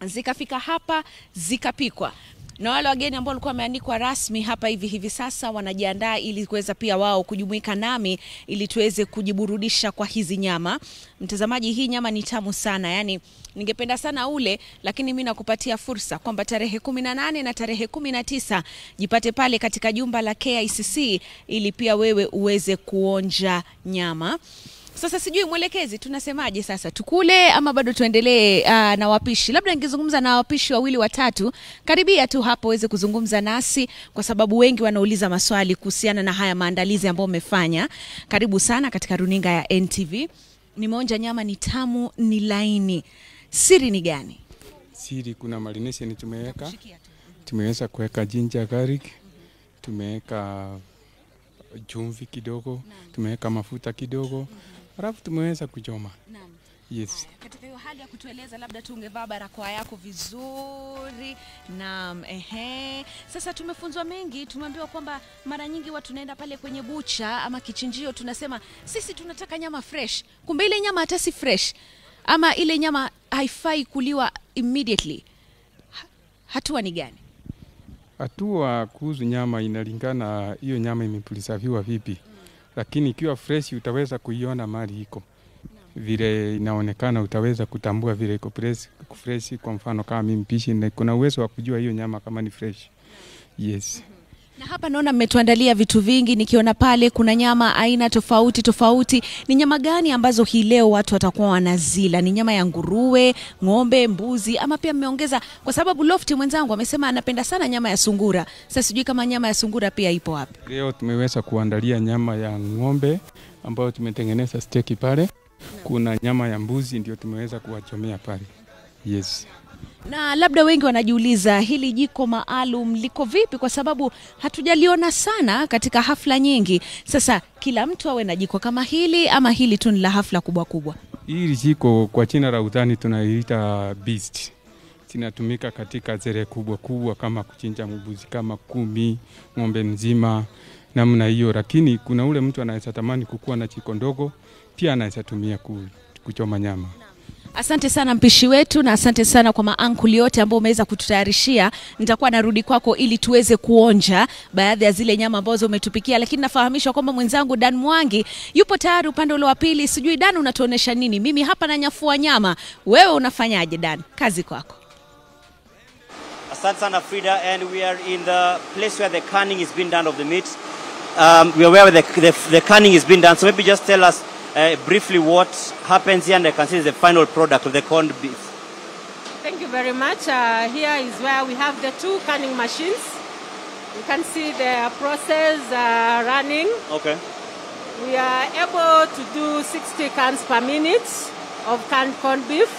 zikafika hapa, zikapikwa. Na wale wageni ambao walikuwa wameandikwa rasmi hapa hivi sasa wanajiandaa ili kuweza pia wao kujumuika nami ili tuweze kujiburudisha kwa hizi nyama. Mtazamaji, hii nyama ni tamu sana. Yani ningependa sana ule, lakini mimi nakupatia fursa kwamba tarehe 18 na tarehe 19 jipate pale katika jumba la KICC ili pia wewe uweze kuonja nyama. Sasa sijui mwelekezi, tunasemaje sasa? Tukule ama bado tuendelee na wapishi? Labda ningezungumza na wapishi wawili watatu. Karibia tu hapo uweze kuzungumza nasi kwa sababu wengi wanauliza maswali kuhusiana na haya maandalizi ambayo umefanya. Karibu sana katika runinga ya NTV. Nimeonja nyama ni tamu, ni laini. Siri ni gani? Siri kuna marination tumeweka. Tumeweza kuweka ginger garlic. Tumeweka chumvi kidogo, tumeweka mafuta kidogo. Alafu tumeweza kuchoma. Naam. Yes. Katika hiyo hali ya kutueleza, labda tu ungevaa barakoa yako vizuri. Naam, Sasa tumefunzwa mengi, tumeambiwa kwamba mara nyingi watu naenda pale kwenye bucha ama kichinjio tunasema sisi tunataka nyama fresh. Kumbe ile nyama hata si fresh. Ama ile nyama haifai kuliwa immediately. Hatua ni gani? Hatua kuhusu nyama inalingana hiyo nyama imepulisaviwa vipi. Lakini ikiwa fresh utaweza kuiona mali iko. Vile inaonekana utaweza kutambua vile iko fresh. Kwa mfano kama mimi mpishi na kuna uwezo wa kujua hiyo nyama kama ni fresh. Yes. Na hapa naona mmetuandalia vitu vingi, nikiona pale kuna nyama aina tofauti. Ni nyama gani ambazo hii leo watu watakuwa wanazila? Ni nyama ya nguruwe, ng'ombe, mbuzi ama pia mmeongeza, kwa sababu Lofty mwenzangu amesema anapenda sana nyama ya sungura. Sasa sijui kama nyama ya sungura pia ipo hapa. Leo tumeweza kuandalia nyama ya ng'ombe ambayo tumetengeneza steak pale. Kuna nyama ya mbuzi ndio tumeweza kuwachomea pale. Yes. Na labda wengi wanajiuliza hili jiko maalum liko vipi, kwa sababu hatujaliona sana katika hafla nyingi. Sasa kila mtu awe na jiko kama hili ama hili tu ni la hafla kubwa? Hili jiko kwa jina la utani tunaiita beast. Zinatumika katika zere kubwa kama kuchinja mbuzi kama 10, ng'ombe mzima namna hiyo, lakini kuna ule mtu anaweza tamani kukuwa na jiko ndogo pia anaweza tumia kuchoma nyama. Asante sana mpishi wetu, na asante sana kwa maankuli yote ambao umeweza kututayarishia. Nitakuwa narudi kwako ili tuweze kuonja baadhi ya zile nyama ambazo umetupikia, lakini nafahamishwa kwamba mwenzangu Dan Mwangi yupo tayari upande ule wa pili. Sijui Dan unatuonesha nini? Mimi hapa nanyafua nyama. Wewe unafanyaje Dan? Kazi kwako. Asante sana Frida, and we are in the place where the canning is being done of the meat. We are where the canning is being done. So maybe just tell us briefly what happens here, and I can see the final product of the corned beef. Thank you very much. Here is where we have the 2 canning machines. You can see the process running. Okay. We are able to do 60 cans per minute of canned corned beef.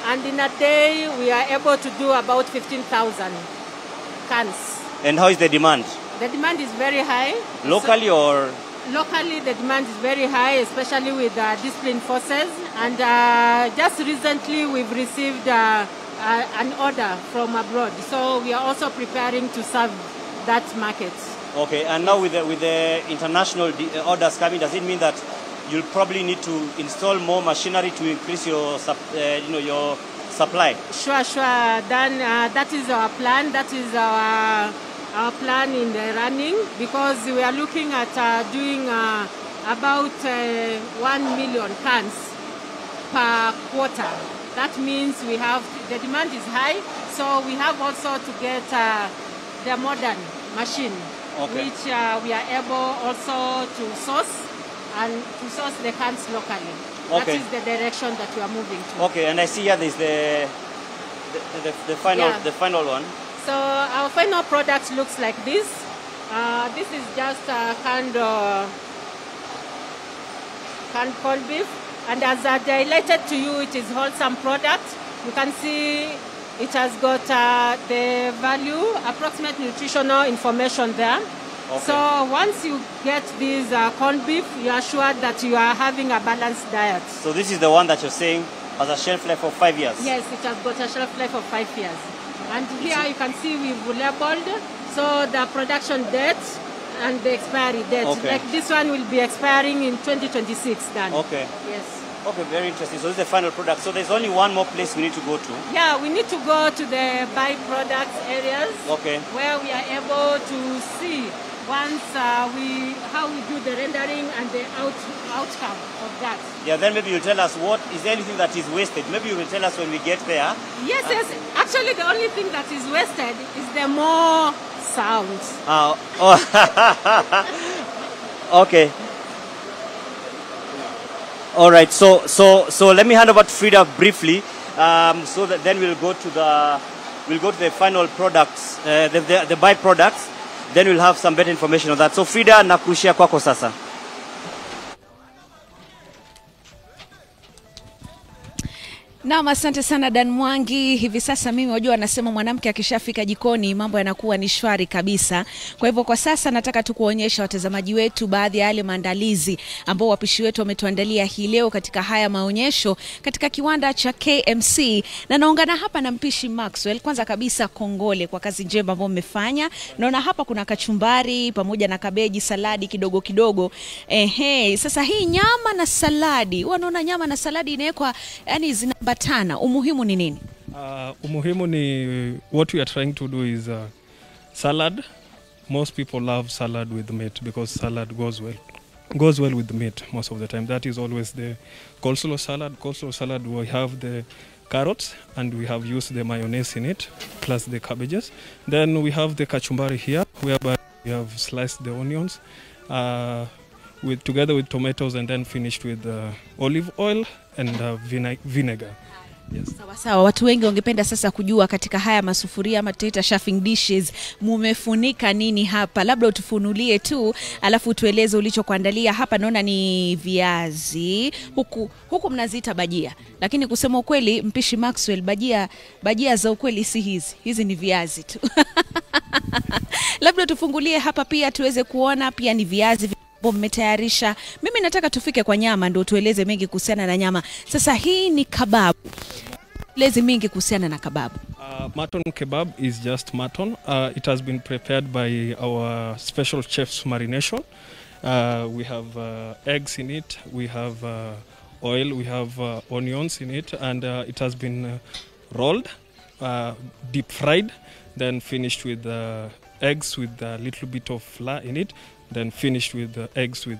And in a day, we are able to do about 15,000 cans. And how is the demand? The demand is very high. Locally or? Locally, the demand is very high, especially with discipline forces. And just recently, we've received an order from abroad. So we are also preparing to serve that market. Okay, and now with the international orders coming, does it mean that you'll probably need to install more machinery to increase your your supply? Sure. Then that is our plan. That is our plan in the running, because we are looking at doing about 1 million cans per quarter. That means the demand is high, so we have also to get the modern machine, okay, which we are able also to source and to source the cans locally. Okay. That is the direction that we are moving to. Okay, and I see here there's the final one. So our final product looks like this. This is just canned corned beef, and as I highlighted to you, it is wholesome product. You can see it has got the value, approximate nutritional information there. Okay. So once you get this corned beef, you are sure that you are having a balanced diet. So this is the one that you're saying has a shelf life of 5 years? Yes, it has got a shelf life of 5 years. And here you can see we've labeled, so the production date and the expiry date. Okay. Like this one will be expiring in 2026 then. Okay. Yes. Okay, very interesting. So this is the final product. So there's only one more place we need to go to. Yeah, we need to go to the byproducts areas. Okay. Where we are able to see once how we do the rendering and the outcome of that. Yeah, then maybe you'll tell us what, is there anything that is wasted? Maybe you will tell us when we get there. Yes, yes. Actually, the only thing that is wasted is the more sounds. Okay. All right. So let me hand over to Frida briefly. So that then we'll go to the final products, the byproducts. Then we'll have some better information on that. So Frida, nakushia kwako sasa. Naam, asante sana Dan Mwangi. Hivi sasa mimi wajua anasema mwanamke akishafika jikoni mambo yanakuwa ni shwari kabisa. Kwa hivyo kwa sasa nataka tu kuonyesha watazamaji wetu baadhi ya yale maandalizi ambao wapishi wetu wametuandalia hii leo katika haya maonyesho katika kiwanda cha KMC. Na naungana hapa na mpishi Maxwell. Kwanza kabisa kongole kwa kazi njema ambayo mmefanya. Naona hapa kuna kachumbari pamoja na kabeji, saladi kidogo kidogo. Sasa hii nyama na saladi, wanaona nyama na saladi inawekwa yani zinabatana. Umuhimu ni nini? Umuhimu ni what we are trying to do is salad. Most people love salad with meat because salad goes well with the meat most of the time. That is always the coleslaw salad. Coleslaw salad, we have the carrots and we have used the mayonnaise in it plus the cabbages. Then we have the kachumbari here whereby we have sliced the onions together with tomatoes and then finished with olive oil and vinegar. Yes. Sawa sawa, watu wengi wangependa sasa kujua katika haya masufuria ama tutaita chafing dishes mumefunika nini hapa? Labda utufunulie tu alafu tueleze ulichokuandalia hapa. Naona ni viazi, huku mnaziita bajia. Lakini kusema ukweli mpishi Maxwell, bajia za ukweli si hizi ni viazi tu. Labda tufungulie hapa pia tuweze kuona pia ni viazi mmetayarisha. Mimi nataka tufike kwa nyama ndio tueleze mengi kuhusiana na nyama. Sasa hii ni kababu. Tueleze mengi kuhusiana na kababu. Mutton kebab is just mutton. It has been prepared by our special chef's marination. We have eggs in it, we have oil, we have onions in it, and it has been rolled, deep fried, then finished with eggs with a little bit of flour in it, then finished with the eggs with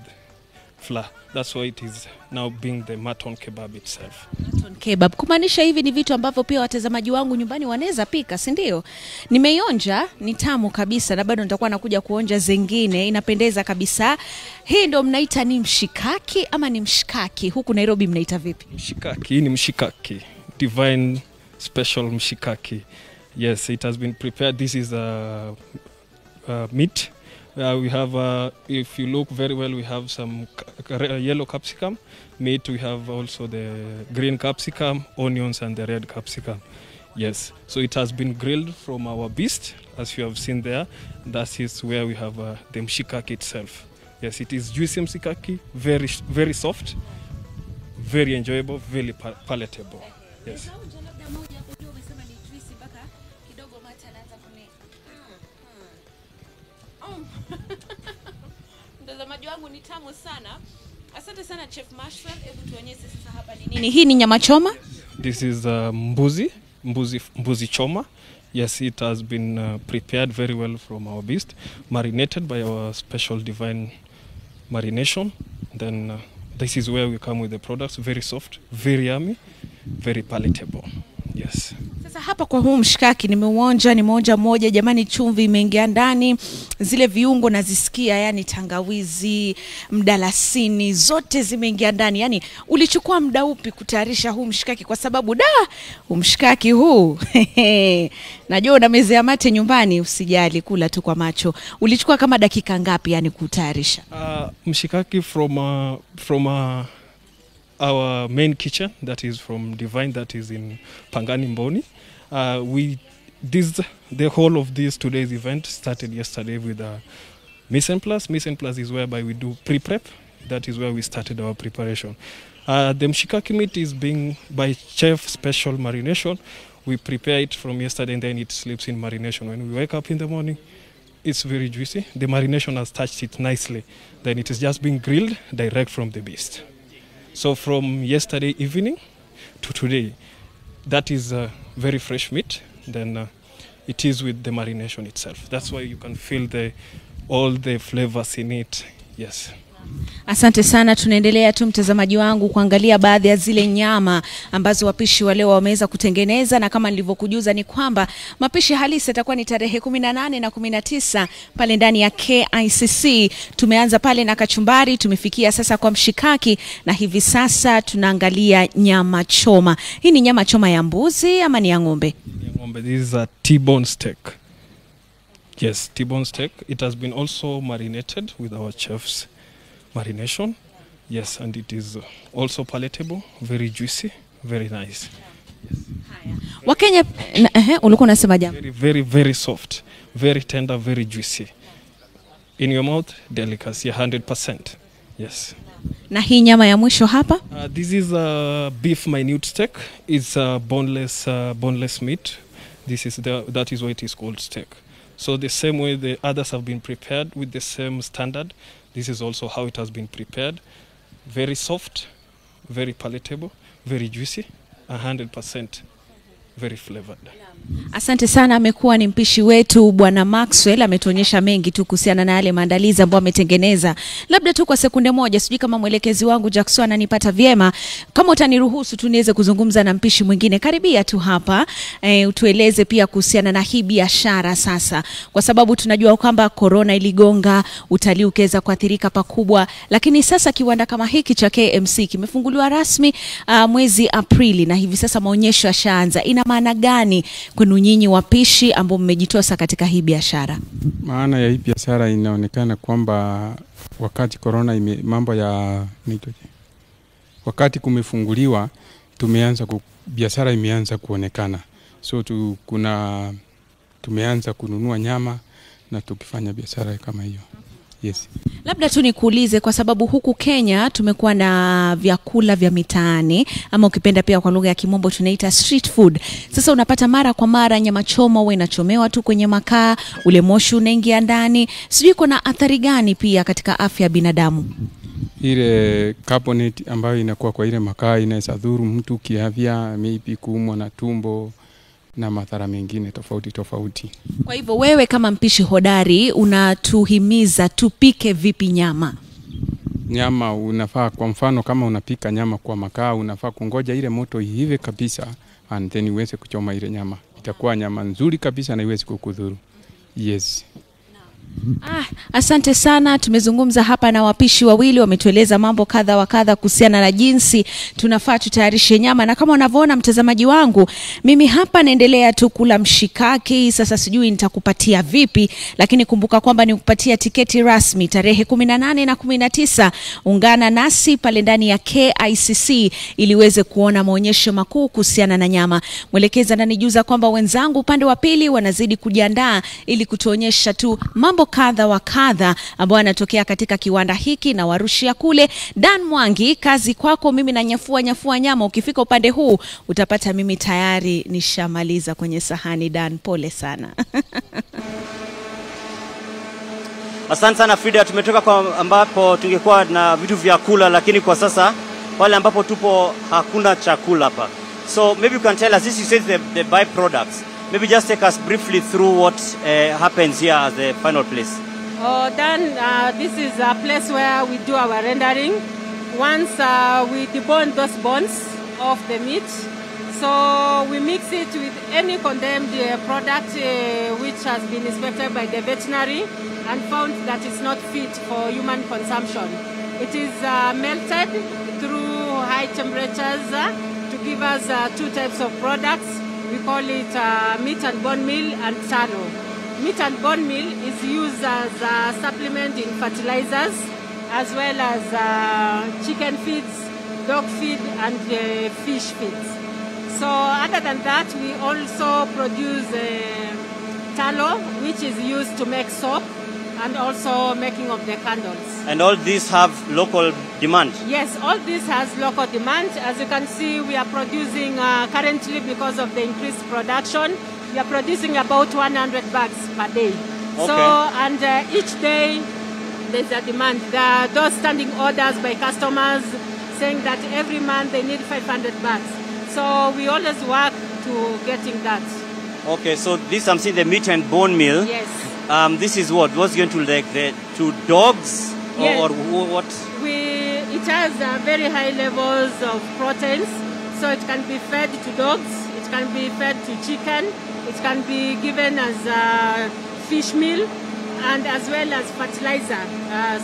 flour. That's why it is now being the mutton kebab itself. Mutton kebab. Kumaanisha hivi ni vitu ambavyo pia watazamaji wangu nyumbani wanaweza pika, si ndio? Nimeionja, ni tamu kabisa na bado nitakuwa nakuja kuonja zingine. Inapendeza kabisa. Hii ndio mnaita ni mshikaki ama ni mshikaki? Huku Nairobi mnaita vipi? Mshikaki, ni mshikaki. Divine special mshikaki. Yes, it has been prepared. This is meat. We have, if you look very well, we have some yellow capsicum meat. We have also the green capsicum, onions, and the red capsicum. Yes, so it has been grilled from our beast, as you have seen there. That is where we have the mshikaki itself. Yes, it is juicy mshikaki, very, very soft, very enjoyable, very palatable. Yes. Mtazamaji wangu ni tamu sana. Asante sana Chef Maxwell. Hebu tuonyeshe sasa hapa ni nini? Hii ni nyama choma? This is mbuzi choma. Yes, it has been prepared very well from our beast, marinated by our special divine marination. Then this is where we come with the products, very soft, very yummy, very palatable. Yes. Sasa hapa kwa huu mshikaki nimeonja moja jamani, chumvi imeingia ndani, zile viungo nazisikia, yani tangawizi, mdalasini zote zimeingia ndani. Yani ulichukua muda upi kutayarisha huu mshikaki? Kwa sababu mshikaki huu najua una mezea mate nyumbani, usijali kula tu kwa macho. Ulichukua kama dakika ngapi yani kutayarisha? Mshikaki from our main kitchen, that is from Divine, that is in Pangani Mboni. The whole of this today's event started yesterday with mise en place. Mise en place is whereby we do pre-prep. That is where we started our preparation. The mshikaki meat is being by chef special marination. We prepare it from yesterday and then it sleeps in marination. When we wake up in the morning, it's very juicy. The marination has touched it nicely. Then it is just being grilled direct from the beast. So from yesterday evening to today, that is very fresh meat. Then it is with the marination itself. That's why you can feel all the flavors in it. Yes. Asante sana. Tunaendelea tu mtazamaji wangu kuangalia baadhi ya zile nyama ambazo wapishi wa leo wameweza kutengeneza, na kama nilivyokujuza ni kwamba mapishi halisi yatakuwa ni tarehe 18 na 19 pale ndani ya KICC. Tumeanza pale na kachumbari, tumefikia sasa kwa mshikaki, na hivi sasa tunaangalia nyama choma. Hii ni nyama choma ya mbuzi ama ni ya ng'ombe? Ya ng'ombe. This is a T-bone steak. Yes, T-bone steak. It has been also marinated with our chef's marination. Yes, and it is also palatable, very juicy, very nice. Yes. Wakenya, ulikuwa unasema jambo? Very, very, very soft, very tender, very juicy. In your mouth, delicacy 100%. Yes. Na hii nyama ya mwisho hapa? This is a beef minute steak. It's a boneless meat. That is why it is called steak. So the same way the others have been prepared with the same standard, this is also how it has been prepared. Very soft, very palatable, very juicy, 100% very flavored. Asante sana. Amekuwa ni mpishi wetu Bwana Maxwell, ametuonyesha mengi tu kuhusiana na yale maandalizi ambayo ametengeneza. Labda tu kwa sekunde moja, sijui kama mwelekezi wangu Jackson ananipata vyema, kama utaniruhusu tu niweze kuzungumza na mpishi mwingine. Karibia tu hapa, utueleze pia kuhusiana na hii biashara sasa, kwa sababu tunajua kwamba corona iligonga, utalii ukaweza kuathirika pakubwa, lakini sasa kiwanda kama hiki cha KMC kimefunguliwa rasmi mwezi Aprili, na hivi sasa maonyesho yashaanza. Ina maana gani kwenu nyinyi wapishi ambao mmejitosa katika hii biashara? Maana ya hii biashara inaonekana kwamba wakati corona mambo ya wakati kumefunguliwa, biashara imeanza kuonekana. So tumeanza kununua nyama na tukifanya biashara kama hiyo. Yes. Labda tu nikuulize, kwa sababu huku Kenya tumekuwa na vyakula vya mitaani, ama ukipenda pia kwa lugha ya kimombo tunaita street food. Sasa unapata mara kwa mara nyama choma huwa inachomewa tu kwenye makaa, ule moshi unaingia ndani. Sijui kuna athari gani pia katika afya ya binadamu? Ile carbonate ambayo inakuwa kwa ile makaa inaweza dhuru mtu kiafya, maybe kuumwa na tumbo na madhara mengine tofauti. Kwa hivyo wewe kama mpishi hodari unatuhimiza tupike vipi nyama? Nyama unafaa, kwa mfano kama unapika nyama kwa makaa, unafaa kungoja ile moto iive kabisa and then uweze kuchoma ile nyama. Itakuwa nyama nzuri kabisa na iweze kukudhuru. Yes. Asante sana. Tumezungumza hapa na wapishi wawili, wametueleza mambo kadha wa kadha kuhusiana na jinsi tunafaa tutayarishe nyama, na kama unavyoona mtazamaji wangu, mimi hapa naendelea tu kula mshikaki. Sasa sijui nitakupatia vipi, lakini kumbuka kwamba nikupatia tiketi rasmi tarehe 18 na 19. Ungana nasi pale ndani ya KICC ili uweze kuona maonyesho makuu kuhusiana na nyama. Mwelekezi ananijuza kwamba wenzangu upande wa pili wanazidi kujiandaa ili kutuonyesha tu mambo kadha wa kadha ambao yanatokea katika kiwanda hiki na warushia kule. Dan Mwangi, kazi kwako. Mimi na nyafua nyama. Ukifika upande huu utapata mimi tayari nishamaliza kwenye sahani. Dan, pole sana. Asante sana Frida. Tumetoka kwa ambapo tungekuwa na vitu vya kula, lakini kwa sasa pale ambapo tupo hakuna chakula hapa. So maybe you can tell us, this you said the byproducts. Maybe just take us briefly through what happens here as the final place. This is a place where we do our rendering. Once we debone those bones of the meat, so we mix it with any condemned product which has been inspected by the veterinary and found that it's not fit for human consumption. It is melted through high temperatures to give us two types of products. We call it meat and bone meal and tallow. Meat and bone meal is used as a supplement in fertilizers, as well as chicken feeds, dog feed, and fish feeds. So other than that, we also produce tallow, which is used to make soap and also making of the candles. And all these have local demand? Yes, all this has local demand. As you can see, we are producing currently, because of the increased production, we are producing about 100 bags per day. So, and each day there's a demand. There are those standing orders by customers saying that every month they need 500 bags. So we always work to getting that. Okay, so this I'm seeing the meat and bone meal. Yes. This is what? What's going to like to dogs Yes. or what? It has very high levels of proteins, so it can be fed to dogs, it can be fed to chicken, it can be given as a fish meal, and as well as fertilizer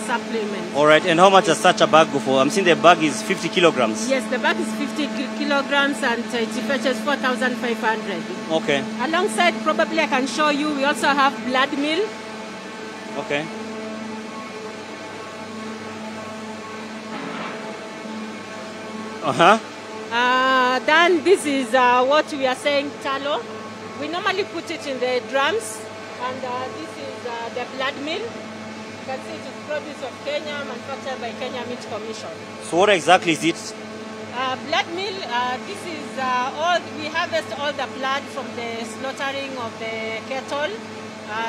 supplement. All right, and how much does such a bag go for? I'm seeing the bag is 50 kilograms. Yes, the bag is 50 kilograms and it fetches 4,500. Okay. Alongside, probably I can show you, we also have blood meal. Okay. Then this is what we are saying tallow. We normally put it in the drums, and this is the blood meal. You can see it is produce of Kenya, manufactured by Kenya Meat Commission. So what exactly is it? Blood meal, this is we harvest all the blood from the slaughtering of the cattle,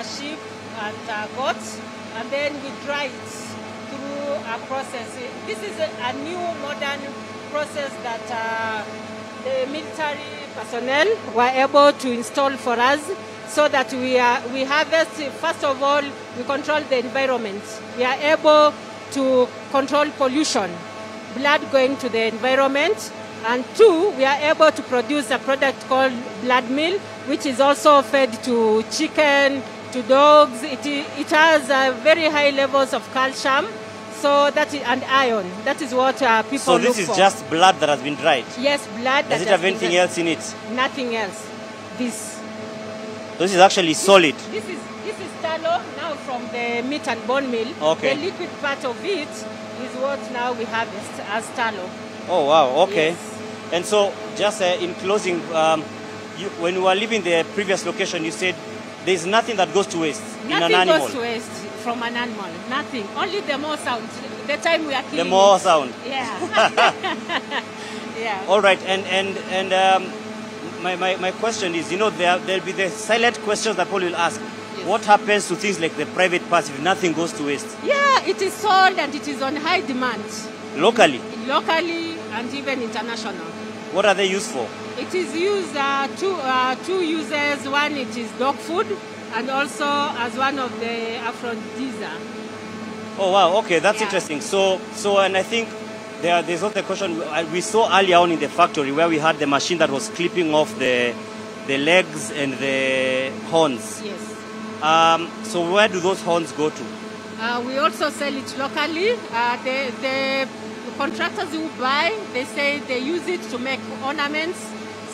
sheep and goats, and then we dry it through a process. This is a new modern process that the military personnel were able to install for us, so that we harvest. First of all, we control the environment. We are able to control pollution, blood going to the environment, and two, we are able to produce a product called blood meal, which is also fed to chicken, to dogs. It has very high levels of calcium. So that is, and iron. That is what people So look this for. is just blood that has been dried? Yes, blood. Does it have anything else in it? Nothing else. This. This is actually solid. This is tallow now from the meat and bone meal. Okay. The liquid part of it is what now we harvest as tallow. Oh wow, okay. Yes. And so just in closing, when you were leaving the previous location, you said there's nothing that goes to waste in an Nothing animal. goes to waste from an animal. Nothing. Only the more sound. The time we are killing The more it. sound. Yeah. Yeah. All right, and my question is, there'll be the silent questions that people will ask. Yes. What happens to things like the private parts if nothing goes to waste? Yeah, it is sold and it is on high demand. Locally? Locally and even international. What are they used for? It is used two uses. One, it is dog food, and also as one of the aphrodisiac. Oh wow, okay, that's Yeah. interesting. So and I think there's also a question we saw earlier on in the factory where we had the machine that was clipping off the legs and the horns. Yes. So where do those horns go to? We also sell it locally. The contractors who buy, they say they use it to make ornaments.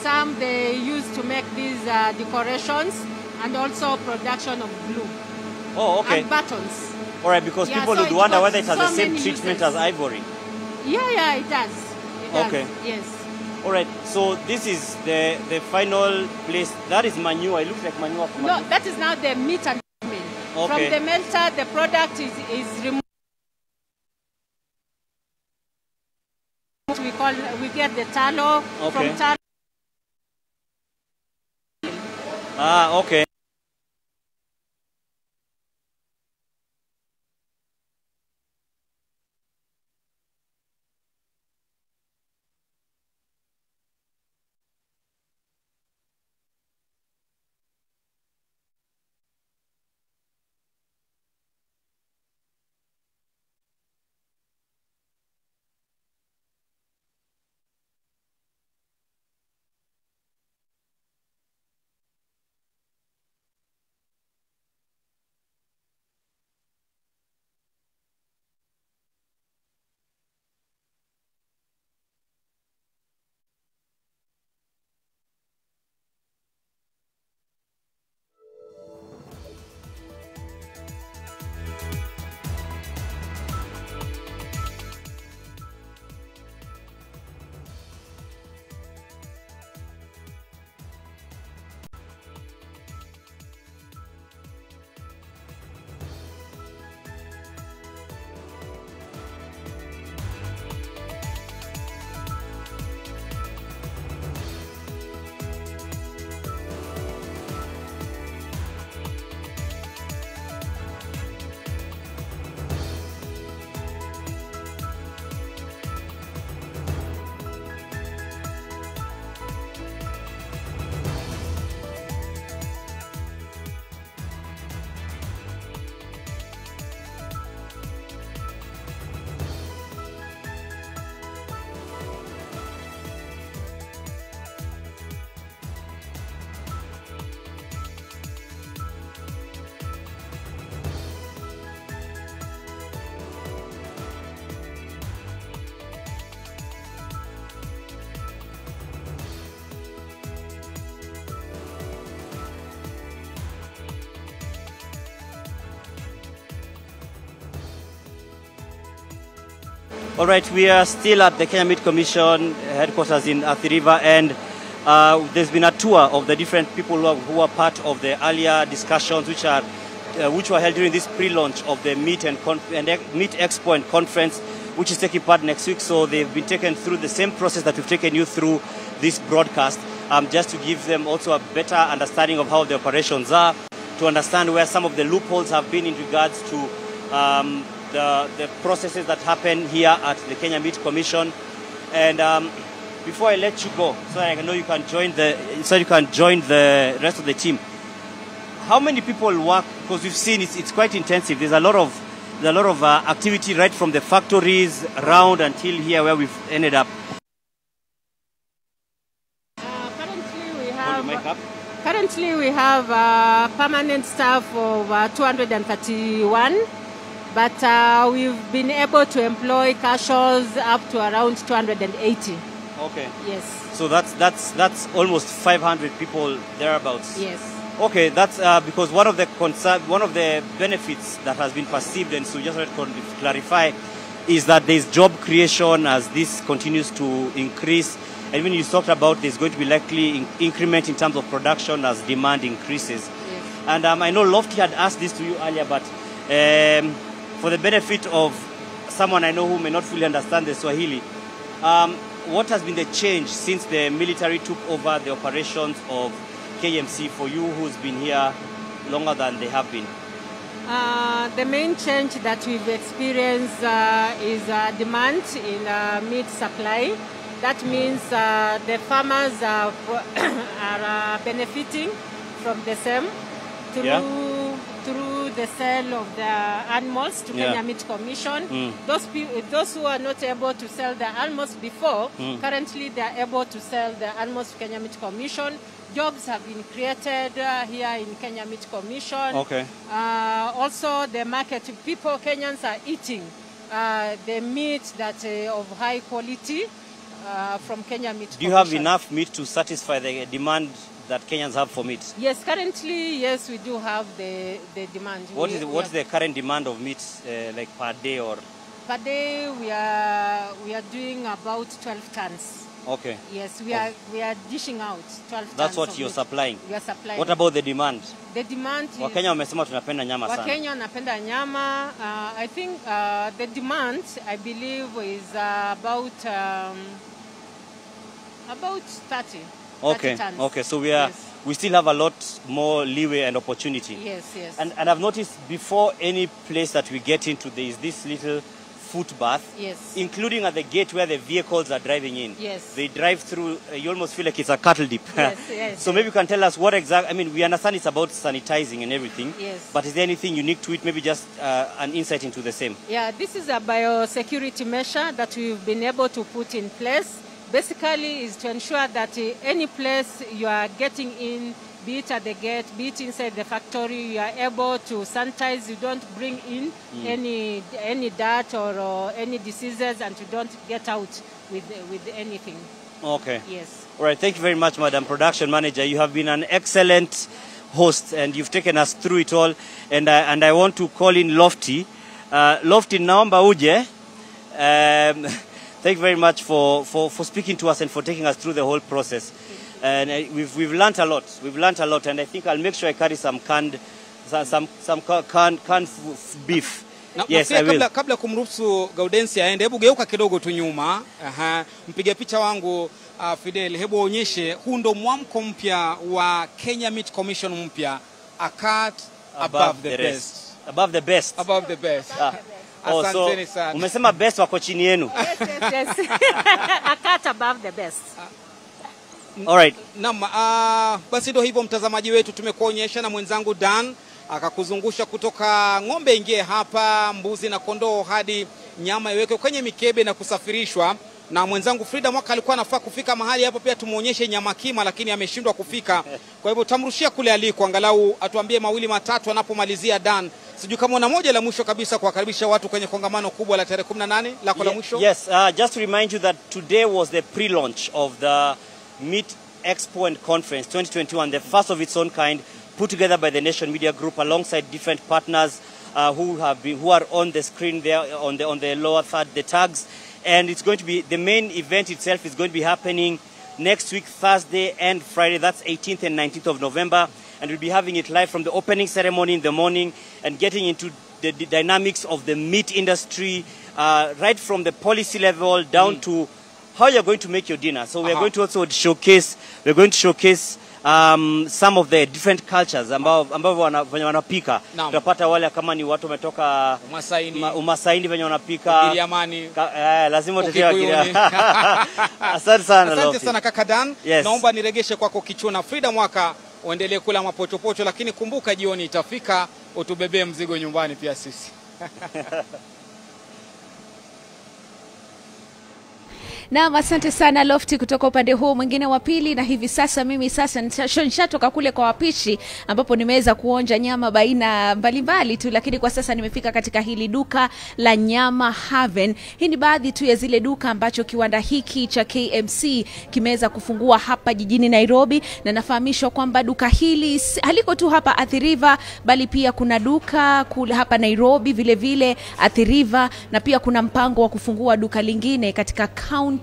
Some they use to make these decorations, and also production of glue. Oh, okay. And buttons. All right, because Yeah, people so would it wonder got whether it has so the same many treatment uses. as ivory. Yeah, it does. It does. Okay. Yes. All right, so this is the final place. That is manure. It looks like manure. From No, that is now the meat and meal. Okay. From the melter, the product is removed. We get the tallow Okay. from tallow. Okay. All right, we are still at the Kenya Meat Commission headquarters in Athi River, and there's been a tour of the different people who are part of the earlier discussions, which were held during this pre-launch of the Meat Expo and conference, which is taking part next week. So they've been taken through the same process that we've taken you through this broadcast, just to give them also a better understanding of how the operations are, to understand where some of the loopholes have been in regards to the processes that happen here at the Kenya Meat Commission. And before I let you go, so I know you can join the rest of the team. How many people work? Because we've seen it's quite intensive. There's a lot of activity right from the factories around until here where we've ended up. Currently we have permanent staff of 231, but we've been able to employ casuals up to around 280. Okay. Yes. So that's almost 500 people thereabouts. Yes. Okay, that's because one of the benefits that has been perceived, and so just to clarify, is that there's job creation as this continues to increase. And when you talked about there's going to be likely increment in terms of production as demand increases. Yes. And I know Lofty had asked this to you earlier, but for the benefit of someone I know who may not fully understand the Swahili, what has been the change since the military took over the operations of KMC for you who's been here longer than they have been? The main change that we've experienced is demand in meat supply. That means the farmers are benefiting from the same through the sale of the animals to Kenya Meat Commission. Those who are not able to sell the animals before, currently they are able to sell the animals to Kenya Meat Commission. Jobs have been created here in Kenya Meat Commission. Okay. Also, the market, Kenyans are eating the meat that of high quality from Kenya Meat Commission. Do you have enough meat to satisfy the demand that Kenyans have for meat? Yes, currently, yes, we do have the demand. What is the current demand of meat, like per day or? Per day, we are doing about 12 tons. Okay. Yes, we are dishing out 12 tons. That's what you're supplying. We are supplying. What about the demand? The demand is... Wakenya wamesema tunapenda nyama sana. Wakenya wanapenda nyama. I think the demand, I believe, is about 30. Okay. 30 tons. Okay. So we still have a lot more leeway and opportunity. Yes, yes. And I've noticed before any place that we get into, there is this little footpath, yes, including at the gate where the vehicles are driving in. Yes. They drive through, you almost feel like it's a cattle dip. Yes, yes. So maybe you can tell us what exactly, I mean, we understand it's about sanitizing and everything, yes, but is there anything unique to it, maybe just an insight into the same? Yeah, this is a biosecurity measure that we've been able to put in place. Basically is to ensure that any place you are getting in, be it at the gate, be it inside the factory, you are able to sanitize. You don't bring in any dirt or any diseases, and you don't get out with anything. Okay. Yes. All right. Thank you very much, Madam Production Manager. You have been an excellent host, and you've taken us through it all. And I want to call in Lofty. Lofty, naomba uje. Thank you very much for speaking to us and for taking us through the whole process. And we've learned a lot. We've learned a lot, and I think I'll make sure I carry some canned beef. Yes, I will. Kabla kumruhusu Gaudensi aende, hebu geuka kidogo tu nyuma. Mpige picha wangu Fidel, hebu onyeshe huu ndo mwamko mpya wa Kenya Meat Commission mpya, a cut above the best. Above the best. Above the best. So umesema best wako chini yenu. Yes. A cut above the best. All right. Naam, basi ndio hivyo mtazamaji wetu, tumekuonyesha na mwenzangu Dan akakuzungusha kutoka ng'ombe ingie hapa, mbuzi na kondoo, hadi nyama iwekwe kwenye mikebe na kusafirishwa. Na mwenzangu Frida Mwaka alikuwa anafaa kufika mahali hapo pia tumuonyeshe nyama kima, lakini ameshindwa kufika. Kwa hivyo tamrushia kule aliko, angalau atuambie mawili matatu anapomalizia Dan. Sijui kama una moja la mwisho kabisa kuwakaribisha watu kwenye kongamano kubwa la tarehe 18 lako la mwisho. Yes, just to remind you that today was the pre-launch of the Meat Expo and Conference 2021, the first of its own kind, put together by the Nation Media Group alongside different partners who are on the screen there on the lower third, the tags. and it's going to be, the main event itself is going to be happening next week, Thursday and Friday. That's 18th and 19th of November. And we'll be having it live from the opening ceremony in the morning and getting into the dynamics of the meat industry, right from the policy level down to how you're going to make your dinner. So we're going to also showcase, some of the different cultures ambao wanapika. Tutapata wale kama ni watu wametoka Umasaini venye wanapika. Giriamani. Lazima utetea Giriamani. Asante sana. Asante sana kaka Dan. Yes. Naomba niregeshe kwako Kichuna. Frida Mwaka, uendelee kula mapochopocho, lakini kumbuka jioni itafika utubebee mzigo nyumbani pia sisi. Naam, asante sana Lofty kutoka upande huu mwingine wa pili, na hivi sasa mimi nishatoka kule kwa wapishi ambapo nimeweza kuonja nyama baina mbalimbali tu, lakini kwa sasa nimefika katika hili duka la Nyama Haven. Hii ni baadhi tu ya zile duka ambacho kiwanda hiki cha KMC kimeweza kufungua hapa jijini Nairobi, na nafahamishwa kwamba duka hili haliko tu hapa Athi River, bali pia kuna duka kule hapa Nairobi vile vile Athi River, na pia kuna mpango wa kufungua duka lingine katika kaunti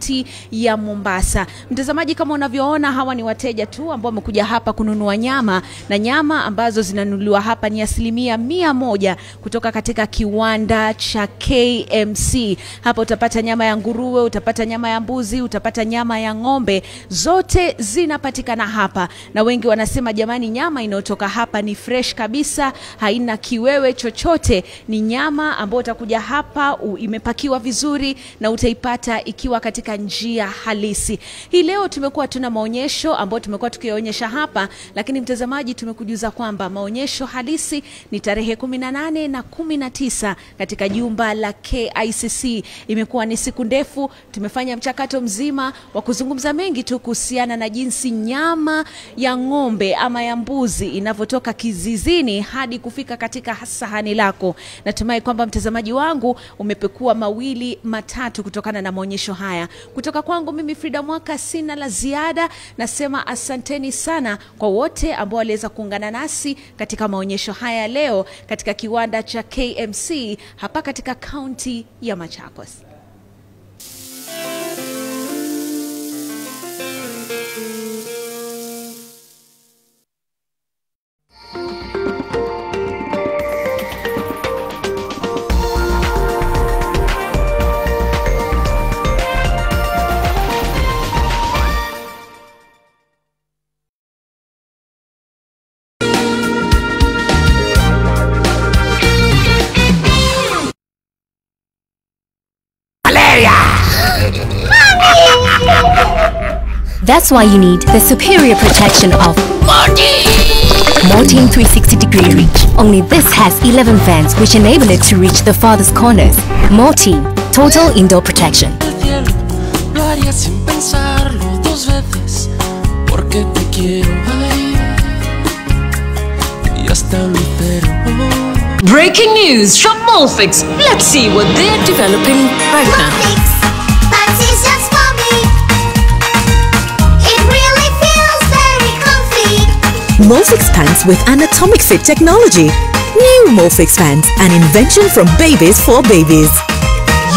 ya Mombasa. Mtazamaji, kama unavyoona, hawa ni wateja tu ambao wamekuja hapa kununua nyama, na nyama ambazo zinanunuliwa hapa ni 100% kutoka katika kiwanda cha KMC. Hapa utapata nyama ya nguruwe, utapata nyama ya mbuzi, utapata nyama ya ng'ombe, zote zinapatikana hapa. Na wengi wanasema jamani, nyama inayotoka hapa ni fresh kabisa, haina kiwewe chochote. Ni nyama ambayo utakuja hapa imepakiwa vizuri na utaipata ikiwa katika njia halisi. Hii leo tumekuwa tuna maonyesho ambayo tumekuwa tukionyesha hapa, lakini mtazamaji, tumekujuza kwamba maonyesho halisi ni tarehe 18 na 19 katika jumba la KICC. Imekuwa ni siku ndefu, tumefanya mchakato mzima wa kuzungumza mengi tu kuhusiana na jinsi nyama ya ng'ombe ama ya mbuzi inavyotoka kizizini hadi kufika katika sahani lako. Natumai kwamba mtazamaji wangu umepekua mawili matatu kutokana na maonyesho haya. Kutoka kwangu mimi Frida Mwaka sina la ziada, nasema asanteni sana kwa wote ambao waliweza kuungana nasi katika maonyesho haya leo katika kiwanda cha KMC hapa katika kaunti ya Machakos. That's why you need the superior protection of Mortein 360-degree reach. Only this has 11 fans which enable it to reach the farthest corners. Mortein, total indoor protection. Lo haría sin pensarlo dos veces, porque te quiero y hasta mi perro. Breaking news from Molfix. Let's see what they're developing right now. Molfix pants with anatomic fit technology. New Molfix pants, an invention from babies for babies.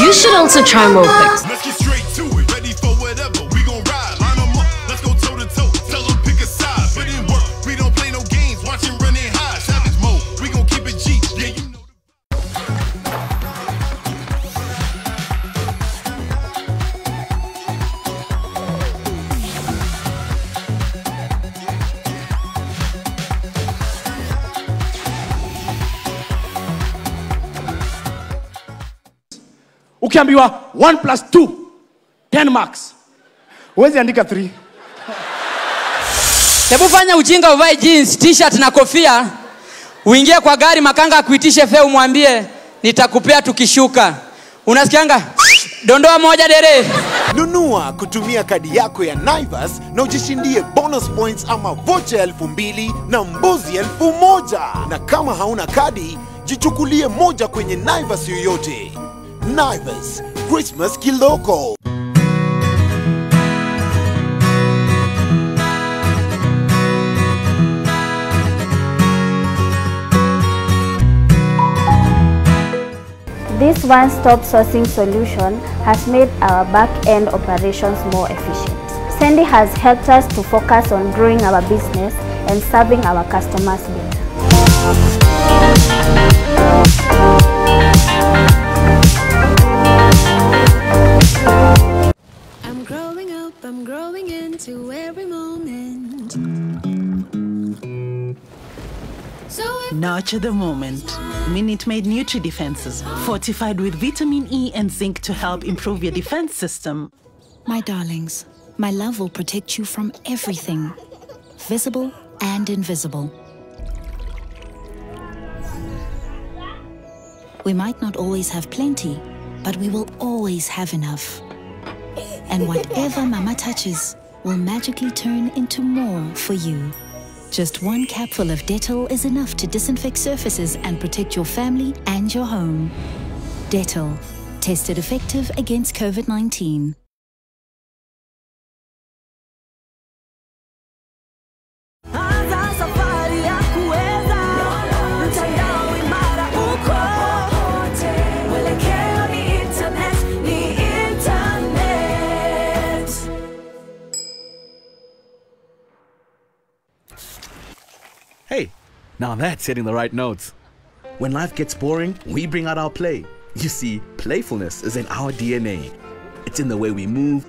You should also try Molfix. Let's get straight to it. Ready for whatever. We gon' ride. Line 'em up. Let's go toe to toe. Tell 'em pick a side. Put in work. We don't play no games. Watch him run in high. Savage mode. We gon' keep it G. Yeah, you know. Ukiambiwa 1 plus 2 10 marks, huwezi andika 3. Hebu fanya ujinga, uvae jeans, t-shirt na kofia, uingie kwa gari, makanga akuitishe fare, umwambie nitakupea tukishuka. Unasikianga? Dondoa moja dere. Nunua kutumia kadi yako ya Naivas na ujishindie bonus points ama voucher 2000 na mbuzi 1000. Na kama hauna kadi, jichukulie moja kwenye Naivas yoyote. Naivas, Christmas kiloko. This one-stop sourcing solution has made our back-end operations more efficient. Sandy has helped us to focus on growing our business and serving our customers better. I'm growing up, I'm growing into every moment. Nurture the moment. Minute Maid Nutri Defenses, fortified with vitamin E and zinc to help improve your defense system. My darlings, my love will protect you from everything, visible and invisible. We might not always have plenty, but we will always have enough. And whatever Mama touches will magically turn into more for you. Just one capful of Dettol is enough to disinfect surfaces and protect your family and your home. Dettol, tested effective against COVID-19. Hey, now that's hitting the right notes. When life gets boring, we bring out our play. You see, playfulness is in our DNA. It's in the way we move,